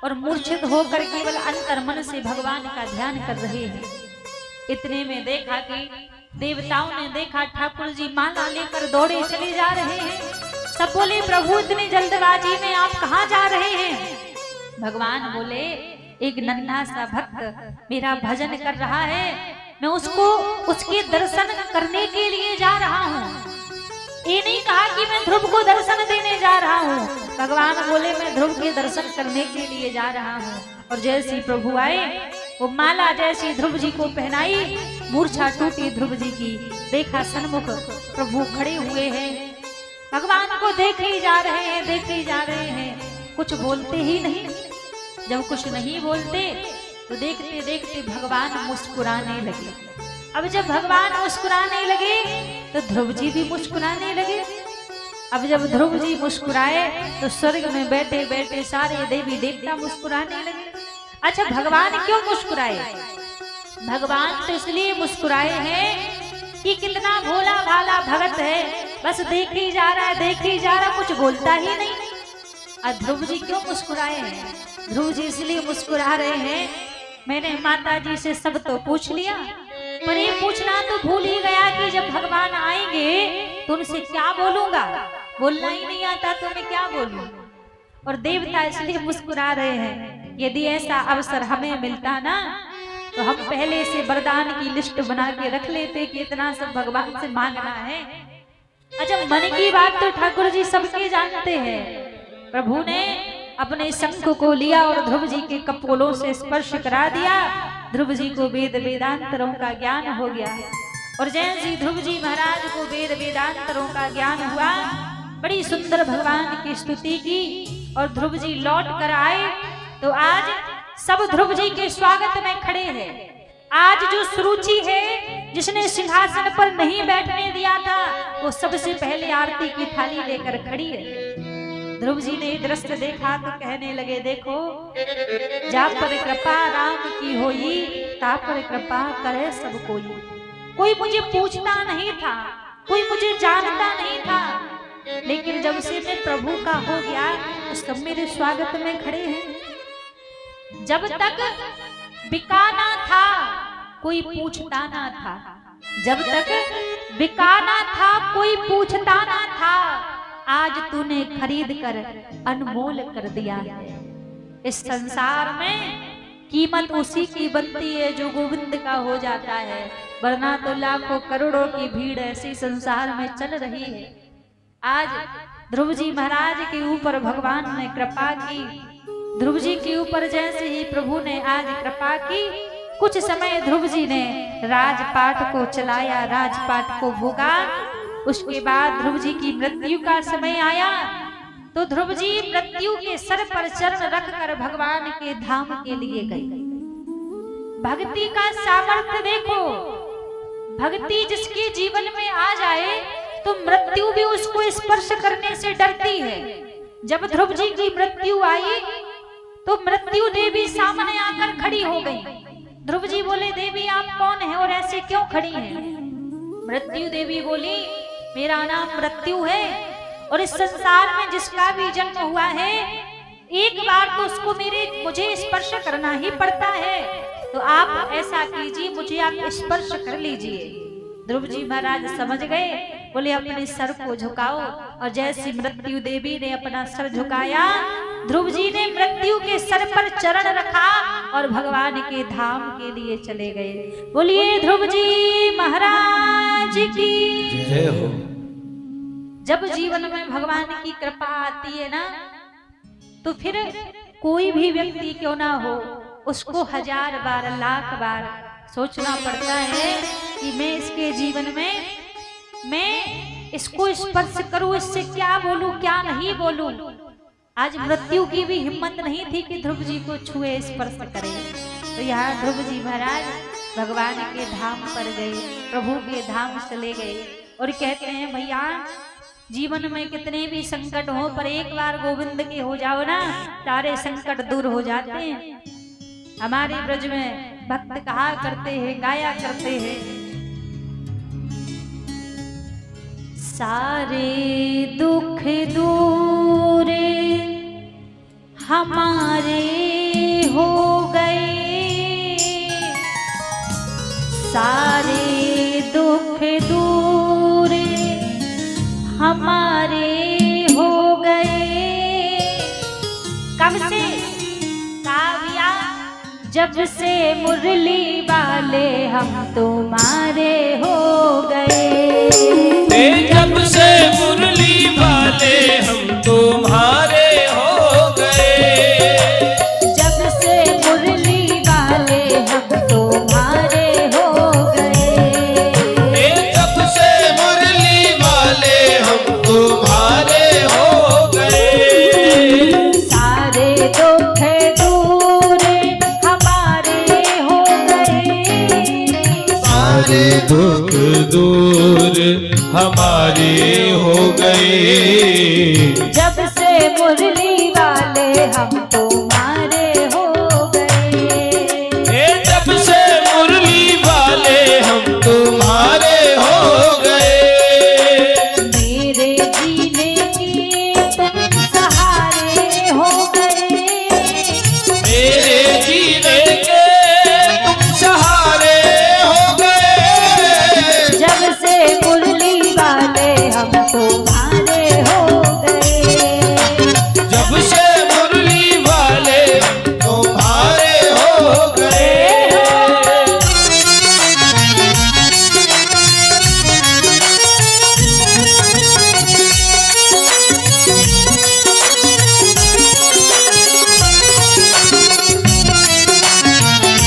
और मूर्छित होकर केवल अंतर्मन से भगवान का ध्यान कर रहे हैं। इतने में देखा कि देवताओं ने देखा ठाकुर जी माला लेकर दौड़े चले जा रहे हैं। सब बोले, प्रभु इतनी जल्दबाजी में आप कहाँ जा रहे हैं? भगवान बोले, एक नन्हा सा भक्त मेरा भजन कर रहा है, मैं उसके दर्शन करने के लिए जा रहा हूँ। कि मैं ध्रुव को दर्शन देने जा रहा हूँ। भगवान बोले मैं ध्रुव के दर्शन करने के लिए जा रहा हूँ। और जैसे प्रभु आए वो माला जैसी ध्रुव जी को पहनाई, मूर्छा टूटी ध्रुव जी की। देखा सन्मुख प्रभु खड़े हुए हैं, भगवान को देखे ही जा रहे हैं, देखे ही जा रहे हैं, कुछ बोलते ही नहीं। जब कुछ नहीं बोलते तो देखते देखते भगवान मुस्कुराने लगे। अब जब भगवान मुस्कुराने लगे तो ध्रुव जी भी मुस्कुराने लगे। अब जब ध्रुव जी मुस्कुराए तो स्वर्ग में बैठे बैठे सारे देवी देवता मुस्कुराने लगे। अच्छा, भगवान क्यों मुस्कुराए? भगवान तो इसलिए मुस्कुराए हैं कि कितना भोला भाला भगत है, बस देख ही जा रहा है, देख ही जा रहा, कुछ बोलता ही नहीं। और ध्रुव जी क्यों मुस्कुराए हैं? ध्रुव जी इसलिए मुस्कुरा रहे हैं, मैंने माता जी से सब तो पूछ लिया, पर ये पूछना तो भूल ही गया कि जब भगवान आएंगे तो उनसे क्या बोलूंगा, बोलना ही नहीं आता तो मैं क्या बोलूं। और देवता इसलिए मुस्कुरा रहे हैं, यदि ऐसा अवसर हमें मिलता ना तो हम पहले से वरदान की लिस्ट बना के रख लेते कि इतना सब भगवान से मांगना है। अच्छा, मन की बात तो ठाकुर जी सबके जानते हैं। प्रभु ने अपने शंख को लिया और ध्रुव जी के कपोलों से स्पर्श करा दिया। ध्रुव जी को वेद वेदांतरों का ज्ञान हो गया। और जैसे ध्रुव जी महाराज को वेद वेदांतरों का ज्ञान हुआ, बड़ी सुंदर भगवान की स्तुति की और ध्रुव जी लौट कर आए तो आज सब ध्रुव जी के स्वागत में खड़े हैं। आज जो सुरुचि है, जिसने सिंहासन पर नहीं बैठने दिया था, वो सबसे पहले आरती की थाली लेकर खड़ी है। ध्रुव जी ने दृश्य देखा तो कहने लगे, देखो जा पर कृपा राम की होई, ता पर कृपा करे सब कोई। कोई मुझे पूछता नहीं था, कोई मुझे जानता नहीं था, लेकिन जब से मैं प्रभु का हो गया तो सब मेरे स्वागत में खड़े हैं। जब तक बिकाना था कोई पूछता ना था, जब तक बिकाना था कोई पूछता ना था, आज तूने खरीद कर अनमोल कर दिया है। इस संसार में कीमत उसी की बनती है जो गोविंद का हो जाता है, वरना तो लाखों करोड़ों की भीड़ ऐसी संसार में चल रही है। आज ध्रुव जी महाराज के ऊपर भगवान ने कृपा की। ध्रुव जी के ऊपर जैसे ही प्रभु ने आज कृपा की, कुछ समय ध्रुव जी ने राजपाट को चलाया, राजपाट को भोगा। उसके बाद ध्रुव जी की मृत्यु का समय आया तो ध्रुव जी मृत्यु के सर पर चरण रखकर भगवान के धाम के लिए गए। भक्ति का सामर्थ्य देखो, भक्ति जिसके जीवन में आ जाए तो मृत्यु भी उसको स्पर्श करने से डरती है। जब ध्रुव जी की मृत्यु आई तो मृत्यु देवी सामने आकर खड़ी हो गई। ध्रुव जी बोले, देवी आप कौन है और ऐसे क्यों खड़ी हैं? मृत्यु देवी बोली, मेरा नाम मृत्यु है और इस संसार में जिसका भी जन्म हुआ है एक बार तो उसको मुझे स्पर्श करना ही पड़ता है, तो आप ऐसा कीजिए, मुझे आप स्पर्श कर लीजिए। ध्रुव जी महाराज समझ गए, बोले अपने सर को झुकाओ। और जैसी मृत्यु देवी ने अपना सर झुकाया, ध्रुव जी ने मृत्यु के सर पर चरण रखा और भगवान के धाम के लिए चले गए। बोलिए ध्रुव जी महाराज की जय हो। जब जीवन में भगवान की कृपा आती है ना, तो फिर कोई भी व्यक्ति क्यों ना हो, उसको 1000 बार लाख बार सोचना पड़ता है कि मैं इसके जीवन में मैं इसको स्पर्श करूं, इससे क्या बोलूं क्या नहीं बोलूं। आज मृत्यु की भी हिम्मत नहीं थी कि ध्रुव जी को छुए स्पर्श करे। तो यहाँ ध्रुव जी महाराज भगवान के धाम पर गए, प्रभु के धाम चले गए और कहते हैं, भैया जीवन में कितने भी संकट हो पर एक बार गोविंद के हो जाओ ना, सारे संकट दूर हो जाते हैं। हमारे ब्रज में भक्त कहा करते हैं, गाया करते हैं, सारे दुख दूर हमारे हो गए, सारे दुख दूर हमारे हो गए। कब से? काव्या जब से मुरली वाले हम तुम्हारे हो गए, जब से मुरली तुम्हारे हो गए। सारे दुख दूर हमारे हो गए। सारे दुख दूर हमारे हो गए। जब से मुरली वाले हम तुम्हारे हो गए। जब से मुरली वाले हम तुम्हारे हो गए। मेरे जीने के तुम सहारे हो गए। मेरे जीने के तुम सहारे हो गए। जब से मुरली वाले हम तुम्हारे हो गए। जब से मुरली वाले तुम्हारे हो गए।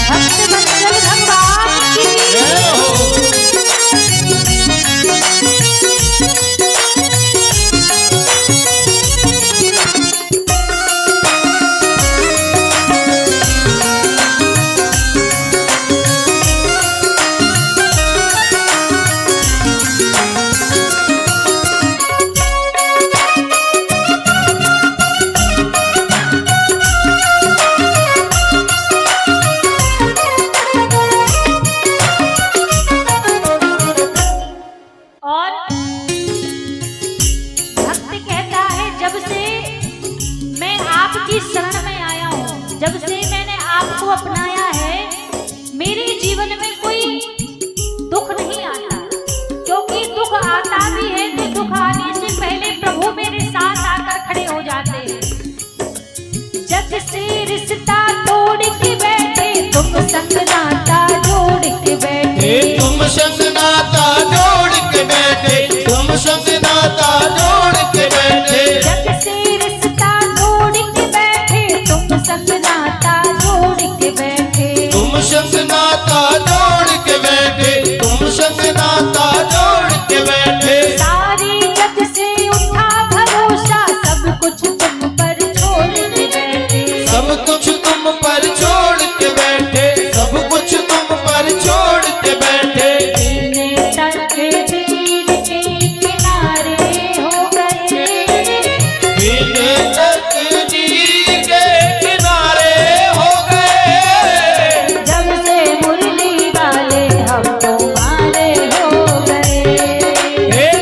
भक्त वत्सल भगवान की जय हो। और भक्त कहता है जब से मैं आपकी शरण में आया हूँ, जब से मैंने आपको अपनाया है, मेरे जीवन में कोई दुख नहीं आता। क्योंकि दुख आता भी है तो दुख आने से पहले प्रभु मेरे साथ आकर खड़े हो जाते हैं। जग से रिश्ता तोड़ के बैठे तुम संग नाता जोड़ के बैठे। तुम संग नाता जोड़ के बैठे। तुम संग नाता जोड़ के बैठे। जग से रिश्ता तोड़ के बैठे तुम संग नाता जोड़ के बैठे। तुम संग नाता जोड़ के बैठे। तुम संग नाता जोड़ के बैठे। सारी जग से उठा भरोसा सब कुछ तुम पर छोड़ के बैठे। सब कुछ तुम पर छोड़ के बैठे। सब कुछ तुम पर छोड़ के बैठे। सीने तक तीर के किनारे हो गए। बिन तकदीर के किनारे हो गए। जब से मुरली वाले हम तुम्हारे हो गए।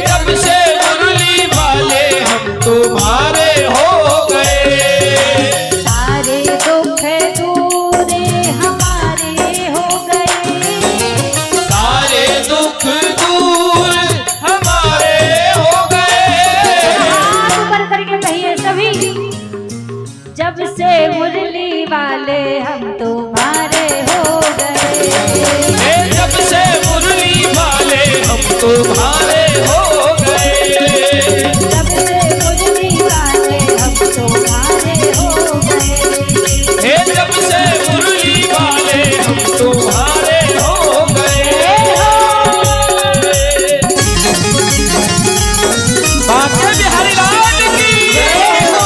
जब से मुरली वाले हम तुम्हारे हो गए। सारे दुख दूर हमारे हो गए। सारे दुख दूर हमारे हो गए। हाथ ऊपर करके कहिए सभी। जब से मुरली वाले हम तुम्हारे हो गए। जब से मुरली वाले हम तुम्हारे हो गए। जब से मुरली वाले हम तुम्हारे हो गए। जब से मुरली वाले हम तुम्हारे हो गए। बाके बिहारी लाल की जय हो।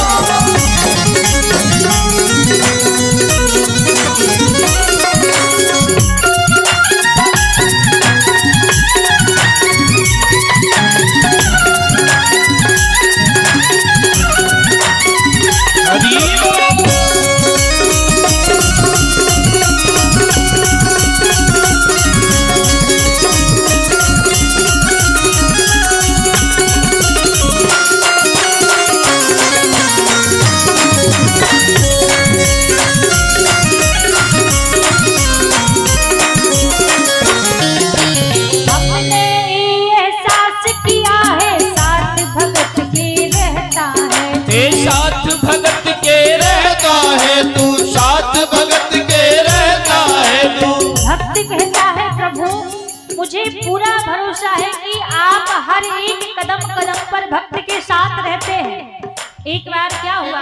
मुझे पूरा भरोसा है कि आप हर एक कदम कदम पर भक्त के साथ रहते हैं। एक बार क्या हुआ,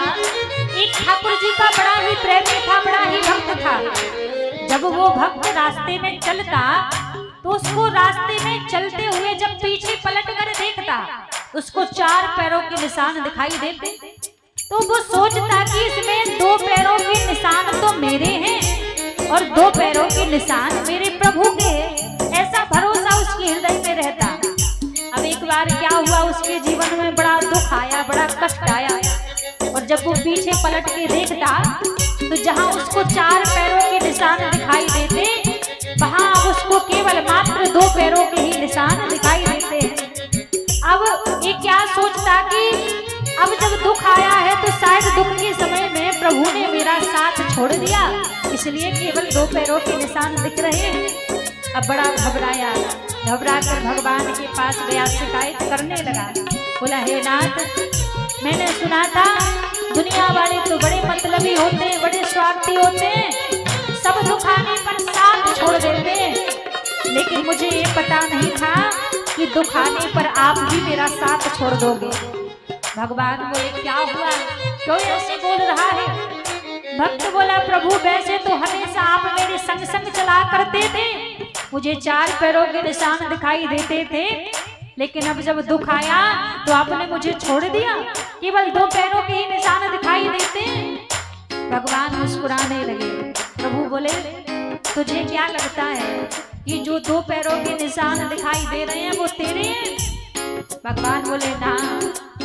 एक ठाकुर जी का बड़ा ही प्रेमी था, बड़ा ही भक्त था। जब वो भक्त रास्ते में चलता तो उसको रास्ते में चलते हुए जब पीछे पलट कर देखता उसको 4 पैरों के निशान दिखाई देते, तो वो सोचता कि इसमें 2 पैरों के निशान तो मेरे हैं और 2 पैरों के निशान मेरे प्रभु के हैं। ऐसा भरोसा उसके हृदय में रहता। अब एक बार क्या हुआ, उसके जीवन में बड़ा दुख आया, बड़ा कष्ट आया, और जब वो पीछे पलट के देखता तो जहां उसको 4 पैरों के निशान दिखाई देते, वहां उसको केवल मात्र 2 पैरों के ही निशान दिखाई देते हैं। अब ये क्या सोचता कि अब जब दुख आया है तो शायद दुख के समय में प्रभु ने मेरा साथ छोड़ दिया, इसलिए केवल 2 पैरों के निशान दिख रहे हैं। अब बड़ा घबराया, घबराकर भगवान के पास गया, शिकायत करने लगा। बोला, हे नाथ, मैंने सुना था दुनिया वाले तो बड़े मतलबी होते हैं, बड़े स्वार्थी होते हैं, सब दुख आने पर साथ छोड़ देते हैं, लेकिन मुझे ये पता नहीं था कि दुख आने पर आप भी मेरा साथ छोड़ दोगे। भगवान बोले, क्या हुआ, क्यों ऐसे बोल रहा है? भक्त बोला, प्रभु वैसे तो हमेशा आप मेरे संग संग चला करते थे, मुझे 4 पैरों के निशान दिखाई देते थे, लेकिन अब जब दुख आया तो आपने मुझे छोड़ दिया, केवल 2 पैरों के ही निशान दिखाई देते हैं। भगवान मुस्कुराने लगे। प्रभु बोले, तुझे क्या लगता है कि जो 2 पैरों के निशान दिखाई दे रहे हैं वो तेरे हैं? भगवान बोले, ना।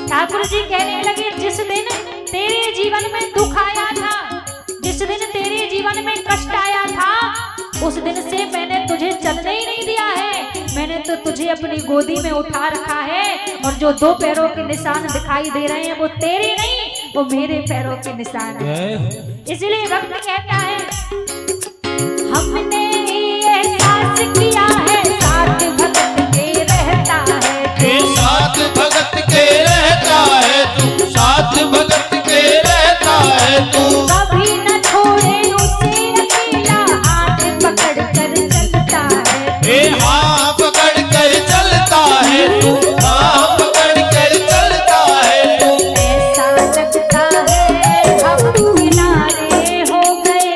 ठाकुर जी कहने लगे, जिस दिन तेरे जीवन में दुख आया था, जिस दिन तेरे जीवन में कष्ट आया था, उस दिन से मैंने तुझे चलने ही नहीं दिया है, मैंने तो तुझे अपनी गोदी में उठा रखा है, और जो 2 पैरों के निशान दिखाई दे रहे हैं वो तेरे नहीं, वो मेरे पैरों के निशान हैं। इसलिए भक्त कहता है, हमने एहसास किया है साथ भगत के रहता है, साथ भगत के रहता है तू, साथ भगत के रहता है तू, कभी न छोड़े उसे अकेला, हाथ पकड़ कर चलता है, हाँ पकड़ कर चलता है तू, हाँ पकड़ कर चलता है तू। ऐसा लगता है हम किनारे हो गए,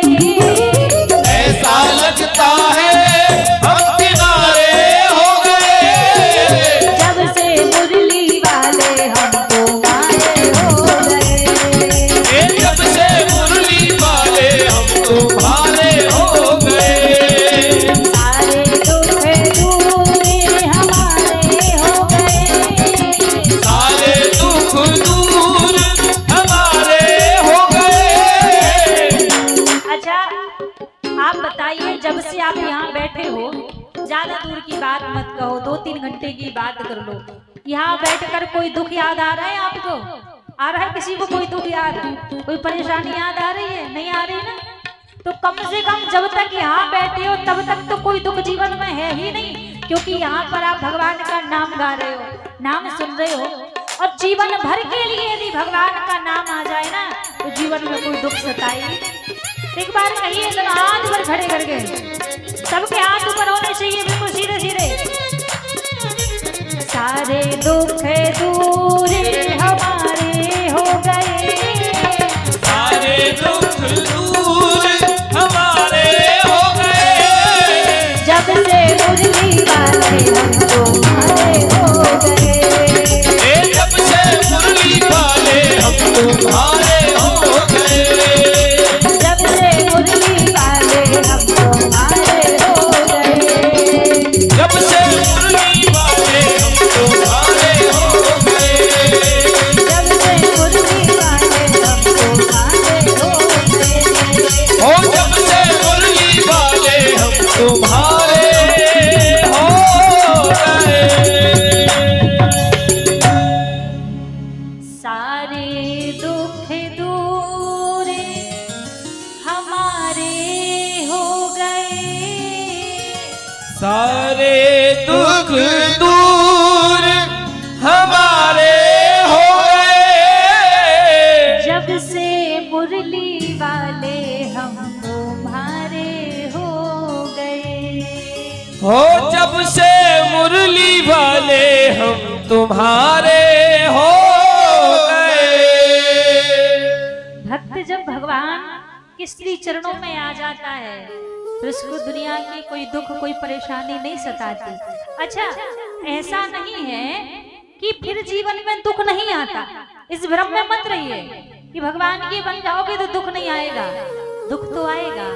ऐसा लगता है हम किनारे हो गए, जब से मुरली वाले हमको मारे हो गए, जब से मुरली वाले हम तुम्हारे हो गए, सारे दुख दूर हमारे हो गए, सारे दुख दूर हमारे हो गए। अच्छा, आप बताइए, जब से आप यहाँ बैठे हो, ज्यादा दूर की बात मत कहो, 2-3 घंटे की बात कर लो, यहाँ बैठकर कोई दुख याद आ रहा है आपको? आ रहा है किसी को कोई दुख याद, कोई परेशानी याद आ रही है? नहीं आ रही ना? तो कम से कम जब तक यहाँ बैठे हो तब तक तो कोई दुख जीवन में है ही नहीं, क्योंकि यहाँ पर आप भगवान का नाम गा रहे हो, नाम सुन रहे हो, और जीवन भर के लिए यदि भगवान का नाम आ जाए ना तो जीवन में कोई दुख सताए नहीं। एक बार कहिए, हाथ पर खड़े करके, सबके हाथ ऊपर होने चाहिए, बिल्कुल सीधे सीधे। सारे दुख दूर हमारे हो गए, सारे दुख दूर हमारे हो गए, जब से मुरली वाले हम तुम्हारे हो गए, जब से मुरली वाले हम तुम्हारे हो गए, जब से मुरली वाले हम तुम्हारे हो गए, जब से मुरली वाले हम तुम्हारे हो गए, जब से मुरली वाले हम तुम्हारे हो गए, ओ जब से मुरली वाले हम तुम्हारे हो गए। सारे दुख दूर हमारे हो गए, सारे दुख दूर हमारे हो गए, जब से मुरली वाले हम तुम्हारे हो गए, हो जब से मुरली वाले हम तुम्हारे हो गए। भक्त जब भगवान के श्री चरणों में आ जाता है तो उसको दुनिया की कोई दुख कोई परेशानी नहीं सताती। अच्छा, ऐसा नहीं है कि फिर जीवन में दुख नहीं आता। इस भ्रम में मत रहिए कि भगवान की बन जाओगे तो दुख नहीं आएगा, दुख तो आएगा।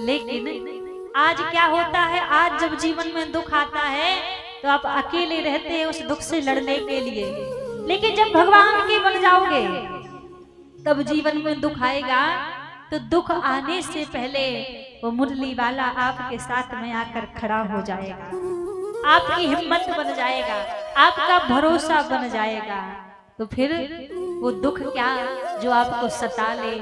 लेकिन आज क्या होता है, आज जब जीवन में दुख आता है तो आप अकेले रहते हैं उस दुख से लड़ने के लिए। लेकिन जब भगवान के बन जाओगे तब जीवन में दुख आएगा, तो दुख आने से पहले वो मुरली वाला आपके साथ में आकर खड़ा हो जाएगा, आपकी हिम्मत बन जाएगा, आपका भरोसा बन जाएगा। तो फिर वो दुख क्या जो आपको सता ले,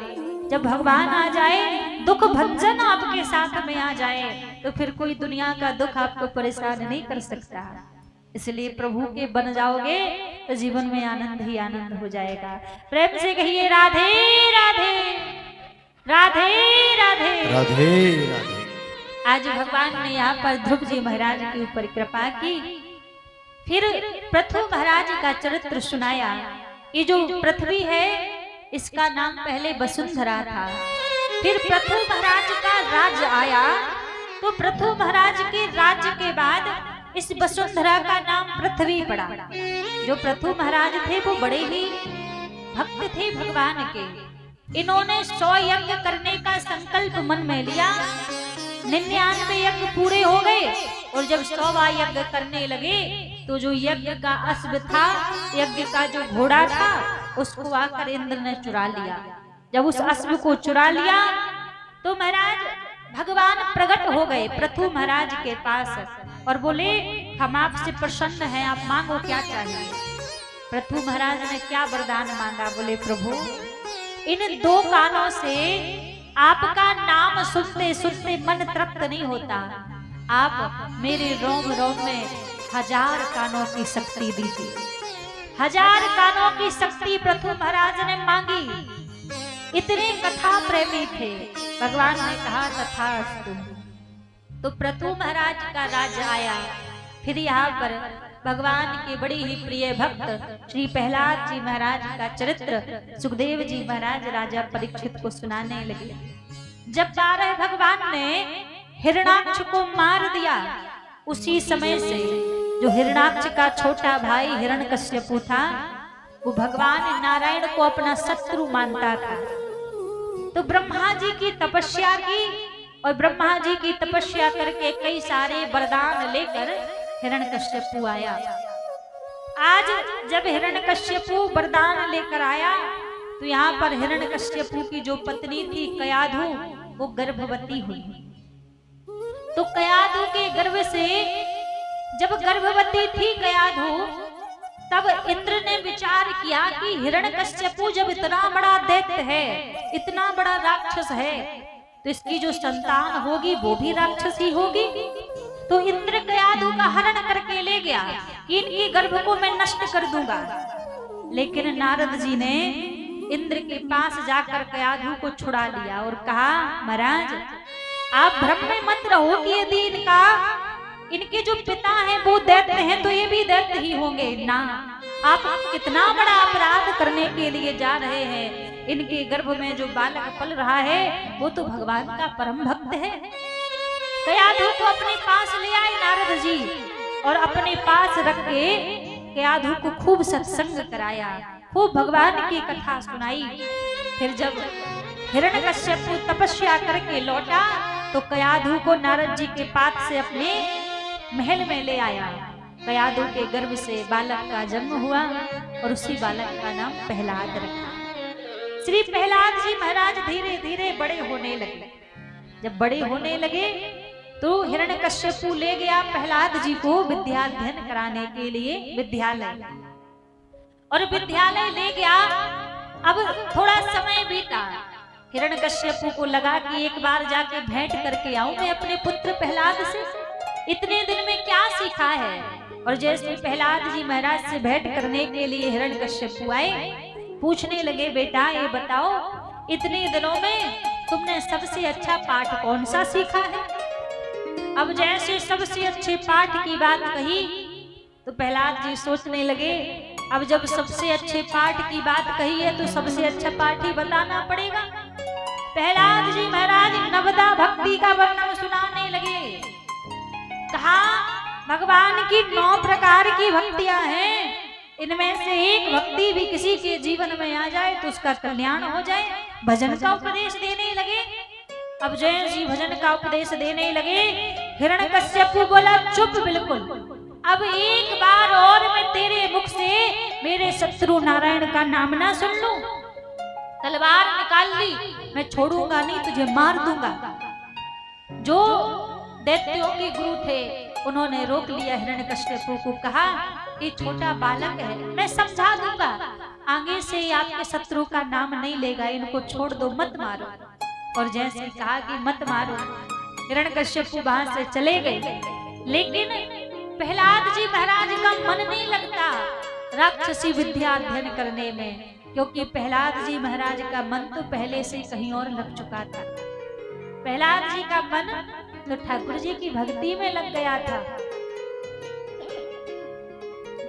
जब भगवान आ जाए, दुख भंजन आपके साथ में आ जाए, तो फिर कोई दुनिया का दुख आपको परेशान नहीं कर सकता। इसलिए प्रभु के बन जाओगे तो जीवन में आनंद ही आनंद हो जाएगा। प्रेम से कहिए राधे राधे राधे राधे राधे राधे। आज भगवान ने यहाँ पर ध्रुव जी महाराज के ऊपर कृपा की, फिर पृथु महाराज का चरित्र सुनाया। ये जो पृथ्वी है इसका नाम पहले वसुंधरा था, फिर पृथु महाराज का राज्य आया, तो पृथु महाराज के राज्य के बाद इस वसुंधरा का नाम पृथ्वी पड़ा। जो पृथु महाराज थे वो बड़े ही भक्त थे भगवान के। इन्होंने 100 यज्ञ करने का संकल्प मन में लिया, 99 यज्ञ पूरे हो गए, और जब 100वां यज्ञ करने लगे तो जो यज्ञ का अश्व था, यज्ञ का जो घोड़ा था, उसको आकर इंद्र ने चुरा लिया। जब उस अश्व को चुरा लिया तो महाराज भगवान प्रकट हो गए पृथु महाराज के पास और बोले, हम आपसे प्रसन्न हैं, आप मांगो क्या चाहिए। पृथु महाराज ने क्या वरदान मांगा, बोले प्रभु इन 2 कानों से आपका नाम सुनते सुनते मन तृप्त नहीं होता, आप मेरे रोम रोम में 1000 कानों की शक्ति दीजिए। 1000 कानों की शक्ति पृथु महाराज ने मांगी। इतने कथा प्रेमी थे, भगवान ने कहा तथास्तु। तो पृथु महाराज का राज्य आया। फिर यहाँ पर भगवान के बड़े ही प्रिय भक्त श्री प्रहलाद जी महाराज का चरित्र सुखदेव जी महाराज राजा परीक्षित को सुनाने लगे। जब 12 भगवान ने हिरणाक्ष को मार दिया, उसी समय से जो हिरणाक्ष का छोटा भाई हिरण्यकश्यपु था, वो भगवान नारायण को अपना शत्रु मानता था। तो ब्रह्मा जी की तपस्या की, और ब्रह्मा जी की तपस्या करके कई सारे वरदान लेकर हिरण्यकश्यपु आया। आज जब हिरण्यकश्यपु वरदान लेकर आया तो यहाँ पर हिरण्यकश्यपु की जो पत्नी थी कयाधु, वो गर्भवती हुई। तो कयाधु के गर्भ से जब गर्भवती थी कयाधु, तब इंद्र ने विचार किया कि हिरण्यकश्यपु जब इतना बड़ा दैत्य है, इतना बड़ा राक्षस है, तो इसकी जो संतान होगी वो भी राक्षस ही होगी। तो इंद्र कयाधु का हरण करके ले गया कि इनकी गर्भ को मैं नष्ट कर दूंगा। लेकिन नारद जी ने इंद्र के पास जाकर कयाधु को छुड़ा लिया और कहा, महाराज आप भ्रम में मत रहो कि यदि इनके जो पिता हैं वो दैत्य हैं तो ये भी दैत्य ही होंगे ना। आप कितना बड़ा अपराध करने के लिए जा रहे हैं। इनके गर्भ में जो बालक पल रहा है वो तो भगवान का परम भक्त है। कयाधु को अपने पास ले आए नारद जी और अपने पास रख के कयाधु को खूब सत्संग कराया, खूब भगवान की कथा सुनाई। फिर जब हिरण्यकश्यपु तपस्या करके लौटा तो कयाधु को नारद जी के पास से अपने महल में ले आया। कयाधु के गर्भ से बालक का जन्म हुआ और उसी बालक का नाम प्रहलाद रखा। श्री प्रहलाद जी महाराज धीरे धीरे बड़े होने लगे। जब बड़े होने लगे तो हिरण्यकश्यपु ले गया प्रहलाद जी को विद्याध्ययन कराने के लिए विद्यालय, और विद्यालय ले गया। अब थोड़ा समय बीता, हिरण्यकश्यपु को लगा कि एक बार जाके भेंट करके आऊं मैं अपने पुत्र प्रहलाद से, इतने दिन में क्या सीखा है। और जैसे प्रहलाद जी महाराज से भेंट करने के लिए हिरण्यकश्यपु आए, पूछने लगे, बेटा ये बताओ इतने दिनों में तुमने सबसे अच्छा पाठ कौन सा सीखा है। अब जैसे सबसे अच्छे पाठ की बात कही तो प्रहलाद जी सोचने लगे, अब जब सबसे अच्छे पाठ की बात कही है तो सबसे अच्छा पाठ ही बताना पड़ेगा। प्रहलाद जी महाराज नवदा भक्ति का वर्णन सुनाने लगे। कहा भगवान की 9 प्रकार की भक्तियां हैं, इनमें से एक भक्ति भी किसी के जीवन में आ जाए तो उसका कल्याण हो जाए। भजन का उपदेश देने लगे। अब जय जी भजन का उपदेश देने लगे। हिरण्यकश्यपु बोला चुप बिल्कुल, अब एक बार और मैं तेरे मुख से मेरे शत्रु नारायण का नाम ना सुन लूं, तलवार निकाल ली, मैं छोड़ूंगा नहीं, तुझे मार दूंगा। जो दैत्यों के गुरु थे उन्होंने रोक लिया हिरण्यकश्यपु को, कहा ये छोटा बालक है, मैं समझा दूंगा, आगे से आपके शत्रु का नाम नहीं लेगा, इनको छोड़ दो, मत मारो। और जैसे कहा कि मत मारो, हिरण्यकश्यपु वहां से चले गए। लेकिन प्रहलाद जी महाराज का मन नहीं लगता राक्षसी विद्या अध्ययन करने में, क्योंकि प्रहलाद जी महाराज का मन तो पहले से कहीं और लग चुका था। प्रहलाद जी का मन तो ठाकुर जी की भक्ति में लग गया था,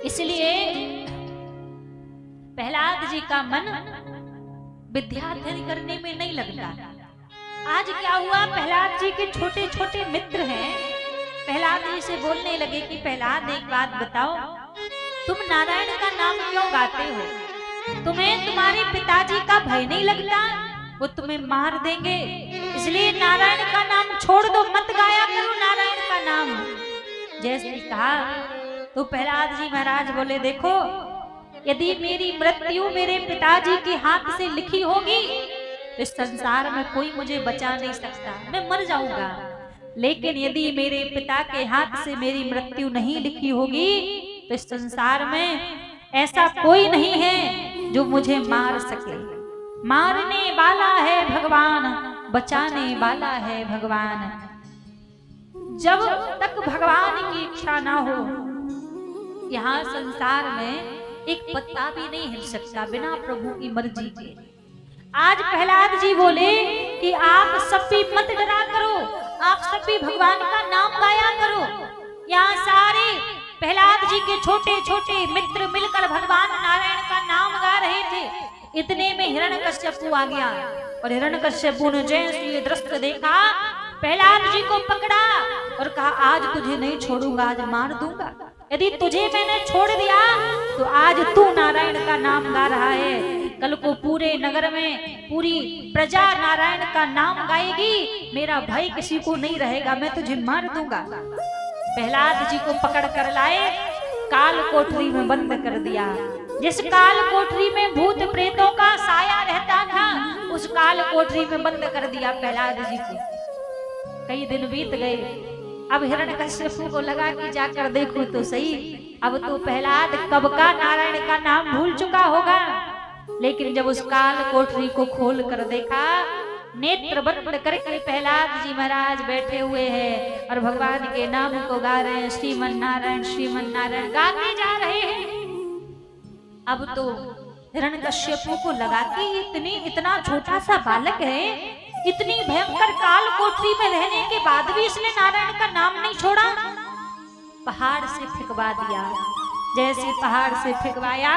इसलिए प्रहलाद जी का मन विद्या अध्ययन करने में नहीं लगता। आज क्या हुआ, प्रहलाद जी के छोटे छोटे मित्र हैं, प्रहलाद जी से बोलने लगे कि प्रहलाद एक बात बताओ, तुम नारायण का नाम क्यों गाते हो? तुम्हें तुम्हारे पिताजी का भय नहीं लगता? वो तुम्हें मार देंगे, इसलिए नारायण का नाम छोड़ दो, मत गाया करो नारायण का नाम। जैसे कहा तो प्रहलाद जी महाराज बोले देखो, यदि मेरी मृत्यु मेरे पिताजी के हाथ से लिखी होगी इस संसार में कोई मुझे बचा नहीं सकता, मैं मर जाऊंगा। लेकिन यदि मेरे पिता के हाथ से मेरी मृत्यु नहीं लिखी होगी तो इस संसार में ऐसा कोई नहीं है जो मुझे मार सके। मारने वाला है भगवान, बचाने वाला है भगवान। जब तक भगवान की इच्छा ना हो यहाँ संसार में एक पत्ता भी नहीं हिल सकता बिना प्रभु की मर्जी के। आज प्रहलाद जी बोले कि आप सब भी मत डरा करो, आप सब भी भगवान का नाम गाया करो। यहाँ सारे प्रहलाद जी के छोटे छोटे मित्र मिलकर भगवान नारायण का नाम गा रहे थे। इतने में हिरण्यकश्यपु आ गया और हिरण्यकश्यपु ने जैसे ये दृश्य देखा, प्रहलाद जी को पकड़ा और कहा आज तुझे नहीं छोड़ूंगा, आज मार दूंगा। यदि तुझे मैंने छोड़ दिया तो आज तू नारायण का नाम गा रहा है, कल को पूरे नगर में पूरी प्रजा नारायण का नाम गाएगी, मेरा भय किसी को नहीं रहेगा, मैं तुझे मार दूंगा। प्रहलाद जी को पकड़ कर लाए, काल कोठरी में बंद कर दिया। जिस काल कोठरी में भूत प्रेतों का साया रहता था उस काल कोठरी में बंद कर दिया प्रहलाद जी को। कई दिन बीत गए। अब हिरण्यकश्यपु को लगा कि जाकर देखो तो सही, अब तो प्रहलाद कब का नारायण का नाम भूल चुका होगा। लेकिन जब उस काल कोठरी को खोल कर देखा, नेत्र बंद करके प्रहलाद जी महाराज बैठे हुए हैं और भगवान के नाम को गा रहे हैं, श्रीमन नारायण गाते जा रहे हैं। अब तो हिरण्यकश्यपु को लगा कि इतना छोटा सा बालक है, इतनी भयंकर काल कोठरी में रहने के बाद भी इसने नारायण का नाम नहीं छोड़ा। पहाड़ से फेंकवा दिया। जैसे पहाड़ से फेंकवाया,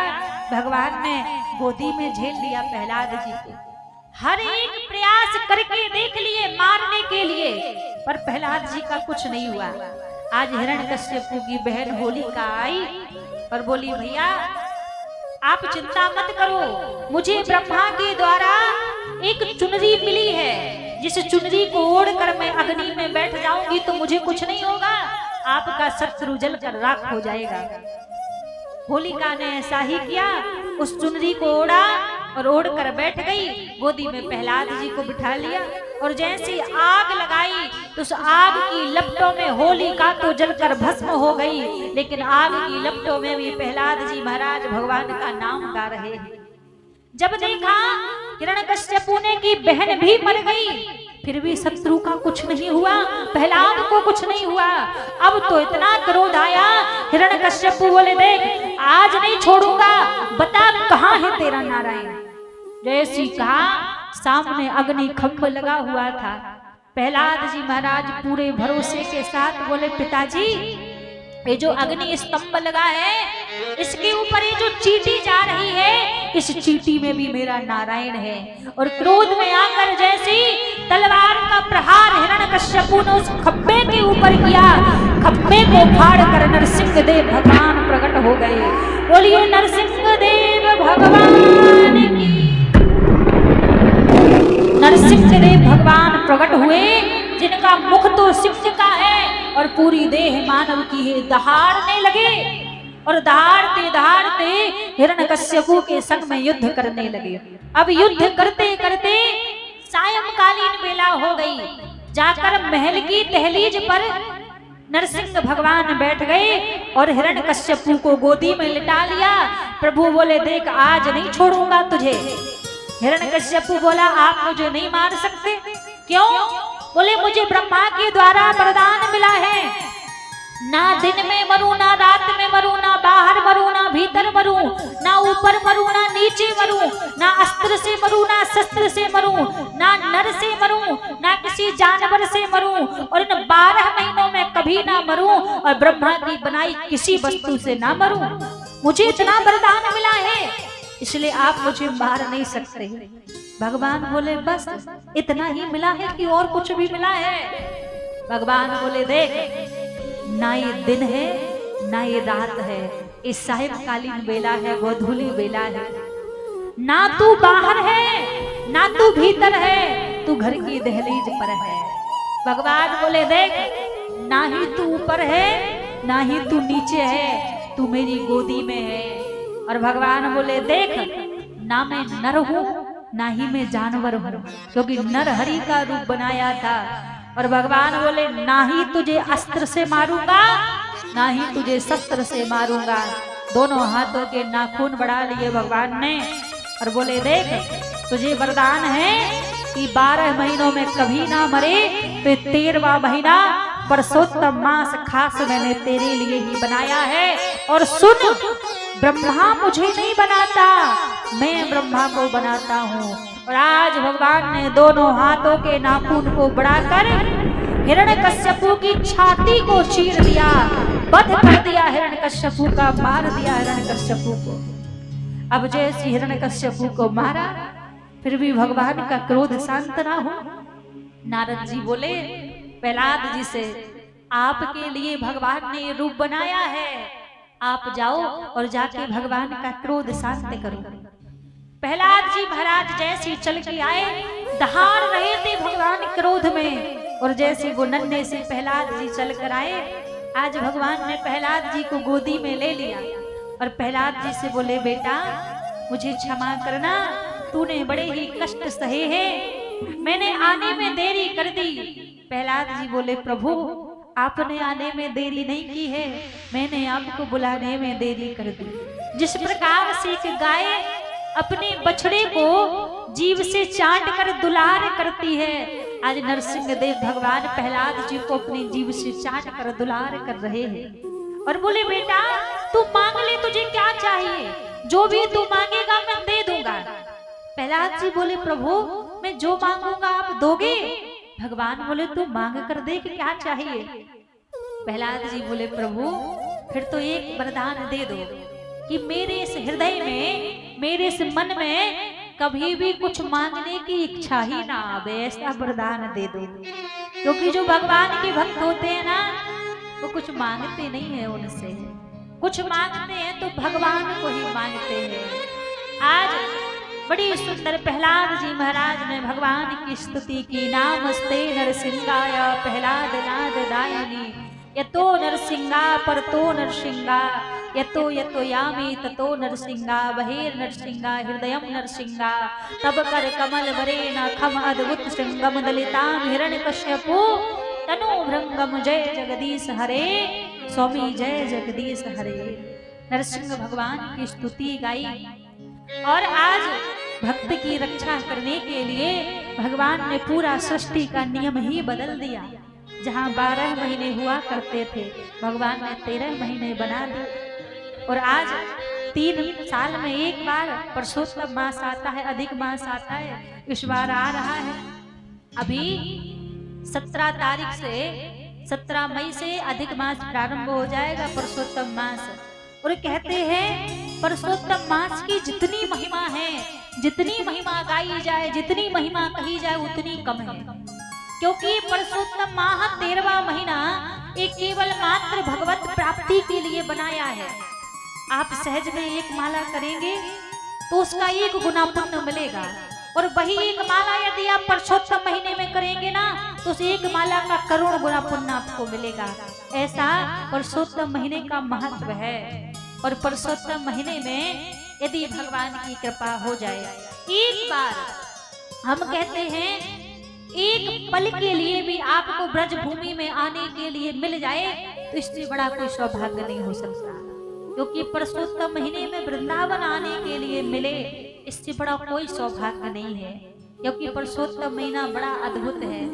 भगवान ने गोदी में झेल लिया प्रहलाद जी को। हर एक प्रयास करके देख लिए मारने के लिए, पर प्रहलाद जी का कुछ नहीं हुआ। आज हिरण्यकश्यपु की बहन होलिका आई और बोली भैया आप चिंता मत करो, मुझे ब्रह्मा के द्वारा एक चुनरी मिली है, जिस चुनरी को ओढ़कर मैं अग्नि में बैठ जाऊंगी तो मुझे कुछ नहीं होगा, आपका शत्रु जलकर राख हो जाएगा। होलिका ने ऐसा ही किया, उस चुनरी को ओढ़ा और ओढ़कर बैठ गई, गोदी में प्रहलाद जी को बिठा लिया और जैसे आग लगाई तो उस आग की लपटों में होलिका तो जलकर भस्म हो गई, लेकिन आग की लपटों में भी प्रहलाद जी महाराज भगवान का नाम गा रहे हैं। जब देखा हिरण्यकश्यपु ने कि बहन भी मर गई, फिर भी शत्रु का कुछ नहीं हुआ, प्रहलाद को कुछ नहीं हुआ। अब तो इतना क्रोध आया, हिरण्यकश्यपु बोले देख आज नहीं छोड़ूंगा, बता कहाँ है तेरा नारायण। जैसी कहा सामने अग्नि खंभ लगा हुआ था। प्रहलाद जी महाराज पूरे भरोसे के साथ बोले पिताजी ये जो अग्नि स्तंभ लगा है इसके ऊपर ये जो चींटी जा रही है इस चींटी में भी मेरा नारायण है। और क्रोध में आकर जैसी तलवार का प्रहार हिरण्यकश्यपु ने उस खंबे के ऊपर किया, खंबे को फाड़ कर नरसिंह देव भगवान प्रकट हो गए। बोलिए नरसिंह देव भगवान की। नरसिंह देव भगवान प्रकट हुए, जिनका मुख तो सिंह का है और पूरी देह मानव की है। दहाड़ने लगे और दहाड़ते दहाड़ते हिरण्यकश्यपु के संग में युद्ध करने लगे। अब युद्ध करते करते सायंकालीन बेला हो गई। जाकर महल की दहलीज पर नरसिंह भगवान बैठ गए और हिरण्यकश्यपु को गोदी में लिटा लिया। प्रभु बोले देख आज नहीं छोड़ूंगा तुझे। हिरण्यकश्यपु बोला आप मुझे नहीं मार सकते। क्यों? बोले मुझे ब्रह्मा के द्वारा वरदान मिला है, ना दिन में मरूं ना रात में मरूं, ना बाहर मरूं ना भीतर मरूं, ना ऊपर मरूं ना नीचे मरूं, ना अस्त्र से मरूं ना शस्त्र से मरूं, ना नर से मरूं ना किसी जानवर से मरूं, और इन 12 महीनों में कभी ना मरूं, और ब्रह्मा की बनाई किसी वस्तु से ना मरूं। मुझे इतना वरदान मिला है, इसलिए आप मुझे मार नहीं सकते। भगवान बोले बस इतना ही मिला है कि और कुछ भी मिला है? भगवान बोले देख ना ये दिन है ना ये रात है, इस सायंकालीन बेला है, गोधूली बेला है। ना तू बाहर है ना तू भीतर है, तू घर की दहलीज पर है। भगवान बोले देख ना ही तू ऊपर है ना ही तू नीचे है, तू मेरी गोदी में है। और भगवान बोले देख ना मैं नर हूं ना ही मैं जानवर हूं, क्योंकि नर हरि का रूप बनाया था। और भगवान बोले ना ही तुझे अस्त्र से मारूंगा ना ही तुझे शस्त्र से मारूंगा। दोनों हाथों के नाखून बढ़ा लिए भगवान ने और बोले देख तुझे वरदान है कि 12 महीनों में कभी ना मरे, तो 13वां महीना परसोत्तम मास खास मैंने तेरे लिए ही बनाया है। और सुन ब्रह्मा मुझे नहीं बनाता, मैं ब्रह्मा को बनाता हूँ। और आज भगवान ने दोनों हाथों के नाखून को बढ़ाकर हिरण्यकश्यपु की छाती को चीर दिया, वध कर दिया हिरण्यकश्यपु का, मार दिया हिरण्यकश्यपु को। अब जैसे हिरण्यकश्यपु को मारा फिर भी भगवान का क्रोध शांत ना हो। नारद जी बोले प्रहलाद जी से आपके लिए भगवान ने रूप बनाया है, आप जाओ और जाके भगवान का क्रोध शांत करो। प्रहलाद जी महाराज जैसे चल के आए, दहाड़ रहे थे भगवान क्रोध में, और जैसे वो नन्हे से प्रहलाद जी चल कर आए, आज भगवान ने प्रहलाद जी को गोदी में ले लिया और प्रहलाद जी से बोले बेटा मुझे क्षमा करना, तूने बड़े ही कष्ट सहे हैं, मैंने आने में देरी कर दी। प्रहलाद जी बोले प्रभु आपने आने में देरी नहीं की है, मैंने आपको बुलाने में देरी कर दी। जिस प्रकार से एक गाय अपने बछड़े को जीभ से चाट कर दुलार करती है, आज नरसिंह देव भगवान प्रहलाद जी को अपनी जीभ से चाट कर दुलार कर रहे हैं। और बोले बेटा तू मांग ले, तुझे क्या चाहिए, जो भी तू मांगेगा मैं दे दूंगा। प्रहलाद जी बोले प्रभु मैं जो मांगूंगा आप दोगे? भगवान बोले तू मांग कर दे कि क्या चाहिए। प्रहलाद जी बोले प्रभु फिर तो एक वरदान दे दो कि मेरे इस हृदय में, मेरे इस मन में कभी भी कुछ मांगने की इच्छा ही ना आवे, ऐसा वरदान दे दो। क्योंकि जो भगवान के भक्त होते हैं ना वो कुछ मांगते नहीं है उनसे, कुछ मांगते हैं तो भगवान को ही मांगते हैं। आज बड़ी सुंदर प्रहलाद जी महाराज ने भगवान की स्तुति की। नामस्ते नरसिंहाय प्रहलाद नाद दायनी, यतो नरसिंहा परतो नरसिंहा, यतो यतो यामी ततो नरसिंहा, बहिर नरसिंहा हृदयम नरसिंहा, तब कर कमल वरेण खम अद्भुत श्रृंगम दलिताम हिरण्यकश्यपु तनु भृंगम। जय जगदीश हरे स्वामी जय जगदीश हरे। नरसिंह भगवान की स्तुति गाई और आज भक्त की रक्षा करने के लिए भगवान ने पूरा सृष्टि का नियम ही बदल दिया। जहाँ 12 महीने हुआ करते थे भगवान ने 13 महीने बना दिए। और आज 3 साल में एक बार परसोत्तम मास आता है, अधिक मास आता है, इस बार आ रहा है। अभी 17 तारीख से 17 मई से अधिक मास प्रारंभ हो जाएगा परसोत्तम मास। और कहते हैं पुरुषोत्तम मास की जितनी महिमा है, जितनी महिमा गाई जाए, जितनी महिमा कही जाए उतनी कम है। क्योंकि पुरुषोत्तम माह 13वां महीना एक केवल मात्र भगवत प्राप्ति के लिए बनाया है। आप सहज में एक माला करेंगे तो उसका 1 गुना पुण्य मिलेगा, और वही एक माला यदि आप पुरुषोत्तम महीने में करेंगे ना तो उस एक माला का करोड़ गुना पुण्य आपको मिलेगा। ऐसा पुरुषोत्तम महीने का महत्व है। और पुरुषोत्तम महीने में यदि भगवान की कृपा हो जाए, एक बार हम कहते हैं एक पल के लिए भी आपको ब्रज भूमि में आने के लिए मिल जाए तो इससे बड़ा कोई सौभाग्य नहीं हो सकता। क्योंकि पुरुषोत्तम महीने में वृंदावन आने के लिए मिले, इससे बड़ा कोई सौभाग्य नहीं है। क्योंकि पुरुषोत्तम महीना बड़ा अद्भुत है।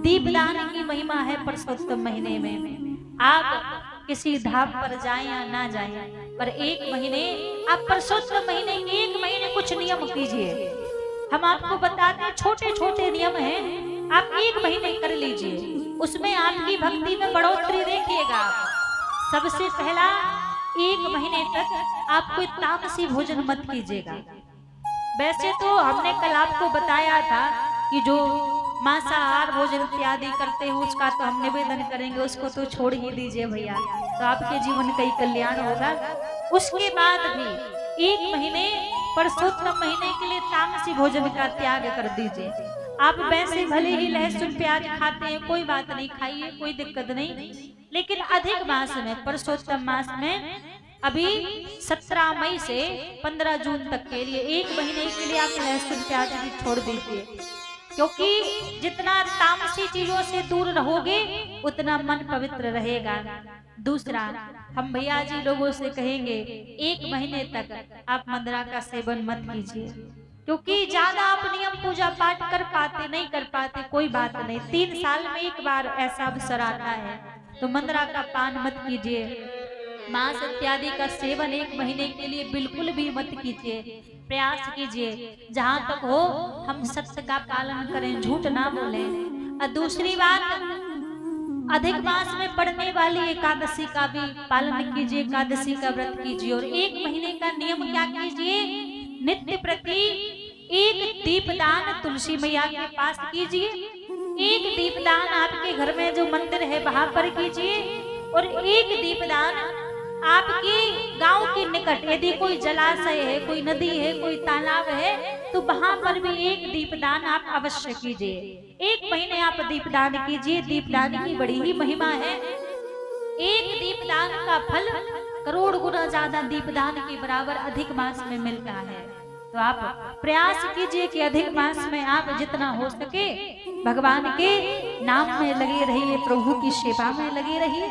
दीपदान की महिमा है पुरुषोत्तम महीने में। आप किसी धाम पर जाएं या ना जाएं, पर एक महीने आप पुरुषोत्तम महीने 1 महीने कुछ नियम कीजिए। हम आपको बताते हैं, छोटे छोटे नियम हैं, आप 1 महीने कर लीजिए, उसमें आपकी भक्ति में बढ़ोतरी देखिएगा। सबसे पहला, 1 महीने तक आप कोई तामसी भोजन मत कीजिएगा। वैसे तो हमने कल आपको बताया था कि जो मांसाहार भोजन इत्यादि करते हैं उसका तो हम निवेदन करेंगे, उसको तो छोड़ ही दीजिए भैया, तो आपके जीवन का ही कल्याण होगा। उसके बाद भी 1 महीने पुरुषोत्तम महीने के लिए तामसी भोजन का त्याग कर दीजिए। आप वैसे भले ही लहसुन प्याज खाते हैं, कोई बात नहीं, खाइए, कोई दिक्कत नहीं। लेकिन अधिक मास में, पुरुषोत्तम मास में अभी 17 मई से 15 जून तक के लिए 1 महीने के लिए आप लहसुन प्याज भी छोड़ दीजिए। क्योंकि जितना तामसी चीजों से दूर रहोगे उतना मन पवित्र रहेगा। दूसरा, हम भैया जी लोगों से कहेंगे 1 महीने तक आप मंदरा का सेवन मत कीजिए। क्योंकि ज्यादा आप नियम पूजा पाठ कर पाते नहीं कर पाते, कोई बात नहीं, 3 साल में एक बार ऐसा अवसर आता है, तो मंदरा का पान मत कीजिए। मांस इत्यादि का सेवन 1 महीने के लिए बिल्कुल भी मत कीजिए। प्रयास कीजिए जहां तक हो हम सत्य का पालन करें, झूठ ना बोलें। और दूसरी बात, अधिक मास में पड़ने वाली एकादशी का भी पालन कीजिए, एकादशी का व्रत कीजिए। और 1 महीने का नियम क्या कीजिए, नित्य प्रति 1 दीपदान तुलसी मैया के पास कीजिए। 1 दीपदान आपके घर में जो मंदिर है वहां पर कीजिए। और 1 दीपदान आपके गांव के निकट, यदि कोई जलाशय है, कोई नदी है, कोई तालाब है, तो वहां पर भी 1 दीपदान आप अवश्य कीजिए। 1 महीने आप दीपदान कीजिए। दीपदान की बड़ी ही महिमा है। 1 दीपदान का फल करोड़ गुना ज्यादा दीपदान के बराबर अधिक मास में मिलता है। तो आप प्रयास कीजिए कि अधिक मास में आप जितना हो सके भगवान के नाम में लगे रहिए, प्रभु की सेवा में लगे रहिए।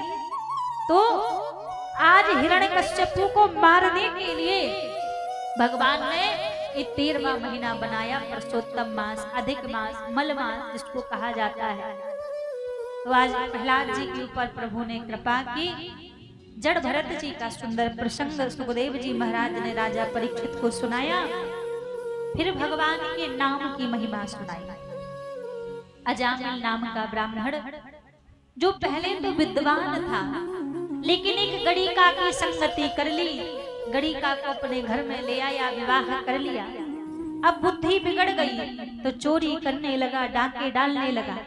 तो आज हिरण्यकश्यपु को मारने के लिए भगवान ने ये 13वां महीना बनाया, पुरुषोत्तम मास, अधिक मास, मल मास जिसको कहा जाता है। तो आज प्रहलाद जी के ऊपर प्रभु ने कृपा की। जड़ भरत जी का सुंदर प्रसंग सुखदेव जी महाराज ने राजा परीक्षित को सुनाया। फिर भगवान के नाम की महिमा सुनाई। अजामिल नाम का ब्राह्मण जो पहले तो विद्वान था, लेकिन एक गणिका की संगति कर ली, गणिका को अपने घर में ले आया, विवाह कर लिया। अब बुद्धि बिगड़ गई तो चोरी करने लगा, डाके डालने लगा।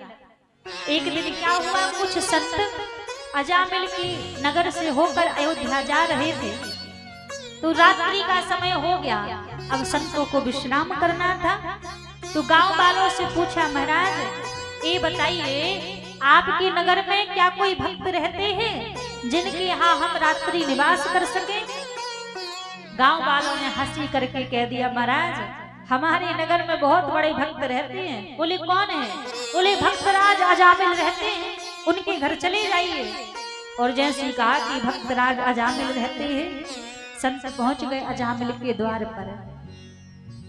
एक दिन क्या हुआ, कुछ संत अजामिल की नगर से होकर अयोध्या जा रहे थे, तो रात्रि का समय हो गया। अब संतों को विश्राम करना था, तो गांव वालों से पूछा, महाराज ये बताइए आपके नगर में क्या कोई भक्त रहते हैं जिनके यहाँ हम रात्रि निवास कर सके? गांव वालों ने हंसी करके कह दिया, महाराज हमारे नगर में बहुत बड़े भक्त रहते हैं। बोले कौन है? बोले भक्तराज अजामिल रहते हैं, उनके घर चले जाइए। और जैसे कहा कि भक्तराज अजामिल रहते हैं, संत पहुंच गए अजामिल के द्वार पर,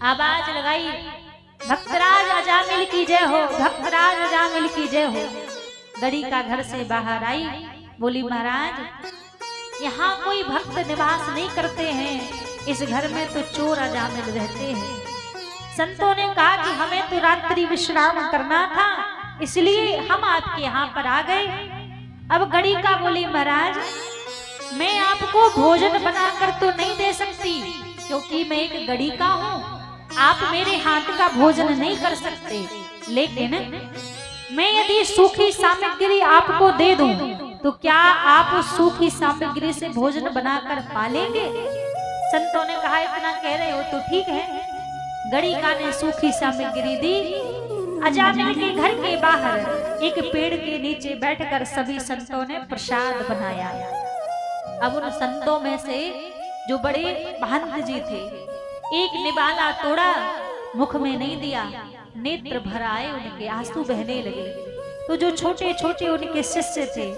आवाज लगाई, भक्तराज अजामिल की जय हो, भक्तराज अजामिल की जय हो। गणिका घर से बाहर आई, बोली महाराज यहाँ कोई भक्त निवास नहीं करते हैं, इस घर में तो चोर अजामिल रहते हैं। संतों ने कहा कि हमें तो रात्रि विश्राम करना था, इसलिए हम आपके यहाँ पर आ गए। अब गणिका बोली, महाराज मैं आपको भोजन बनाकर तो नहीं दे सकती, क्योंकि मैं एक गड़िका हूँ, आप मेरे हाथ का भोजन नहीं कर सकते। लेकिन मैं यदि सूखी सामग्री आपको दे दूं, तो क्या आप उस सूखी सामग्री से भोजन बनाकर पालेंगे? संतों ने कहा इतना कह रहे हो तो ठीक है। गड़िका ने सूखी सामग्री दी। अजामिल के घर के बाहर एक पेड़ के नीचे बैठकर सभी संतों ने प्रसाद बनाया। अब उन संतों में से जो बड़े महंत जी थे, एक निवाला तोड़ा, मुख में नहीं दिया, नेत्र भर आए, उनके आंसू बहने लगे। तो जो छोटे छोटे उनके शिष्य थे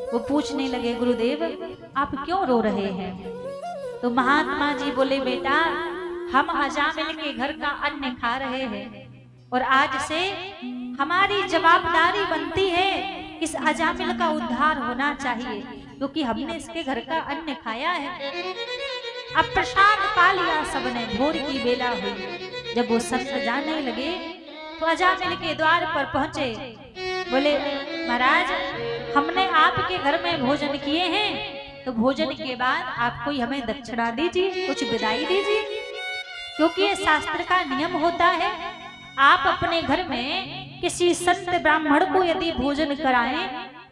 वो पूछने लगे, गुरुदेव आप क्यों रो रहे हैं? तो महात्मा जी बोले, बेटा हम अजामिल के घर का अन्न खा रहे हैं और आज से हमारी जवाबदारी बनती है, इस अजामिल का उद्धार होना चाहिए, क्योंकि हमने इसके घर का अन्न खाया है। अब प्रसाद पा लिया सबने। भोर की बेला हुई। जब वो संत जाने लगे तो अजामिल के द्वार पर पहुंचे। बोले, महाराज हमने आपके घर में भोजन किए हैं, तो भोजन के बाद आप कोई हमें दक्षिणा दीजिए, कुछ विदाई दीजिए, क्योंकि ये शास्त्र का नियम होता है। आप अपने घर में किसी संत ब्राह्मण को यदि भोजन कराएं,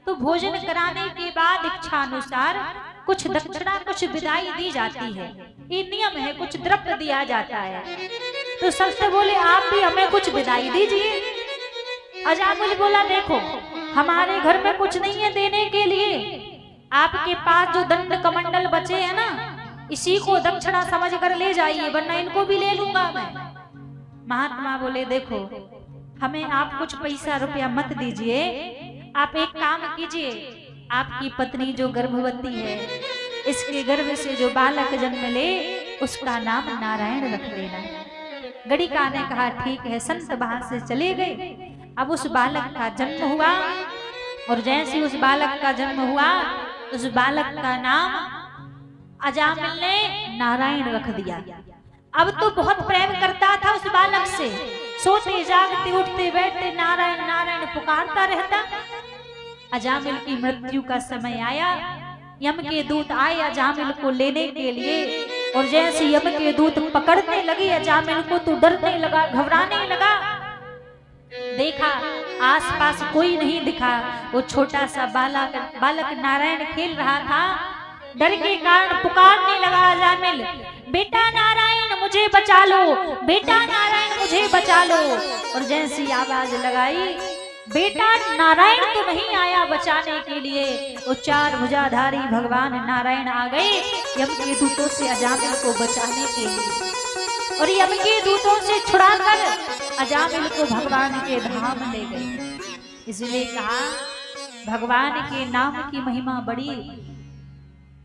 तो भोजन कराने के बाद इच्छा अनुसार कुछ दक्षिणा, कुछ विदाई दी जाती है। ये नियम है, कुछ द्रव्य दिया जाता है। तो संत बोले, आप भी हमें कुछ विदाई दीजिए। अजामिल बोला, देखो हमारे घर में कुछ नहीं है देने के लिए, आपके पास जो दंड कमंडल बचे हैं ना, इसी को दक्षिणा समझ कर ले जाइए, वरना इनको भी ले लूंगा मैं। महात्मा बोले, देखो हमें आप कुछ पैसा रुपया मत दीजिए, आप एक काम कीजिए, आपकी पत्नी जो गर्भवती है, इसके गर्भ से जो बालक जन्म ले उसका नाम नारायण रख देना। गड़िका ने कहा ठीक है। संत वहां से चले गए। अब उस बालक का जन्म हुआ और जैसे उस बालक का जन्म हुआ, उस बालक का नाम अजामिल ने नारायण रख दिया। अब तो बहुत प्रेम करता था उस बालक से, सोते जागते उठते बैठते नारायण नारायण पुकारता रहता। अजामिल की मृत्यु का समय आया, यम के दूत आए अजामिल को लेने के लिए, और जैसे यम के दूत पकड़ने लगे अजामिल को, तो डरने लगा, घबराने लगा। देखा आसपास कोई नहीं दिखा, वो छोटा सा बालक नारायण खेल रहा था। डर के कारण पुकारने लगा अजामिल, बेटा नारायण मुझे बचा लो, बेटा नारायण मुझे बचा लो। और जैसी आवाज लगाई, बेटा नारायण तो नहीं आया बचाने के लिए, वो चार भुजाधारी भगवान नारायण आ गए यम के दूतों से अजामिल को बचाने के लिए, और यम के दूतों से छुड़ाकर अजामिल को भगवान के धाम ले गए। इसलिए कहा भगवान के नाम की महिमा बड़ी।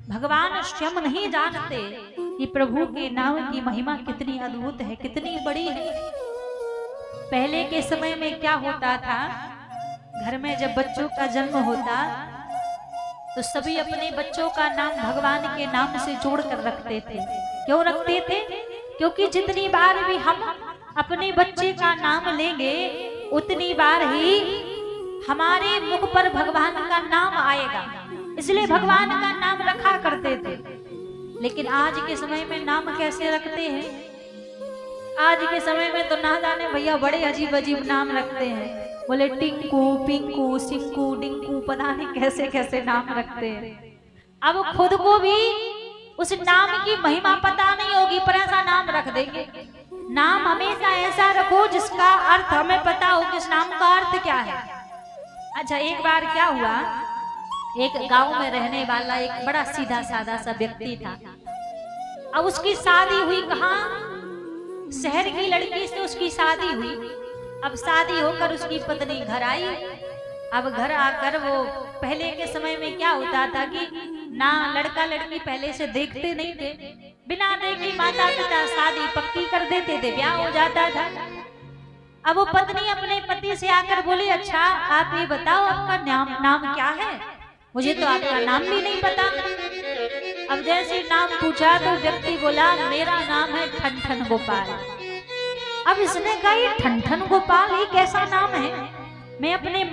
भगवान स्वयं नहीं जानते कि प्रभु के नाम की महिमा कितनी अद्भुत है, कितनी बड़ी है। पहले के समय में क्या होता था, घर में जब बच्चों का जन्म होता तो सभी अपने बच्चों का नाम भगवान के नाम से जोड़कर रखते थे। क्यों रखते थे? क्योंकि जितनी बार भी हम अपने बच्चे का नाम लेंगे, उतनी बार ही हमारे मुख पर भगवान का नाम आएगा, इसलिए भगवान का नाम रखा करते थे। लेकिन आज के समय में नाम कैसे रखते हैं? आज के समय में तो ना जाने भैया बड़े अजीब अजीब नाम रखते हैं। बोले टिंकू, पिंकू, सिक्कू, डिंकू, पता नहीं कैसे कैसे नाम रखते हैं। अब खुद को भी उस नाम की महिमा पता नहीं होगी, पर ऐसा नाम रख देंगे। नाम हमेशा ऐसा रखो जिसका अर्थ हमें पता हो कि इस नाम का अर्थ क्या है। अच्छा, एक बार क्या हुआ, एक गांव में रहने वाला एक बड़ा सीधा साधा सा व्यक्ति था। अब उसकी शादी हुई कहाँ? शहर की लड़की से उसकी शादी हुई। अब शादी होकर उसकी पत्नी घर आई। अब घर आकर वो, पहले के समय में क्या होता था कि ना लड़का लड़की पहले से देखते नहीं थे, बिना देखे माता पिता शादी पक्की कर देते थे, ब्याह हो जाता था। अब वो पत्नी अपने पति से आकर बोली, अच्छा आप ये बताओ आपका नाम क्या है? मुझे तो आपका नाम भी नहीं पता। अब जैसे नाम पूछा तो व्यक्ति बोला, मेरा नाम है ठनठन गोपाल। अब इसने कहा, ये ठनठन गोपाल ये कैसा नाम है? मैं अपने